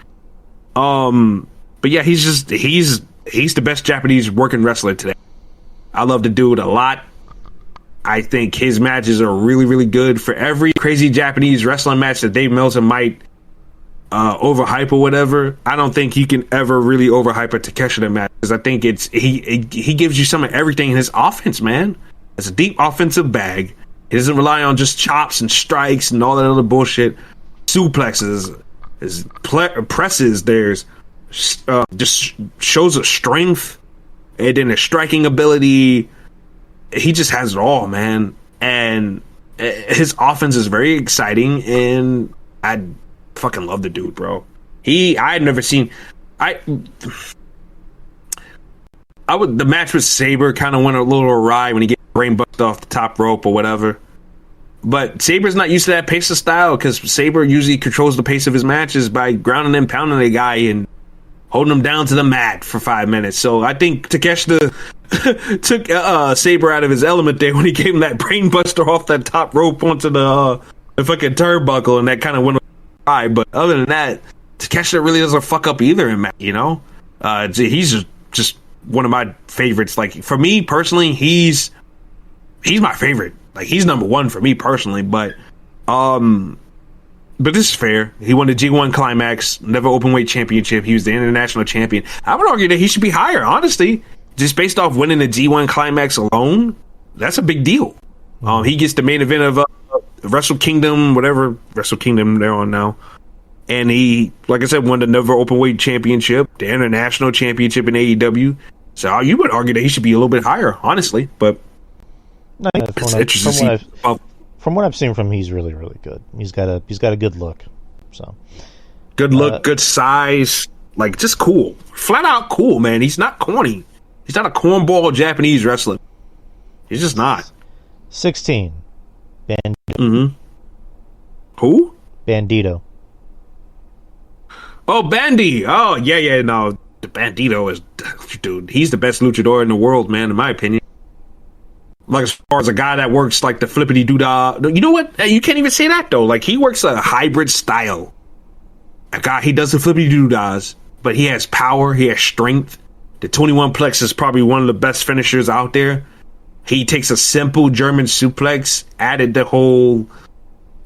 But yeah, he's the best Japanese working wrestler today. I love the dude a lot. I think his matches are really, really good. For every crazy Japanese wrestling match that Dave Meltzer might overhype or whatever, I don't think he can ever really overhype a Takeshita match, because I think he gives you some of everything in his offense, man. It's a deep offensive bag. He doesn't rely on just chops and strikes and all that other bullshit. Suplexes, presses, there's just shows a strength and then a striking ability. He just has it all, man. And his offense is very exciting, and I fucking love the dude, bro. I had never seen. The match with Sabre kind of went a little awry when he get brain bucked off the top rope or whatever. But Sabre's not used to that pace of style, because Sabre usually controls the pace of his matches by grounding and pounding a guy and holding him down to the mat for 5 minutes. So I think Takeshita took Sabre out of his element there when he gave him that brain buster off that top rope onto the fucking turnbuckle, and that kind of went awry. But other than that, Takeshita really doesn't fuck up either in match, you know? He's just one of my favorites. Like, for me personally, he's my favorite. Like, he's number one for me personally, but this is fair. He won the G1 Climax, never openweight championship. He was the international champion. I would argue that he should be higher, honestly. Just based off winning the G1 Climax alone, that's a big deal. He gets the main event of Wrestle Kingdom, whatever Wrestle Kingdom they're on now. And he, like I said, won the never openweight championship, the international championship in AEW. So you would argue that he should be a little bit higher, honestly, but no, it's interesting to see. From what I've seen from him, he's really, really good. He's got a good look. So good look, good size, like just cool, flat out cool, man. He's not corny. He's not a cornball Japanese wrestler. He's just not. 16, Bandito. Mm-hmm. Who? Bandito. Oh, Bandy. Oh, yeah. No, the Bandito is, dude. He's the best luchador in the world, man, in my opinion. Like, as far as a guy that works like the flippity doodah. You know what? You can't even say that though. Like, he works a hybrid style. A guy, he does the flippity doodahs, but he has power. He has strength. The 21 plex is probably one of the best finishers out there. He takes a simple German suplex, added the whole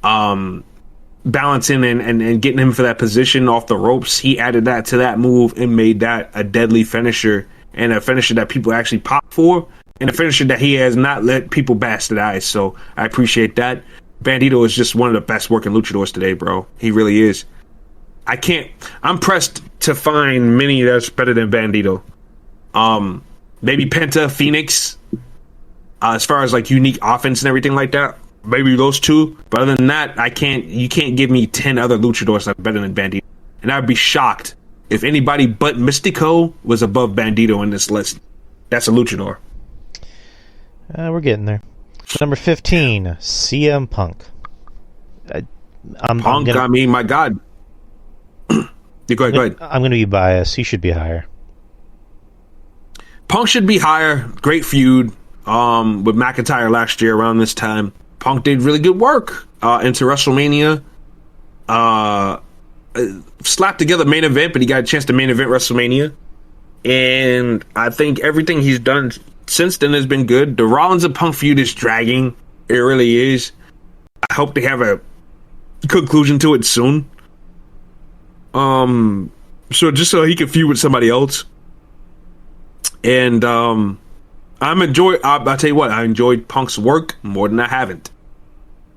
balancing and getting him for that position off the ropes. He added that to that move and made that a deadly finisher, and a finisher that people actually pop for, and a finisher that he has not let people bastardize. So I appreciate that. Bandito is just one of the best working luchadors today, bro. He really is. I'm pressed to find many that's better than Bandito. Maybe Penta, Phoenix, as far as like unique offense and everything like that. Maybe those two. But other than that, you can't give me 10 other luchadors that are better than Bandito. And I'd be shocked if anybody but Mystico was above Bandito in this list. That's a luchador. We're getting there. Number 15, CM Punk. My God. Go ahead. I'm going to be biased. He should be higher. Punk should be higher. Great feud with McIntyre last year around this time. Punk did really good work into WrestleMania. Slapped together main event, but he got a chance to main event WrestleMania. And I think everything he's done since then has been good. The Rollins and Punk feud is dragging. It really is. I hope they have a conclusion to it soon. So he can feud with somebody else. And I'll tell you what, I enjoyed Punk's work more than I haven't.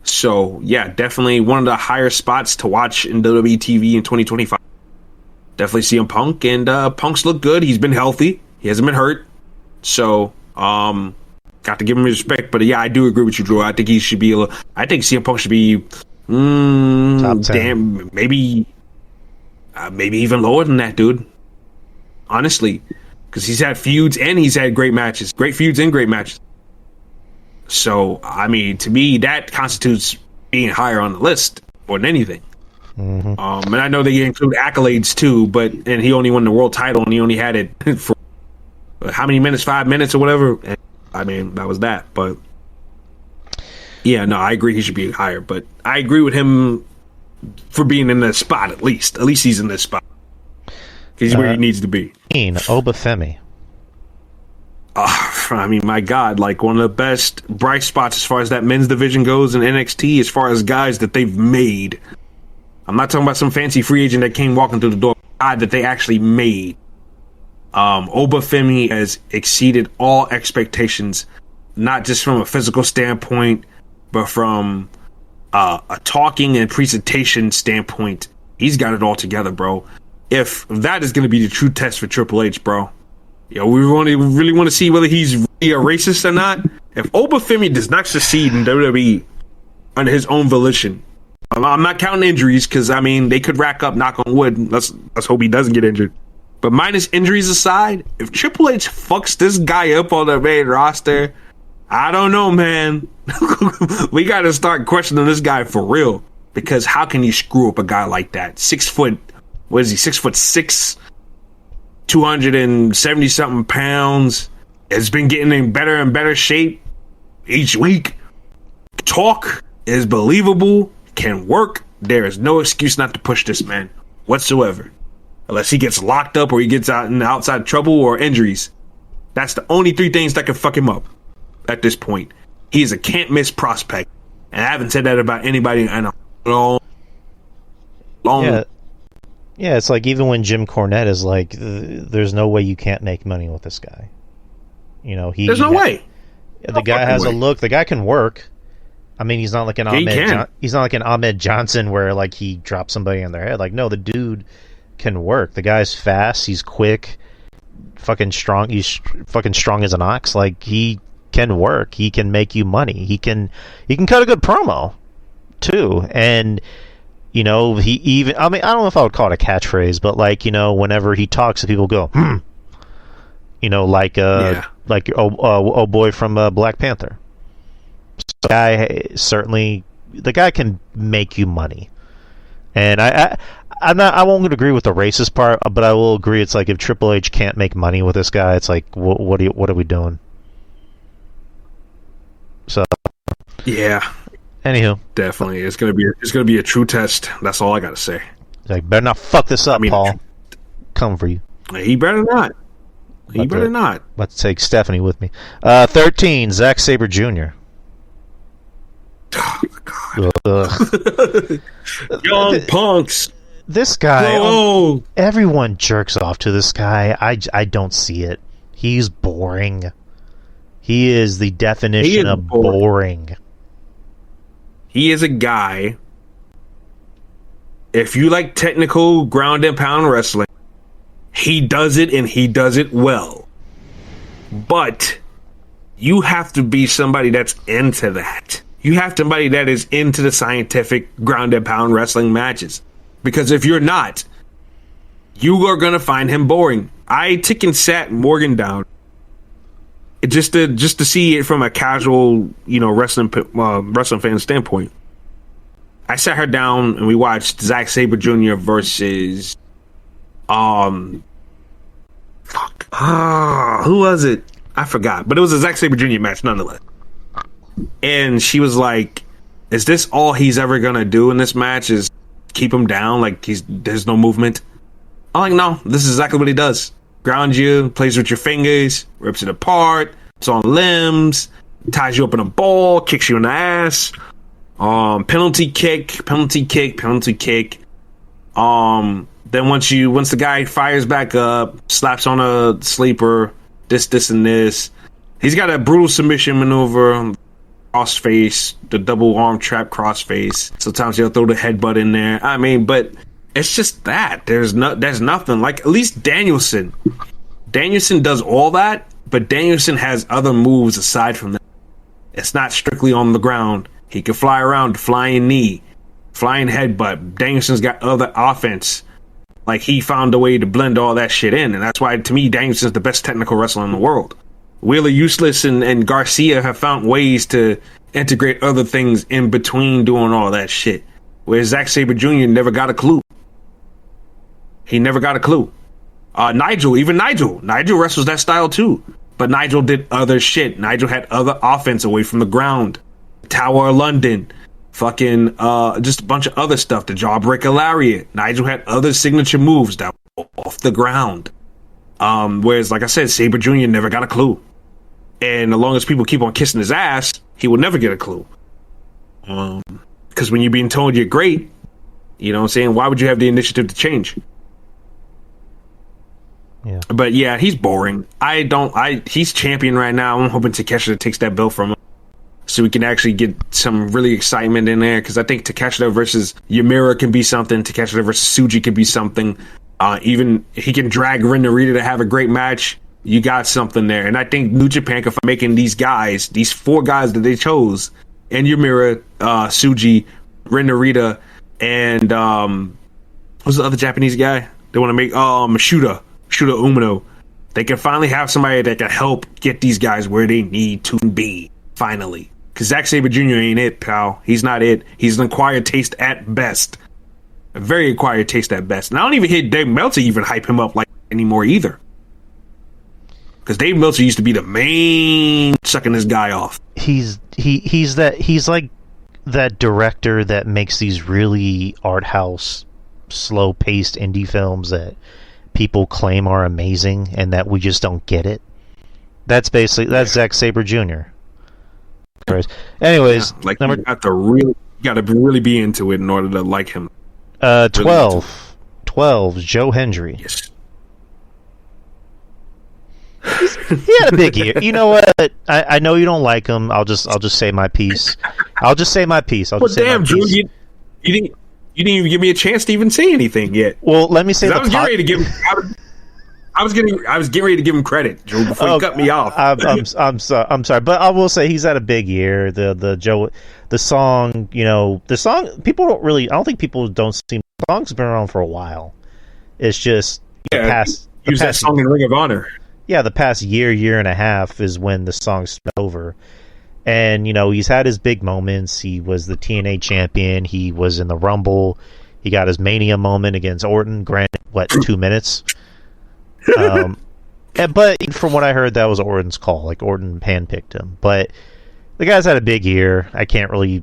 So yeah, definitely one of the higher spots to watch in WWE TV in 2025. Definitely CM Punk, and Punk's look good. He's been healthy. He hasn't been hurt. So got to give him respect. But yeah, I do agree with you, Drew. I think he should be I think CM Punk should be top 10. Maybe even lower than that, dude. Honestly. Because he's had feuds and he's had great matches. Great feuds and great matches. So, I mean, to me, that constitutes being higher on the list more than anything. Mm-hmm. And I know they include accolades too, and he only won the world title and he only had it for how many minutes? 5 minutes or whatever? And, I mean, that was that. But, yeah, no, I agree he should be higher. But I agree with him for being in this spot at least. At least he's in this spot. He's where he needs to be. Obafemi. I mean, my God, like one of the best bright spots as far as that men's division goes in NXT, as far as guys that they've made. I'm not talking about some fancy free agent that came walking through the door. God, that they actually made. Obafemi has exceeded all expectations, not just from a physical standpoint, but from a talking and presentation standpoint. He's got it all together, bro. If that is going to be the true test for Triple H, bro, we really want to see whether he's really a racist or not. If Obafemi does not succeed in WWE on his own volition, I'm not counting injuries because, I mean, they could rack up, knock on wood. Let's hope he doesn't get injured. But minus injuries aside, if Triple H fucks this guy up on the main roster, I don't know, man. We got to start questioning this guy for real. Because how can you screw up a guy like that? 6 foot... What is he? 6'6", 270 something pounds. Has been getting in better and better shape each week. Talk is believable. Can work. There is no excuse not to push this man whatsoever, unless he gets locked up or he gets out in outside trouble or injuries. That's the only 3 things that can fuck him up at this point. He is a can't miss prospect, and I haven't said that about anybody in a long. Yeah, it's like even when Jim Cornette is like, there's no way you can't make money with this guy. You know, there's no way. The guy has a look. The guy can work. I mean, he's not like an he's not like an Ahmed Johnson where like he drops somebody on their head. Like, no, the dude can work. The guy's fast. He's quick. Fucking strong. He's fucking strong as an ox. Like, he can work. He can make you money. He can cut a good promo too. And you know, I mean, I don't know if I would call it a catchphrase, but like, you know, whenever he talks, people go, you know, like oh boy from Black Panther. So the guy can make you money. And I won't agree with the racist part, but I will agree. It's like if Triple H can't make money with this guy, it's like, what are we doing? So, yeah. Anywho, definitely, it's gonna be a true test. That's all I gotta say. Like, better not fuck this up, Paul. Come for you. He better not. You better not. About to take Stephanie with me. 13, Zack Sabre Jr. Oh, God. Young punks. This guy, Whoa. Everyone jerks off to this guy. I don't see it. He's boring. He is the definition of boring. He is a guy. If you like technical ground and pound wrestling, he does it and he does it well. But you have to be somebody that's into that. You have somebody that is into the scientific ground and pound wrestling matches. Because if you're not, you are going to find him boring. I tick and sat Morgan down just to see it from a casual, wrestling fan standpoint. I sat her down and we watched Zack Sabre Jr. versus who was it? I forgot, but it was a Zack Sabre Jr. match nonetheless. And she was like, "Is this all he's ever gonna do in this match? Is keep him down? Like there's no movement?" I'm like, "No, this is exactly what he does. Ground you, plays with your fingers, rips it apart, it's on limbs, ties you up in a ball, kicks you in the ass, penalty kick. Then once the guy fires back up, slaps on a sleeper, this and this. He's got a brutal submission maneuver, crossface, the double arm trap crossface. Sometimes he'll throw the headbutt in there. I mean, but it's just that there's nothing like at least Danielson does all that, but Danielson has other moves aside from that. It's not strictly on the ground. He can fly around, flying knee, flying headbutt. Danielson's got other offense. Like he found a way to blend all that shit in, and that's why to me Danielson's the best technical wrestler in the world. Wheeler Useless and Garcia have found ways to integrate other things in between doing all that shit. Whereas Zack Sabre Jr. never got a clue. He never got a clue. Nigel wrestles that style too. But Nigel did other shit. Nigel had other offense away from the ground. Tower of London. Fucking just a bunch of other stuff. The Jawbreaker Lariat. Nigel had other signature moves that were off the ground. Whereas, like I said, Sabre Jr. never got a clue. And as long as people keep on kissing his ass, he will never get a clue. Because when you're being told you're great, you know what I'm saying? Why would you have the initiative to change? Yeah. But yeah, he's boring. He's champion right now. I'm hoping Takeshita takes that belt from him so we can actually get some really excitement in there. Because I think Takeshita versus Yamira can be something. Takeshita versus Tsuji can be something. Even he can drag Ren Narita to have a great match. You got something there. And I think New Japan can making these guys, these 4 guys that they chose, and Yamira, Tsuji, Ren Narita, and who's the other Japanese guy? They want to make Shuta Umino. They can finally have somebody that can help get these guys where they need to be, finally. Because Zack Sabre Jr. ain't it, pal. He's not it. He's an acquired taste at best. A very acquired taste at best. And I don't even hear Dave Meltzer even hype him up like anymore either. Because Dave Meltzer used to be the main sucking this guy off. He's like that director that makes these really art house, slow paced indie films that people claim are amazing and that we just don't get it. That's Zack Sabre Jr. Anyways, yeah, like you got to really be into it in order to like him. 12, Joe Hendry. Yes. He had a big year. You know what? I know you don't like him. I'll just say my piece. Well, damn, Drew, you didn't even give me a chance to even say anything yet. Well, let me say I was getting ready to give. I was getting ready to give him credit, Drew, before you cut me off. I'm sorry, but I will say he's had a big year. The song, the song. People don't really. I don't think people don't seem. The song's been around for a while. It's just use that song in Ring of Honor. Yeah, the past year and a half is when the song's over. And, he's had his big moments. He was the TNA champion. He was in the Rumble. He got his Mania moment against Orton. Granted, 2 minutes? But from what I heard, that was Orton's call. Like, Orton handpicked him. But the guy's had a big year. I can't really,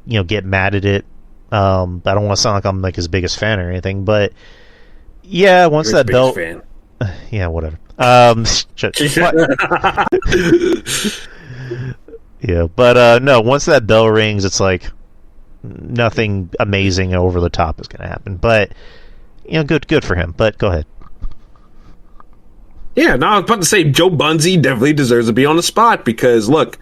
get mad at it. I don't want to sound like I'm, his biggest fan or anything. But, yeah, once that belt... Fan. Yeah, whatever. Yeah, but no. Once that bell rings, it's like nothing amazing over the top is going to happen. But good for him. But go ahead. Yeah, no, I was about to say Joe Bunzi definitely deserves to be on the spot because look,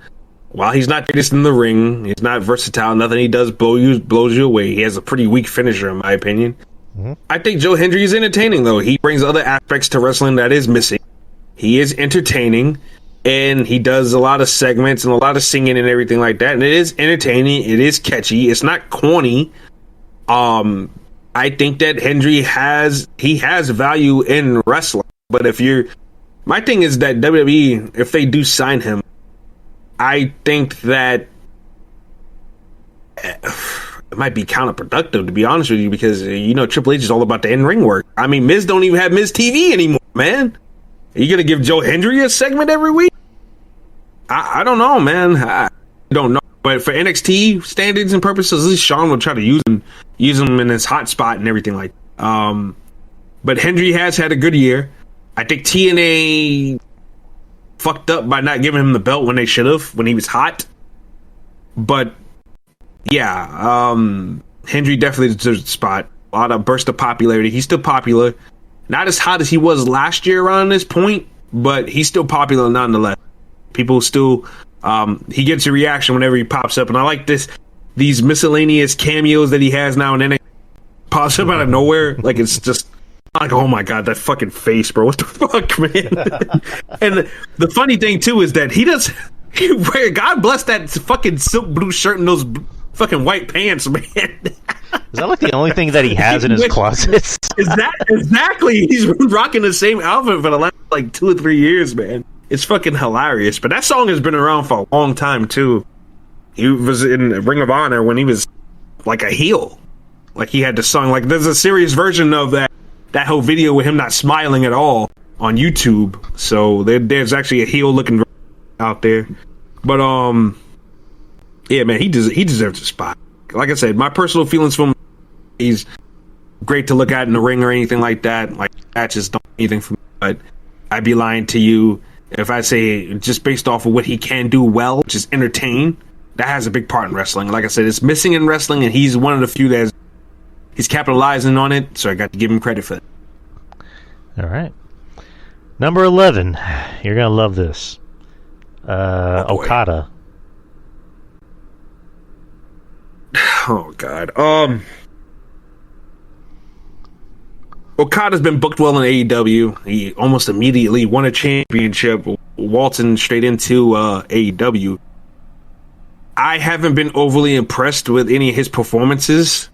while he's not greatest in the ring, he's not versatile. Nothing he does blows you away. He has a pretty weak finisher, in my opinion. Mm-hmm. I think Joe Hendry is entertaining, though. He brings other aspects to wrestling that is missing. He is entertaining, and he does a lot of segments and a lot of singing and everything like that. And it is entertaining. It is catchy. It's not corny. I think that Hendry has value in wrestling. But my thing is that WWE, if they do sign him, I think that it might be counterproductive, to be honest with you, because Triple H is all about the in-ring work. I mean, Miz don't even have Miz TV anymore, man. Are you gonna give Joe Hendry a segment every week? I don't know, man. I don't know. But for NXT standards and purposes, at least Sean will try to use him in his hot spot and everything like that. But Hendry has had a good year. I think TNA fucked up by not giving him the belt when they should have, when he was hot. But yeah, Hendry definitely deserves a spot. A lot of burst of popularity. He's still popular. Not as hot as he was last year around this point, but he's still popular nonetheless. People still, he gets a reaction whenever he pops up. And I like these miscellaneous cameos that he has now and then. It pops up out of nowhere. Like, it's just like, oh my God, that fucking face, bro. What the fuck, man? And the funny thing, too, is that God bless that fucking silk blue shirt and those fucking white pants, man. Is that like the only thing that he has in his closets? Exactly. He's been rocking the same outfit for the last like 2 or 3 years, man. It's fucking hilarious. But that song has been around for a long time, too. He was in Ring of Honor when he was like a heel. Like he had the song. Like there's a serious version of that whole video with him not smiling at all on YouTube. So there's actually a heel looking out there. But yeah, man, he deserves a spot. Like I said, my personal feelings for him, he's great to look at in the ring or anything like that. Like matches don't do anything for me, but I'd be lying to you if I say just based off of what he can do well, which is entertain. That has a big part in wrestling. Like I said, it's missing in wrestling, and he's one of the few he's capitalizing on it. So I got to give him credit for it. All right, number 11. You're gonna love this. Okada. Oh God. Okada's been booked well in AEW. He almost immediately won a championship, waltzing straight into AEW. I haven't been overly impressed with any of his performances.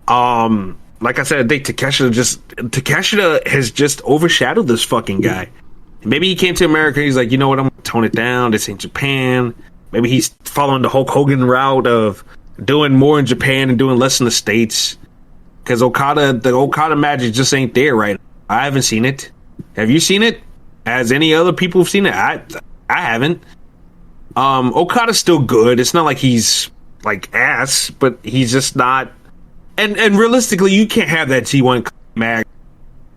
Like I said, I think Takeshita has just overshadowed this fucking guy. Maybe he came to America and he's like, you know what, I'm gonna tone it down. This ain't Japan. Maybe he's following the Hulk Hogan route of doing more in Japan and doing less in the States. Because the Okada magic just ain't there right now. I haven't seen it. Have you seen it? Has any other people seen it? I haven't. Okada's still good. It's not like he's like ass, but he's just not. And realistically, you can't have that T1 mag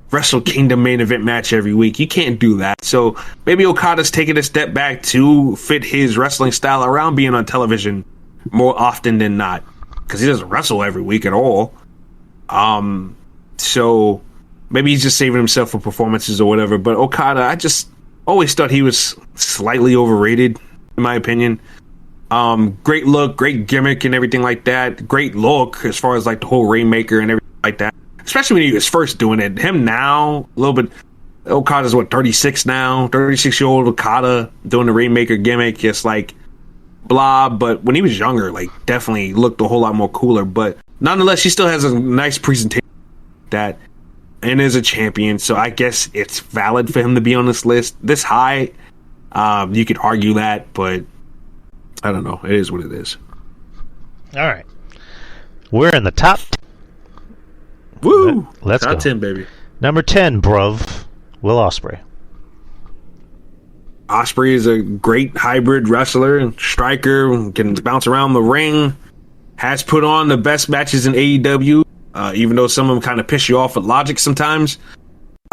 Wrestle Kingdom main event match every week. You can't do that. So maybe Okada's taking a step back to fit his wrestling style around being on television more often than not, because he doesn't wrestle every week at all. So maybe he's just saving himself for performances or whatever. But Okada, I just always thought he was slightly overrated, in my opinion. Great look, great gimmick and everything like that. Great look as far as like the whole Rainmaker and everything like that. Especially when he was first doing it. Him now, a little bit. Okada's 36 now. 36-year-old Okada doing the Rainmaker gimmick. Just like blah. But when he was younger, like definitely looked a whole lot more cooler. But nonetheless, he still has a nice presentation that and is a champion. So I guess it's valid for him to be on this list this high. You could argue that, but I don't know. It is what it is. All right. We're in the top 10. Woo! Let's top go. 10, baby. Number 10, bruv. Will Ospreay. Ospreay is a great hybrid wrestler, striker, can bounce around the ring, has put on the best matches in AEW, even though some of them kind of piss you off with logic sometimes.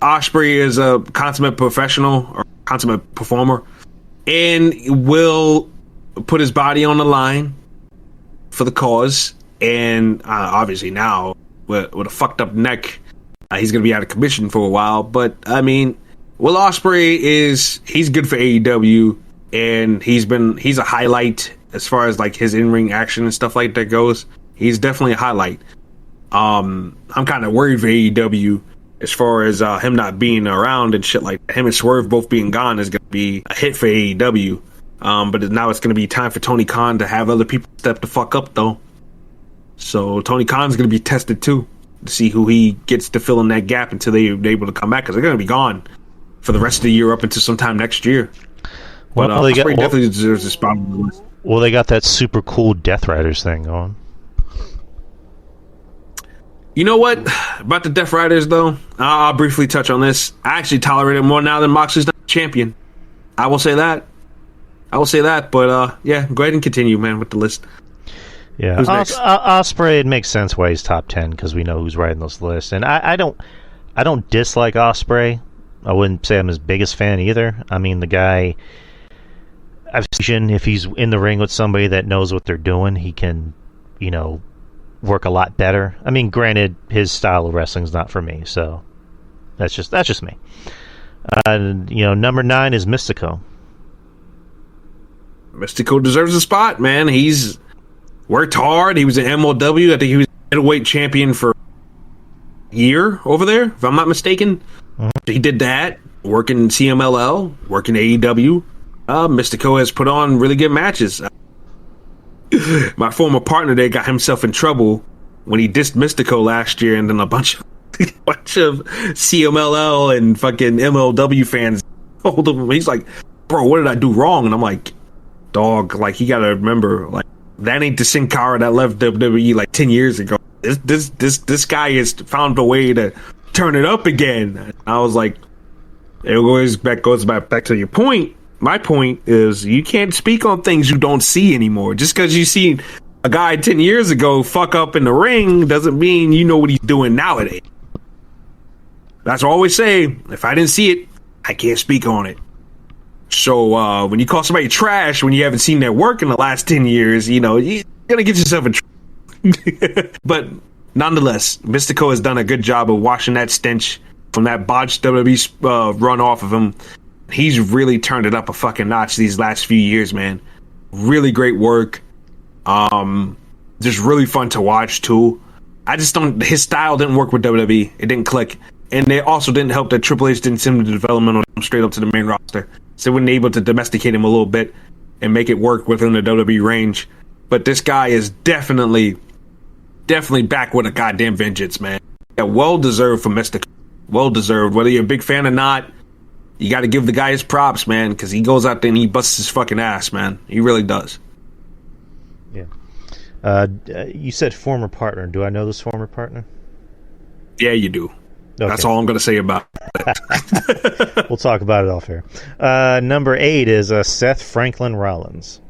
Ospreay is a consummate professional or consummate performer, and will put his body on the line for the cause. And obviously now with a fucked up neck, he's going to be out of commission for a while. But I mean, Will Ospreay he's good for AEW, and he's a highlight as far as like his in-ring action and stuff like that goes. He's definitely a highlight. I'm kind of worried for AEW as far as him not being around and shit like that. Him and Swerve both being gone is going to be a hit for AEW. But now it's going to be time for Tony Khan to have other people step the fuck up, though. So Tony Khan's going to be tested, too, to see who he gets to fill in that gap until they're able to come back, because they're going to be gone for the rest of the year up until sometime next year. But Ospreay definitely deserves a spot on the list. Well, they got that super cool Death Riders thing going. You know what? About the Death Riders, though, I'll briefly touch on this. I actually tolerate it more now than Moxley's not champion. I will say that. But yeah, go ahead and continue, man, with the list. Yeah, Ospreay, it makes sense why he's top 10 because we know who's writing those lists. And I don't dislike Ospreay. I wouldn't say I'm his biggest fan either. I mean, the guy, I've seen if he's in the ring with somebody that knows what they're doing, he can, work a lot better. I mean, granted, his style of wrestling's not for me, so that's just me. Number 9 is Mystico. Mystico deserves a spot, man. He's worked hard. He was an MLW. I think he was middleweight champion for a year over there, if I'm not mistaken. Mm-hmm. He did that, working CMLL, working AEW. Mystico has put on really good matches. My former partner there got himself in trouble when he dissed Mystico last year, and then a bunch of CMLL and fucking MLW fans told him. He's like, bro, what did I do wrong? And I'm like, dog, like, you gotta remember, like, that ain't the Sin Cara that left WWE like 10 years ago. This guy has found a way to turn it up again. And I was like, it goes back to your point. My point is, you can't speak on things you don't see anymore. Just because you see a guy 10 years ago fuck up in the ring doesn't mean you know what he's doing nowadays. That's what I always say. If I didn't see it, I can't speak on it. So when you call somebody trash when you haven't seen their work in the last 10 years, you're going to get yourself in trouble. But nonetheless, Mystico has done a good job of washing that stench from that botched WWE run off of him. He's really turned it up a fucking notch these last few years, man. Really great work. Just really fun to watch, too. I just don't... His style didn't work with WWE. It didn't click. And it also didn't help that Triple H didn't send him to development on him straight up to the main roster. So they weren't able to domesticate him a little bit and make it work within the WWE range. But this guy is definitely back with a goddamn vengeance, man. Yeah, well-deserved for Mystico. Well-deserved. Whether you're a big fan or not, you got to give the guy his props, man, because he goes out there and he busts his fucking ass, man. He really does. Yeah. You said former partner. Do I know this former partner? Yeah, you do. Okay. That's all I'm going to say about it. We'll talk about it off here. Number 8 is Seth Franklin Rollins.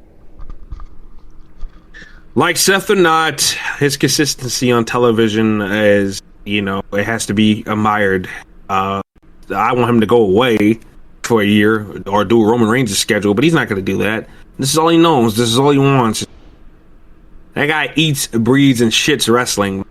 Like Seth or not, his consistency on television is, it has to be admired. I want him to go away for a year or do a Roman Reigns' schedule, but he's not going to do that. This is all he knows. This is all he wants. That guy eats, breathes, and shits wrestling,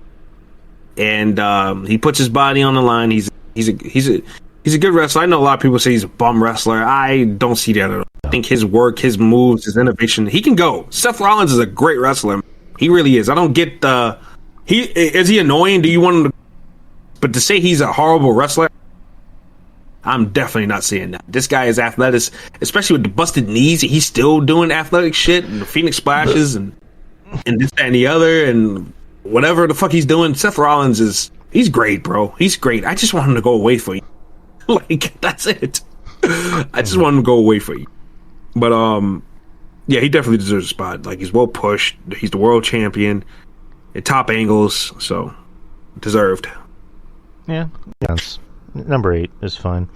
and he puts his body on the line. He's a good wrestler. I know a lot of people say he's a bum wrestler. I don't see that at all. I think his work, his moves, his innovation, he can go. Seth Rollins is a great wrestler. He really is. I don't get is he annoying? Do you want him to? But to say he's a horrible wrestler, I'm definitely not seeing that. This guy is athletic, especially with the busted knees. He's still doing athletic shit and the Phoenix splashes and this, that, and the other, and whatever the fuck he's doing. Seth Rollins he's great, bro. He's great. I just want him to go away for you. Like, that's it. I just want him to go away for you. But, yeah, he definitely deserves a spot. Like, he's well pushed. He's the world champion at top angles, so deserved. Yeah, yes. Number 8 is fine.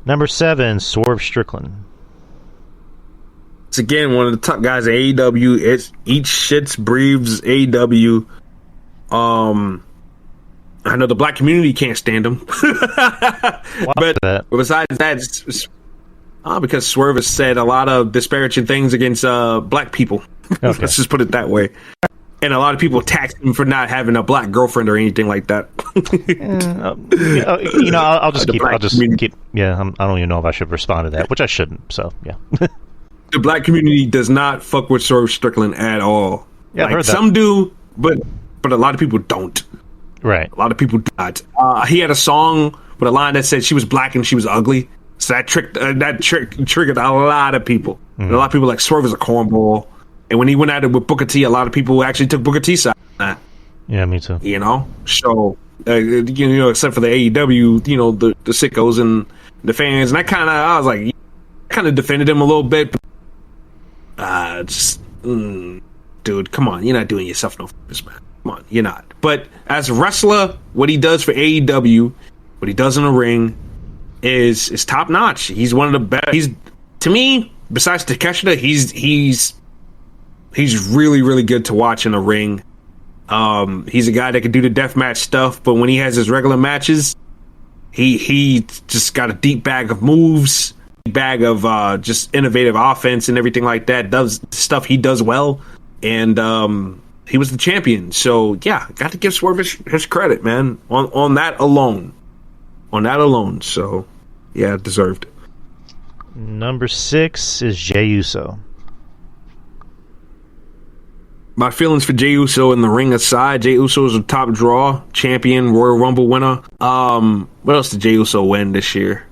Number 7, Swerve Strickland. It's again one of the top guys at AEW. It eats shits, breathes AEW. I know the black community can't stand him. but besides that, because Swerve has said a lot of disparaging things against black people. Okay. Let's just put it that way. And a lot of people tax him for not having a black girlfriend or anything like that. I'll just keep. Yeah, I don't even know if I should respond to that, which I shouldn't. So yeah. The black community does not fuck with Swerve Strickland at all. Yeah, I've heard that. Some do, but a lot of people don't. Right. A lot of people do not. He had a song with a line that said she was black and she was ugly. So that triggered a lot of people. Mm-hmm. And a lot of people like Swerve is a cornball. And when he went at it with Booker T, a lot of people actually took Booker T's side. Yeah, me too. So except for the AEW, the sickos and the fans, and I was like, kind of defended him a little bit. Dude, come on, you're not doing yourself no favors, man. Come on, you're not. But as a wrestler, what he does for AEW, what he does in the ring, is top notch. He's one of the best. He's, to me, besides Takeshita, he's really, really good to watch in the ring. He's a guy that can do the deathmatch stuff, but when he has his regular matches, he just got a deep bag of moves, bag of just innovative offense and everything like that. Does stuff he does well, and he was the champion. So yeah, got to give Swerve his credit, man. On that alone, So yeah, deserved. Number 6 is Jey Uso. My feelings for Jey Uso in the ring aside, Jey Uso is a top draw, champion, Royal Rumble winner. What else did Jey Uso win this year?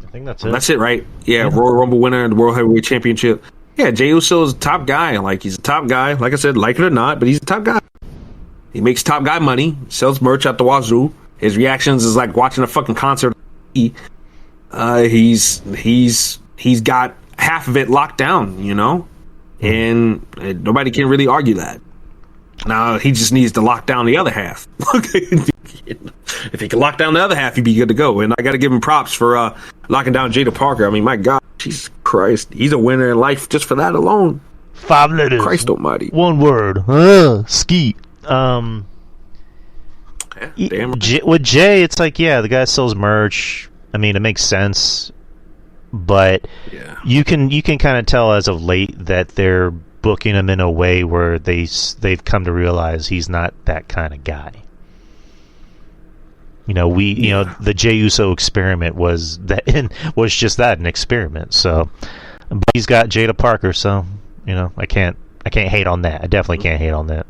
I think that's it. That's it, right? Yeah, Royal Rumble winner, the World Heavyweight Championship. Yeah, Jey Uso is a top guy. Like, he's a top guy. Like I said, like it or not, but he's a top guy. He makes top guy money, sells merch out the wazoo. His reactions is like watching a fucking concert. He's got half of it locked down, and nobody can really argue that. Now he just needs to lock down the other half. If he can lock down the other half, he'd be good to go. And I got to give him props for locking down Jada Parker. I mean, my God, Jesus Christ, he's a winner in life just for that alone. 5 letters, Christ Almighty, 1 word, skeet. Damn. With Jay, it's like, yeah, the guy sells merch. I mean, it makes sense, but you can kind of tell as of late that they're booking him in a way where they've come to realize he's not that kind of guy. The Jey Uso experiment was just that, an experiment. So, but he's got Jada Parker, so I can't hate on that. I definitely can't hate on that.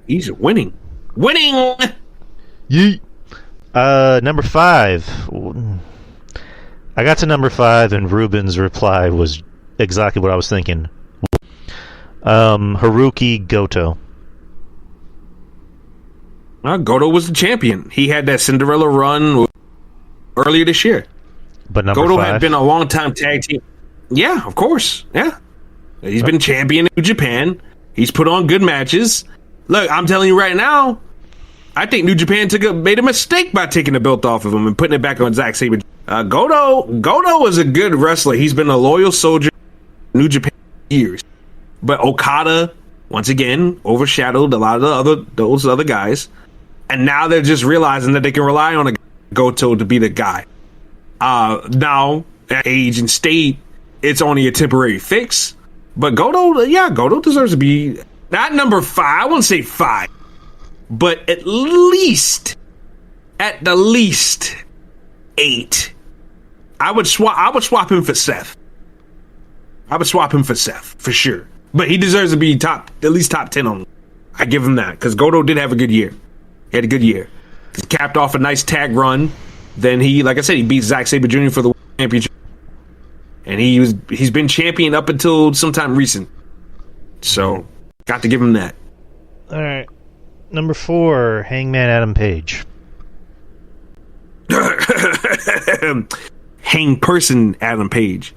He's winning. Yeet. Number 5. I got to number 5, and Ruben's reply was exactly what I was thinking. Haruki Goto. Goto was the champion. He had that Cinderella run earlier this year. But number Goto 5? had been a long-time tag team. Yeah, of course. Yeah. He's been champion in Japan. He's put on good matches. Look, I'm telling you right now, I think New Japan made a mistake by taking the belt off of him and putting it back on Zack Sabre. Goto is a good wrestler. He's been a loyal soldier in New Japan for years. But Okada, once again, overshadowed a lot of those other guys. And now they're just realizing that they can rely on a Goto to be the guy. Now, at age and state, it's only a temporary fix. But Goto deserves to be not number 5. I wouldn't say 5. But at the least 8. I would swap him for Seth. For sure. But he deserves to be at least top 10 on. I give him that, because Goto did have a good year. He had a good year. He capped off a nice tag run. Then he beat Zack Sabre Jr. for the championship. And he's been champion up until sometime recent. So, got to give him that. All right. Number 4, Hangman Adam Page. Hang person Adam Page.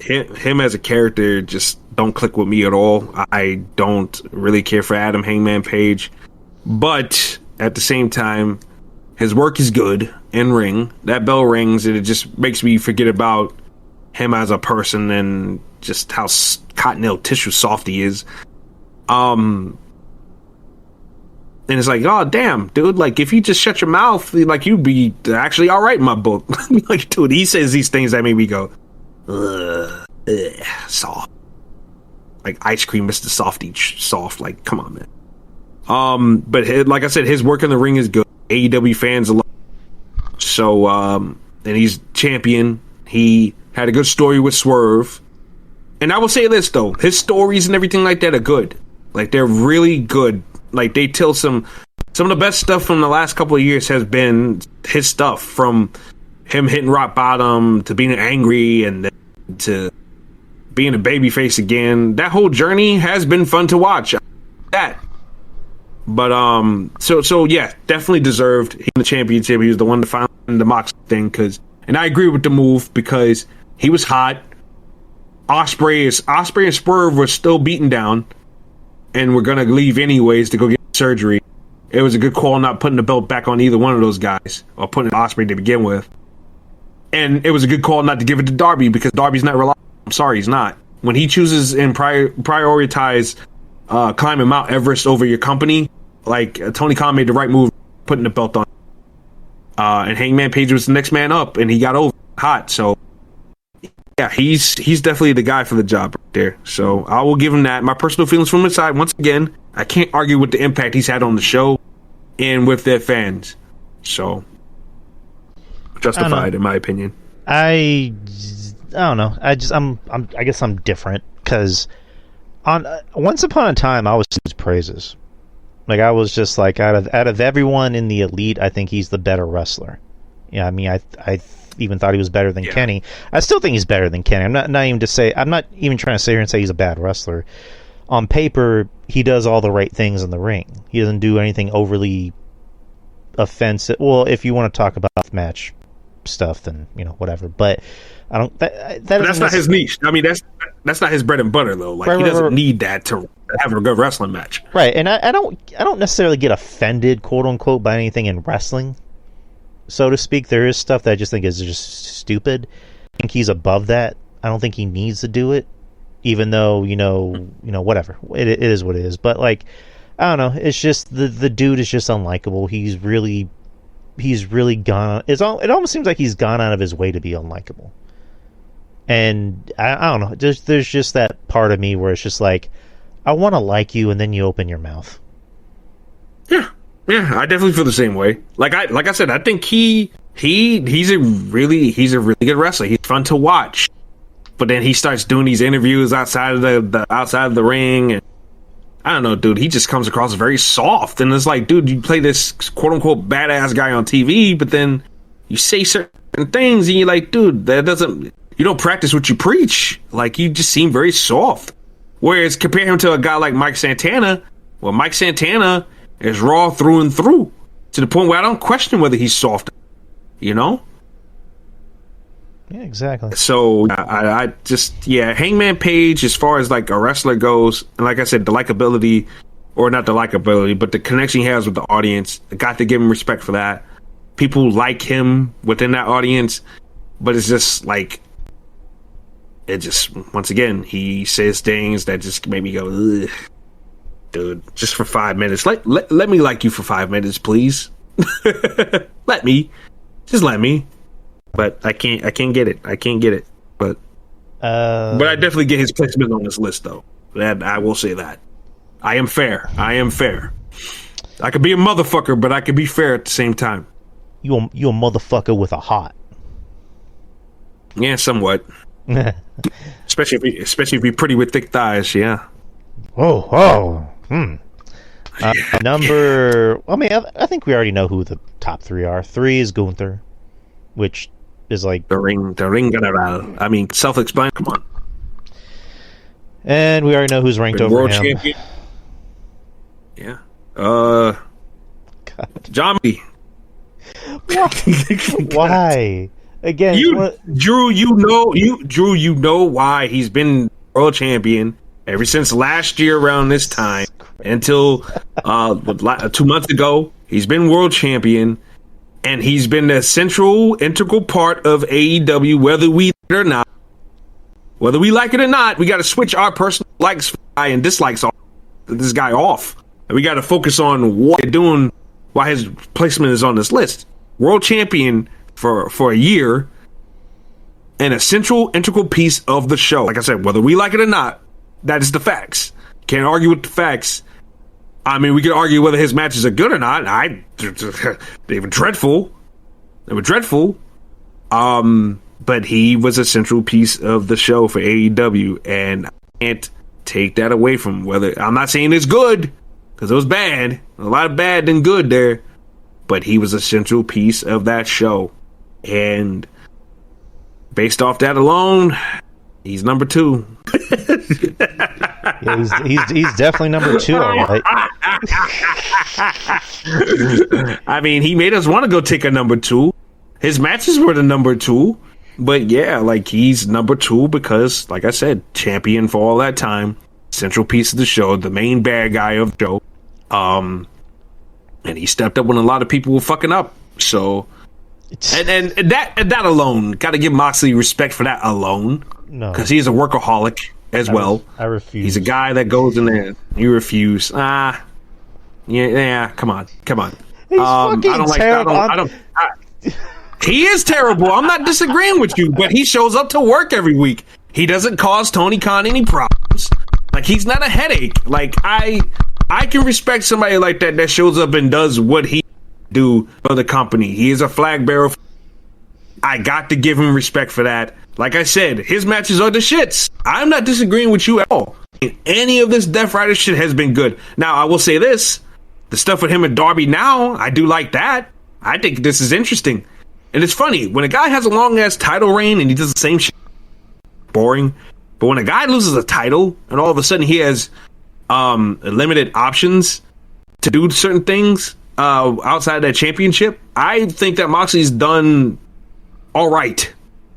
Him as a character just don't click with me at all. I don't really care for Adam Hangman Page, but at the same time, his work is good in ring. That bell rings, and it just makes me forget about him as a person and just how cottonelle tissue soft he is. And it's like, oh, damn, dude. Like, if you just shut your mouth, like, you'd be actually all right in my book. Like, dude, he says these things that make me go, ugh, soft. Like, ice cream, Mr. Softy, soft. Like, come on, man. But like I said, his work in the ring is good. AEW fans love him. So, and he's champion. He had a good story with Swerve. And I will say this, though. His stories and everything like that are good. Like, they're really good. Like, they tell some of the best stuff from the last couple of years has been his stuff, from him hitting rock bottom to being angry and then to being a babyface again. That whole journey has been fun to watch. That. But so yeah, definitely deserved. He won the championship. He was the one to find the Moxley thing, and I agree with the move because he was hot. Osprey and Swerve were still beaten down, and we're gonna leave anyways to go get surgery. It was a good call not putting the belt back on either one of those guys, or putting Osprey to begin with. And it was a good call not to give it to Darby, because Darby's not reliable. I'm sorry, he's not. When he chooses and prioritize climbing Mount Everest over your company, like Tony Khan made the right move putting the belt on. And Hangman Page was the next man up, and he got over hot. So yeah, he's definitely the guy for the job right there. So I will give him that. My personal feelings from his side, once again, I can't argue with the impact he's had on the show and with their fans. So justified, in my opinion. I don't know. I guess I'm different, because once upon a time I was his praises. Like, I was just like, out of everyone in the Elite, I think he's the better wrestler. Yeah, I mean, I even thought he was better than Kenny. I still think he's better than Kenny. I'm not even trying to sit here and say he's a bad wrestler. On paper, he does all the right things in the ring. He doesn't do anything overly offensive. Well, if you want to talk about match stuff, then whatever. But I don't. That's not his niche. I mean, that's not his bread and butter, though. Like, he doesn't need that to have a good wrestling match. Right, and I don't necessarily get offended, quote unquote, by anything in wrestling, so to speak. There is stuff that I just think is just stupid. I think he's above that. I don't think he needs to do it, even though whatever. It is what it is. But like, I don't know. It's just the dude is just unlikable. He's really gone. It almost seems like he's gone out of his way to be unlikable. And I don't know. There's just that part of me where it's just like, I want to like you, and then you open your mouth. Yeah, I definitely feel the same way. Like I said, I think he's a really good wrestler. He's fun to watch. But then he starts doing these interviews outside of the ring, and I don't know, dude. He just comes across very soft, and it's like, dude, you play this quote unquote badass guy on TV, but then you say certain things, and you're like, dude, you don't practice what you preach. Like, you just seem very soft. Whereas compare him to a guy like Mike Santana, well, Mike Santana is raw through and through, to the point where I don't question whether he's soft. Yeah, exactly. So I just, Hangman Page, as far as like a wrestler goes, and like I said, the likability, or not the likability, but the connection he has with the audience, I got to give him respect for that. People like him within that audience, but it's just like, once again, he says things that just make me go, ugh. Dude, just for 5 minutes. Let me like you for 5 minutes, please. Let me. But I can't get it. But I definitely get his placement on this list, though. That I will say that. I am fair. I could be a motherfucker, but I could be fair at the same time. You a motherfucker with a heart. Yeah, somewhat. especially if you're pretty with thick thighs, yeah. Number. I mean, I think we already know who the top three are. 3 is Gunther, which is like the ring general. I mean, self-explained. Come on. And we already know who's ranked over world him. Champion. Yeah. God. John B. Why? Again, Drew, you know why he's been world champion ever since last year around this time until 2 months ago. He's been world champion, and he's been the integral part of AEW, whether we like it or not. Whether we like it or not, we got to switch our personal likes and dislikes this guy off. And we got to focus on what they're doing, why his placement is on this list. World champion for a year and a central, integral piece of the show. Like I said, whether we like it or not, that is the facts. Can't argue with the facts. I mean, we could argue whether his matches are good or not. They were dreadful. They were dreadful. But he was a central piece of the show for AEW, and I can't take that away from him. Whether I'm not saying it's good, because it was bad. A lot of bad than good there. But he was a central piece of that show. And based off that alone, he's number 2. Yeah, he's definitely number 2, all right. I mean, he made us want to go take a number 2. His matches were the number 2. But yeah, like, he's number 2 because, like I said, champion for all that time, central piece of the show, the main bad guy of the show. And he stepped up when a lot of people were fucking up. So, and that alone, got to give Moxley respect for that alone. No, because he's a workaholic as well. I refuse. He's a guy that goes in there. You refuse. Yeah. Come on. He's fucking terrible. He is terrible. I'm not disagreeing with you, but he shows up to work every week. He doesn't cause Tony Khan any problems. Like, he's not a headache. Like, I can respect somebody like that shows up and does what he do for the company. He is a flag bearer. I got to give him respect for that. Like I said, his matches are the shits. I'm not disagreeing with you at all. Any of this Death Rider shit has been good. Now, I will say this. The stuff with him and Darby now, I do like that. I think this is interesting. And it's funny, when a guy has a long-ass title reign and he does the same shit, boring. But when a guy loses a title and all of a sudden he has limited options to do certain things outside that championship, I think that Moxley's done all right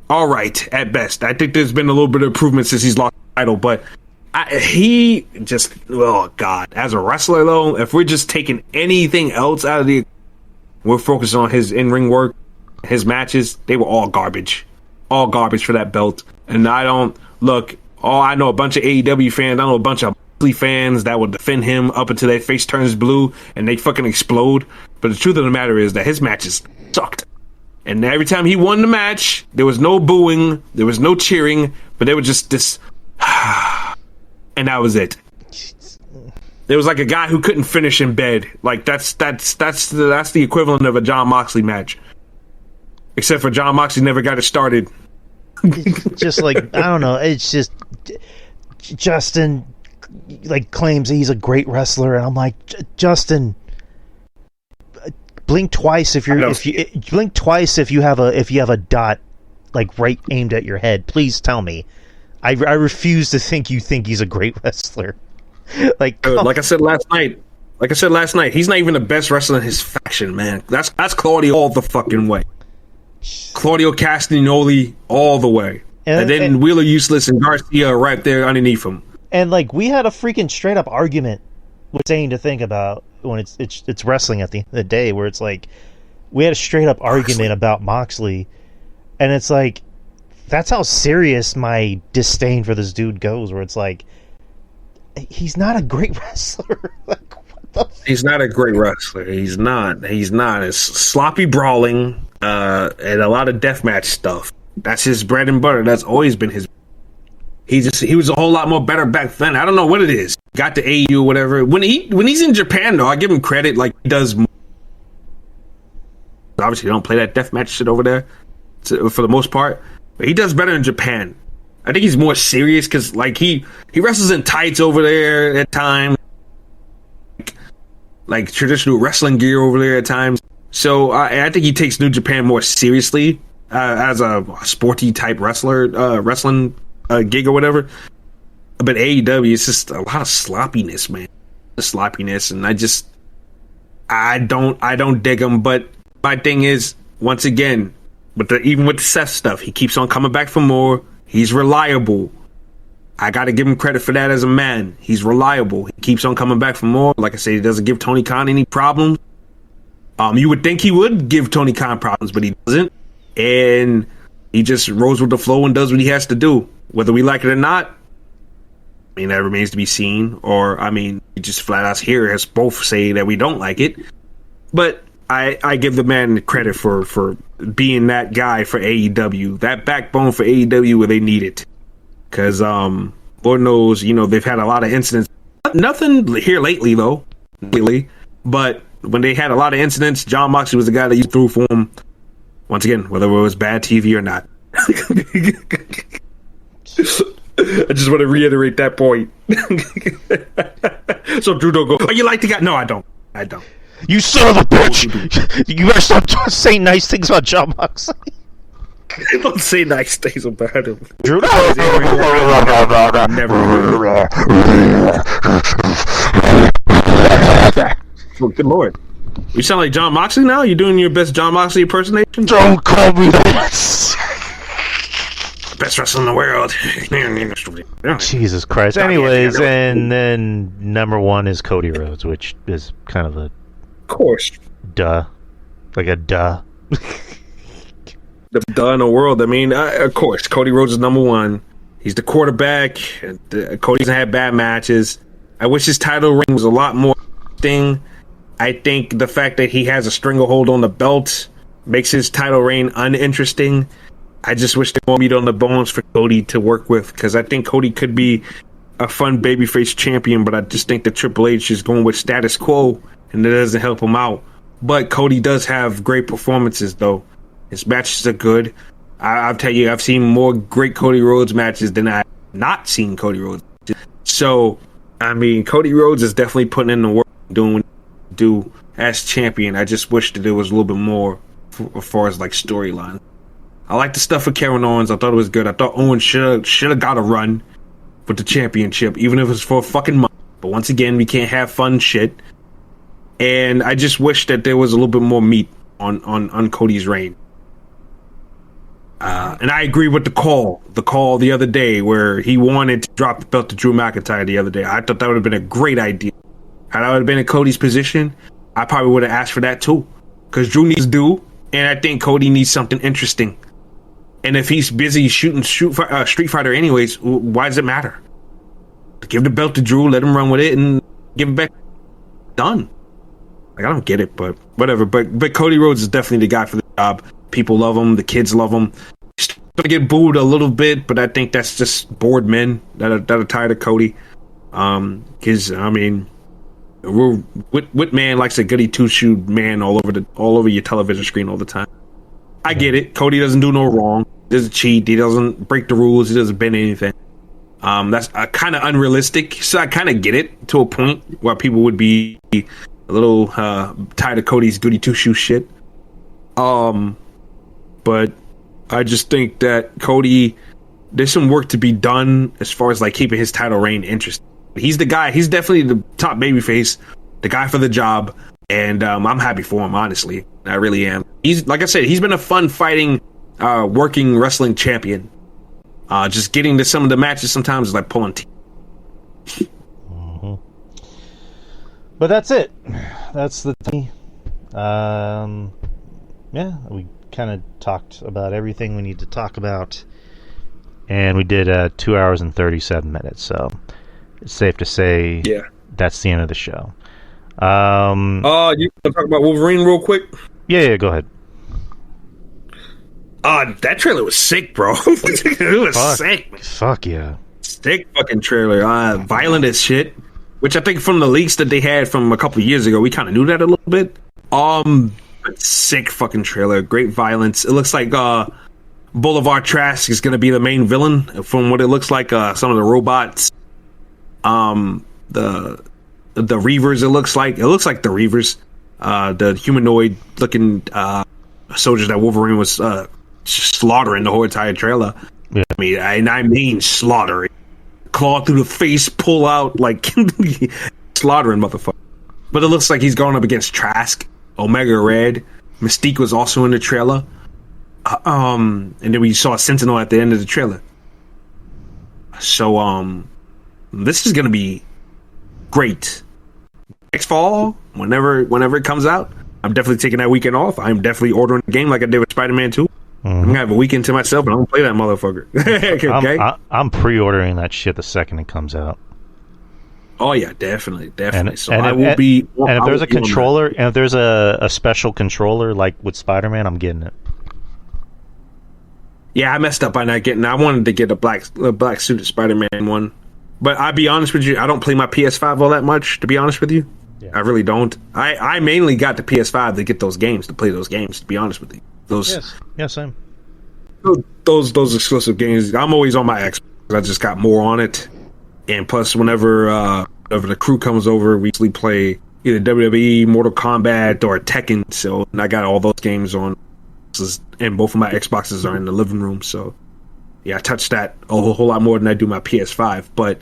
at best. I think there's been a little bit of improvement since he's lost the title, but he just, oh God, as a wrestler though, if we're just taking anything else out of we're focused on his in-ring work, his matches, they were all garbage for that belt. And I know a bunch of AEW fans, I know a bunch of fans that will defend him up until their face turns blue and they fucking explode. But the truth of the matter is that his matches sucked. And every time he won the match, there was no booing, there was no cheering, but they were just this, and that was it. There was like a guy who couldn't finish in bed. Like that's the equivalent of a Jon Moxley match, except for Jon Moxley never got it started. Just like, I don't know, it's just Justin like claims he's a great wrestler, and I'm like, Justin, blink twice if you have a dot like right aimed at your head. Please tell me. I refuse to think you think he's a great wrestler. Like I said last night, he's not even the best wrestler in his faction, man. That's Claudio all the fucking way. Claudio Castagnoli all the way. And then Wheeler Useless and Garcia right there underneath him. And like, we had a freaking straight up argument with Zane to think about when it's wrestling at the end of the day, where it's like, we had a straight up argument about Moxley, and it's like, that's how serious my disdain for this dude goes, where it's like, he's not a great wrestler. Like, what the he's not a great wrestler. He's not. It's sloppy brawling and a lot of deathmatch stuff. That's his bread and butter. That's always been his. He was a whole lot more better back then. I don't know what it is. Got to AU or whatever. When he's in Japan though, I give him credit. Like, he does. Obviously, they don't play that deathmatch shit over there for the most part. But he does better in Japan. I think he's more serious because, like, he wrestles in tights over there at times, like traditional wrestling gear over there at times. So I think he takes New Japan more seriously as a sporty type wrestling gig or whatever. But AEW is just a lot of sloppiness, man. The sloppiness, and I don't dig him. But my thing is, once again, even with the Seth stuff, he keeps on coming back for more. He's reliable. I got to give him credit for that as a man. He's reliable. He keeps on coming back for more. Like I said, he doesn't give Tony Khan any problems. You would think he would give Tony Khan problems, but he doesn't. And he just rolls with the flow and does what he has to do. Whether we like it or not, I mean, that remains to be seen. Or, I mean, you just flat out hear us both say that we don't like it. But I give the man credit for being that guy for AEW, that backbone for AEW where they need it. Because, Lord knows, they've had a lot of incidents. Nothing here lately, though, really. But when they had a lot of incidents, Jon Moxley was the guy that you threw for him. Once again, whether it was bad TV or not. I just want to reiterate that point. So Drew don't go, oh, you like the guy? No, I don't. You son of a bitch! You better stop saying nice things about Jon Moxley. Don't say nice things about him. Drew, Oh, good lord. You sound like Jon Moxley now? You doing your best Jon Moxley impersonation? Don't call me that. Best wrestler in the world. Jesus Christ. Anyways, and then number 1 is Cody Rhodes, which is kind of a... Of course. Duh. Like a duh. The duh in the world. I mean, of course, Cody Rhodes is number 1. He's the quarterback. Cody doesn't have bad matches. I wish his title reign was a lot more interesting. I think the fact that he has a stranglehold on the belt makes his title reign uninteresting. I just wish there were more meat on the bones for Cody to work with, because I think Cody could be a fun babyface champion, but I just think that Triple H is going with status quo, and it doesn't help him out. But Cody does have great performances, though. His matches are good. I'll tell you, I've seen more great Cody Rhodes matches than I've not seen Cody Rhodes. So, I mean, Cody Rhodes is definitely putting in the work, doing what he do as champion. I just wish that there was a little bit more as far as like storyline. I like the stuff with Kevin Owens. I thought it was good. I thought Owens should have got a run with the championship, even if it was for a fucking month. But once again, we can't have fun shit. And I just wish that there was a little bit more meat on Cody's reign. And I agree with the call the other day where he wanted to drop the belt to Drew McIntyre the other day. I thought that would have been a great idea. Had I would have been in Cody's position, I probably would have asked for that too. Because Drew needs due, and I think Cody needs something interesting. And if he's busy shooting Street Fighter anyways, why does it matter? Give the belt to Drew, let him run with it, and give it back. Done. Like, I don't get it, but whatever. But Cody Rhodes is definitely the guy for the job. People love him. The kids love him. He's going to get booed a little bit, but I think that's just bored men that are tired of Cody. Because, I mean, what man likes a goody two-shoe man all over your television screen all the time? I get it. Cody doesn't do no wrong. He doesn't cheat. He doesn't break the rules. He doesn't bend anything. That's kind of unrealistic. So I kind of get it to a point where people would be a little tired of Cody's goody two-shoe shit. But I just think that Cody, there's some work to be done as far as like keeping his title reign interesting. He's the guy. He's definitely the top babyface, the guy for the job. And I'm happy for him, honestly. I really am. He's, like I said, he's been a fun fighting, working wrestling champion. Just getting to some of the matches sometimes is like pulling teeth. Mm-hmm. But that's it. That's the thing. Yeah, we kind of talked about everything we need to talk about. And we did 2 hours and 37 minutes. So it's safe to say that's the end of the show. You want to talk about Wolverine real quick? Yeah, go ahead. That trailer was sick, bro. It was sick. Fuck yeah. Sick fucking trailer. Violent as shit. Which I think from the leaks that they had from a couple years ago, we kind of knew that a little bit. Sick fucking trailer. Great violence. It looks like Boulevard Trask is going to be the main villain from what it looks like. Some of the robots. The Reavers, it looks like the Reavers, the humanoid looking soldiers that Wolverine was slaughtering the whole entire trailer. Yeah. I mean slaughtering, claw through the face, pull out, like slaughtering motherfucker. But it looks like he's going up against Trask, Omega Red. Mystique was also in the trailer, and then we saw Sentinel at the end of the trailer. So this is gonna be great. Next fall, whenever it comes out, I'm definitely taking that weekend off. I'm definitely ordering the game like I did with Spider-Man 2. I'm gonna have a weekend to myself, and I'm gonna play that motherfucker. Okay. I'm pre-ordering that shit the second it comes out. Oh yeah, definitely. And, So and I if, will be. And if there's a controller, and if there's a special controller like with Spider-Man, I'm getting it. Yeah, I messed up by not getting. I wanted to get a black suited Spider-Man one, but I'll be honest with you, I don't play my PS5 all that much. To be honest with you, I really don't. I mainly got the PS5 to get those games, to play those games. To be honest with you, same. Those exclusive games. I'm always on my Xbox. I just got more on it, and plus, whenever the crew comes over, we usually play either WWE, Mortal Kombat, or Tekken. So I got all those games on. And both of my Xboxes are in the living room, so yeah, I touch that a whole lot more than I do my PS5. But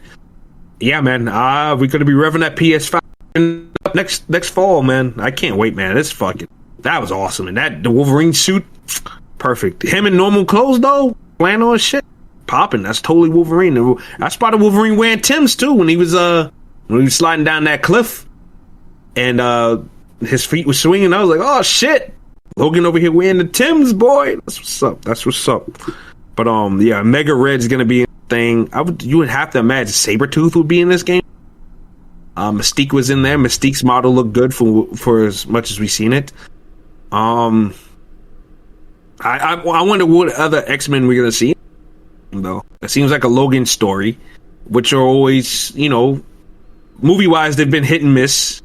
yeah, man, we're gonna be revving that PS5 next fall, man. I can't wait, man. That was awesome, and the Wolverine suit, perfect. Him in normal clothes though, playing on shit, popping. That's totally Wolverine. I spotted Wolverine wearing Tim's too when he was sliding down that cliff, and his feet were swinging. I was like, oh shit. Logan over here wearing the Timbs, boy. That's what's up. But yeah, Mega Red's gonna be a thing. You would have to imagine Sabretooth would be in this game. Mystique was in there. Mystique's model looked good for as much as we've seen it. I wonder what other X-Men we're gonna see. Though it seems like a Logan story, which are always, movie wise they've been hit and miss,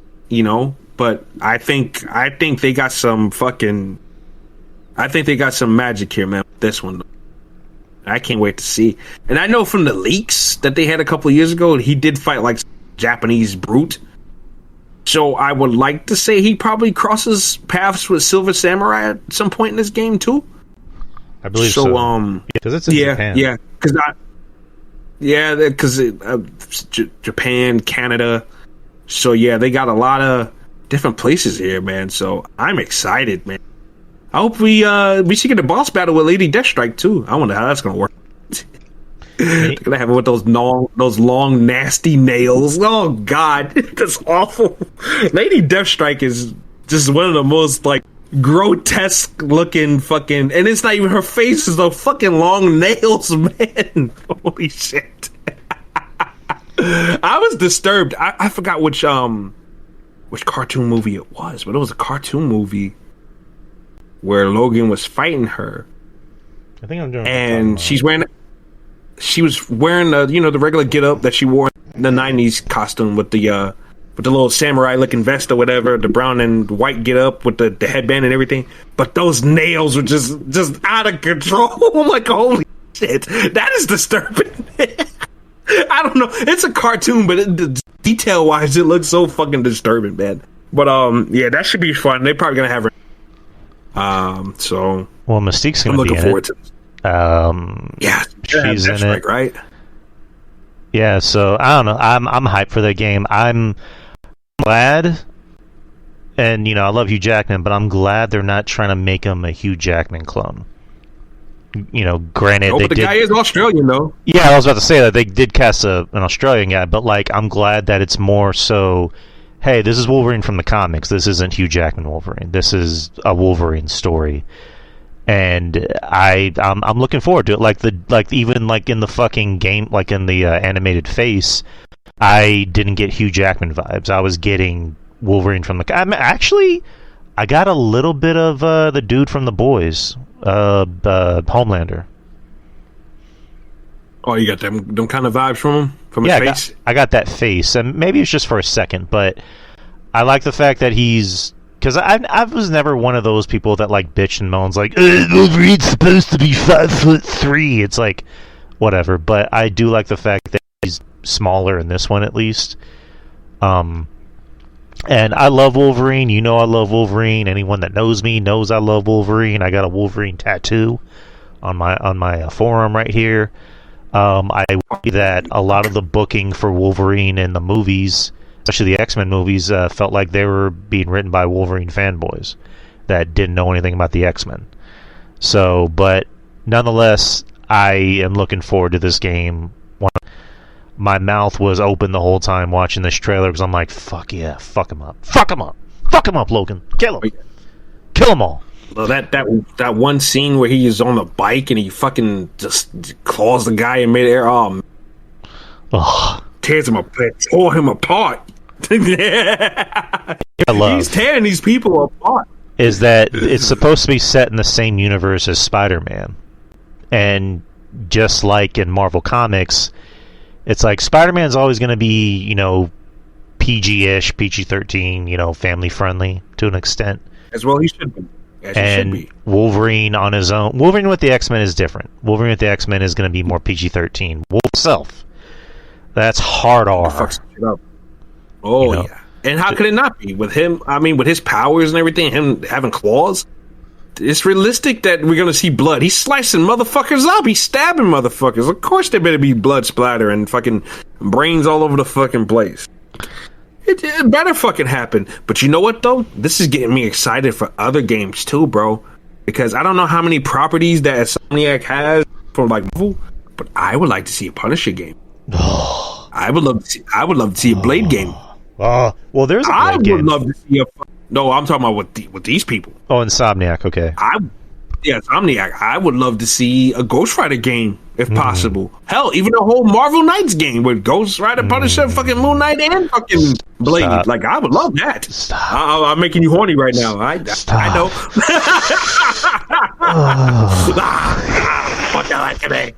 But I think they got some magic here, man. With this one, I can't wait to see. And I know from the leaks that they had a couple of years ago, he did fight like Japanese brute. So I would like to say he probably crosses paths with Silver Samurai at some point in this game too. I believe so. Because it's in Japan. Yeah, because Japan, Canada. So yeah, they got a lot of different places here, man. So I'm excited, man. I hope we should get a boss battle with Lady Deathstrike too. I wonder how that's gonna work. They're gonna have it with those long, nasty nails. Oh God, that's awful. Lady Deathstrike is just one of the most like grotesque looking fucking, and it's not even her face; it's the fucking long nails, man. Holy shit. I was disturbed. I forgot which cartoon movie it was, but it was a cartoon movie where Logan was fighting her. I think I'm doing. And she was wearing the regular get up that she wore in the '90s costume with the little samurai looking vest or whatever, the brown and white get up with the headband and everything. But those nails were just out of control. I'm like, holy shit, that is disturbing. I don't know. It's a cartoon, but detail wise, it looks so fucking disturbing, man. But yeah, that should be fun. They're probably gonna have her. So well, Mystique's gonna be in it. I'm looking forward to it. Yeah, she's in it, right? Yeah. So I don't know. I'm hyped for that game. I'm glad, and I love Hugh Jackman, but I'm glad they're not trying to make him a Hugh Jackman clone. Granted, but the guy is Australian, though. Yeah, I was about to say that they did cast an Australian guy, but I'm glad that it's more so. Hey, this is Wolverine from the comics. This isn't Hugh Jackman Wolverine. This is a Wolverine story, and I'm looking forward to it. Even in the fucking game, like in the animated face, I didn't get Hugh Jackman vibes. I was getting Wolverine from the. I got a little bit of the dude from The Boys. Homelander. Oh, you got them kind of vibes from him? From his face? I got that face, and maybe it's just for a second, but I like the fact that he's... Because I was never one of those people that bitch and moans Wolverine's supposed to be 5'3". It's like, whatever, but I do like the fact that he's smaller in this one at least. And I love Wolverine. I love Wolverine. Anyone that knows me knows I love Wolverine. I got a Wolverine tattoo on my forearm right here. I worry that a lot of the booking for Wolverine in the movies, especially the X-Men movies, felt like they were being written by Wolverine fanboys that didn't know anything about the X-Men. So, but nonetheless, I am looking forward to this game. My mouth was open the whole time watching this trailer because I'm like, fuck yeah, fuck him up. Fuck him up. Fuck him up, Logan. Kill him. Kill them all. Well, that one scene where he is on the bike and he fucking just claws the guy in midair. Oh, tears him apart. Tore him apart. I love He's tearing these people apart. is that it's supposed to be set in the same universe as Spider-Man, and just like in Marvel Comics, it's like Spider-Man's always going to be, you know, PG-ish, PG-13, you know, family-friendly to an extent. As well he should be. And Wolverine on his own. Wolverine with the X-Men is different. Wolverine with the X-Men is going to be more PG-13. Wolf himself, that's hard R. Fucks shit up. Oh, you know? Yeah. And how could it not be? With him, I mean, with his powers and everything, him having claws, it's realistic that we're going to see blood. He's slicing motherfuckers up. He's stabbing motherfuckers. Of course there better be blood splatter and fucking brains all over the fucking place. It better fucking happen. But you know what, though? This is getting me excited for other games, too, bro. Because I don't know how many properties that INSOMNIAC has for, like, Marvel, but I would like to see a Punisher game. I would love to see a Blade game. Well, there's a Blade game. I would love to see a... No, I'm talking about with these people. Oh, INSOMNIAC, okay. INSOMNIAC. I would love to see a Ghost Rider game, if possible. Hell, even a whole Marvel Knights game with Ghost Rider, Punisher, fucking Moon Knight, and fucking Blade. Stop. Like, I would love that. I'm making you horny right now. I know. What the heck,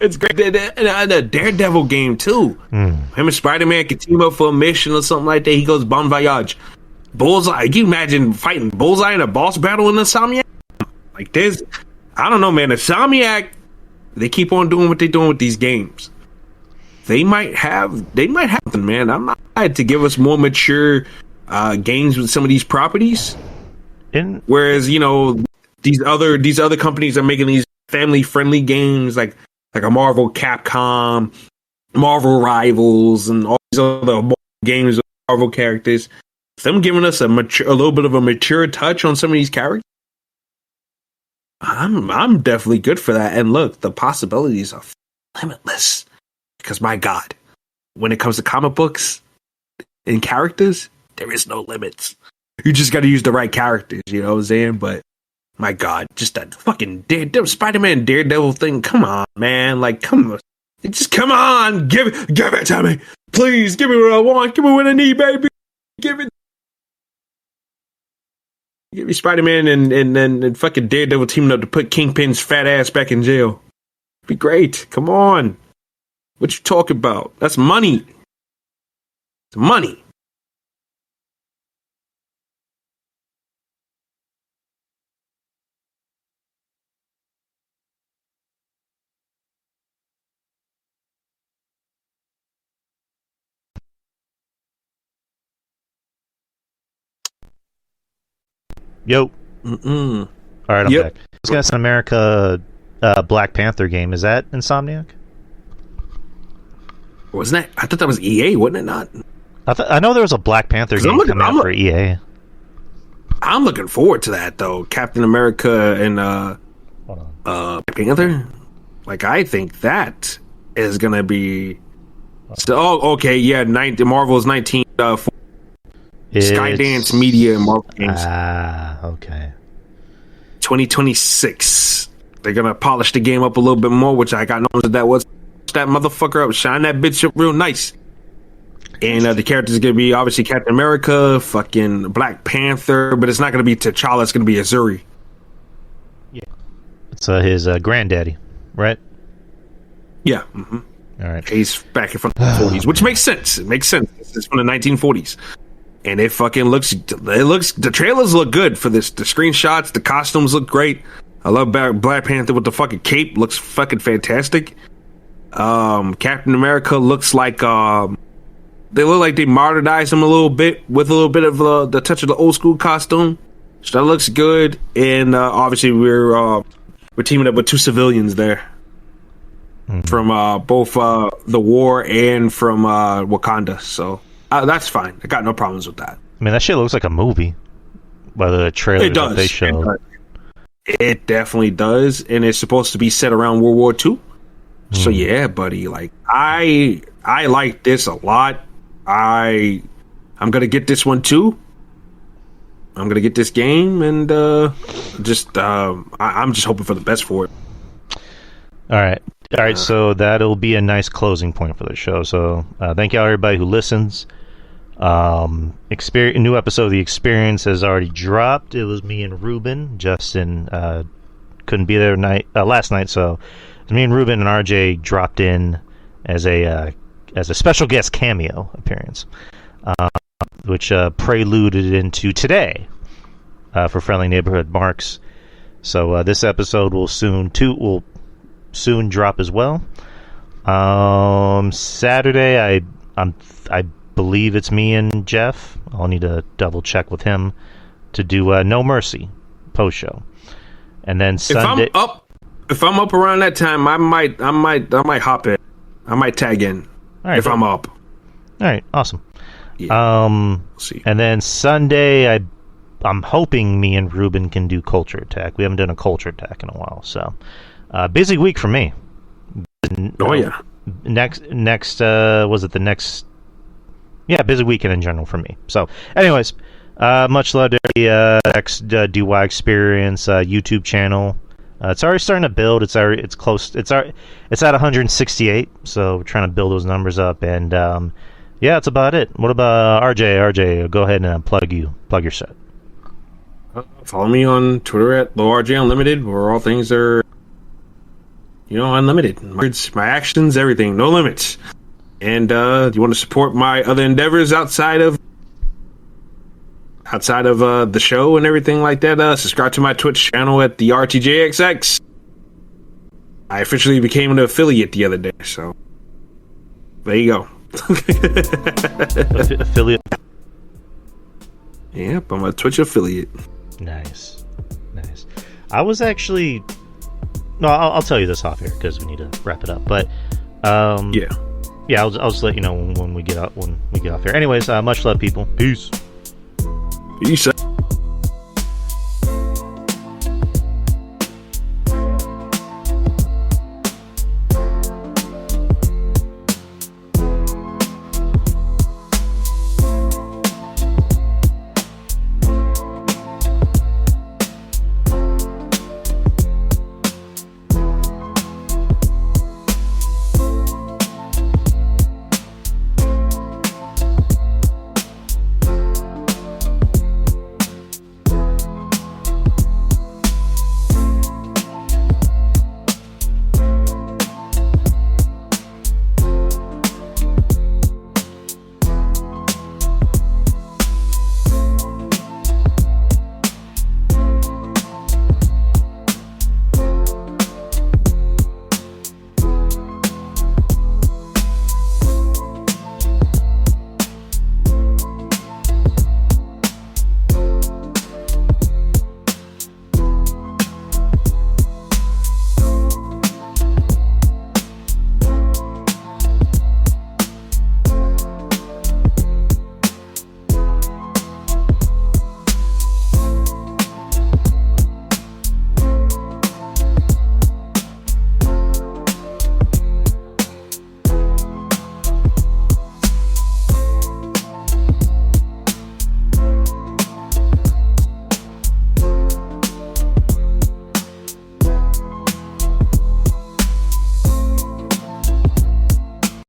it's great. And a Daredevil game, too. Him and Spider-Man can team up for a mission or something like that. He goes bon voyage. Bullseye. Can you imagine fighting Bullseye in a boss battle in INSOMNIAC? Like, there's... I don't know, man. INSOMNIAC, they keep on doing what they're doing with these games. They might have them, man. I'm not glad to give us more mature games with some of these properties. Whereas, you know, these other companies are making these family-friendly games like a Marvel Capcom, Marvel Rivals, and all these other games with Marvel characters. Them giving us a little bit of a mature touch on some of these characters. I'm definitely good for that. And look, the possibilities are limitless. Because my God, when it comes to comic books and characters, there is no limits. You just got to use the right characters. You know what I'm saying? But my God, just that fucking Spider-Man Daredevil thing. Come on, man. Like, come on. Just come on. Give it to me. Please, give me what I want. Give me what I need, baby. Give it. Give me Spider-Man and fucking Daredevil teaming up to put Kingpin's fat ass back in jail. Be great. Come on. What you talking about? That's money. It's money. Yo. All right, I'm back. I was going to say America Black Panther game. Is that INSOMNIAC? Wasn't that? I thought that was EA, wasn't it not? I know there was a Black Panther game coming out for EA. I'm looking forward to that, though. Captain America and Black Panther. Like, I think that is going to be... okay, yeah, Marvel's 19... Skydance Media and Marvel Games. Okay. 2026. They're gonna polish the game up a little bit more, which I got known that was that motherfucker up, shine that bitch up real nice. And the characters are gonna be obviously Captain America, fucking Black Panther, but it's not gonna be T'Challa. It's gonna be Azuri. Yeah, it's his granddaddy, right? Yeah. All right. He's back from the 40s, which makes sense. It makes sense. It's from the 1940s. And it fucking looks, the trailers look good for this. The screenshots, the costumes look great. I love Black Panther with the fucking cape. Looks fucking fantastic. Captain America looks like, they look like they modernized him a little bit with a little bit of the touch of the old school costume. So that looks good. And obviously we're teaming up with two civilians there. From both the war and from Wakanda. So that's fine. I got no problems with that. I mean, that shit looks like a movie. By the trailer that they showed. It definitely does. And it's supposed to be set around World War II. So yeah, buddy. Like, I like this a lot. I'm going to get this one too. I'm gonna get this game, and I'm just hoping for the best for it. All right. So that'll be a nice closing point for the show. So thank y'all, everybody who listens. New episode of The Experience has already dropped. It was me and Ruben. Justin couldn't be there last night, so me and Ruben and RJ dropped in as a special guest cameo appearance, which preluded into today for Friendly Neighborhood Marks. So this episode will soon drop as well. Saturday, I believe it's me and Jeff. I'll need to double check with him to do No Mercy post show, and then Sunday. If I'm up around that time, I might hop in. I might tag in if I'm up. All right, awesome. Yeah. We'll see. And then Sunday, I'm hoping me and Ruben can do Culture Attack. We haven't done a Culture Attack in a while, so busy week for me. Oh yeah. Next was it the next? Yeah, busy weekend in general for me. So, anyways, much love to the next DY Experience YouTube channel. It's already starting to build. It's close. It's at 168. So we're trying to build those numbers up. And yeah, that's about it. What about RJ? RJ, go ahead and plug your set. Follow me on Twitter at LowRJ Unlimited, where all things are, unlimited. My words, my actions, everything, no limits. And do you want to support my other endeavors outside of the show and everything like that? Subscribe to my Twitch channel at the RTJXX. I officially became an affiliate the other day, so there you go. Affiliate. Yep, I'm a Twitch affiliate. Nice. I was actually I'll tell you this off here because we need to wrap it up. But yeah, I'll just let you know when we get off here. Anyways, much love, people. Peace. Peace.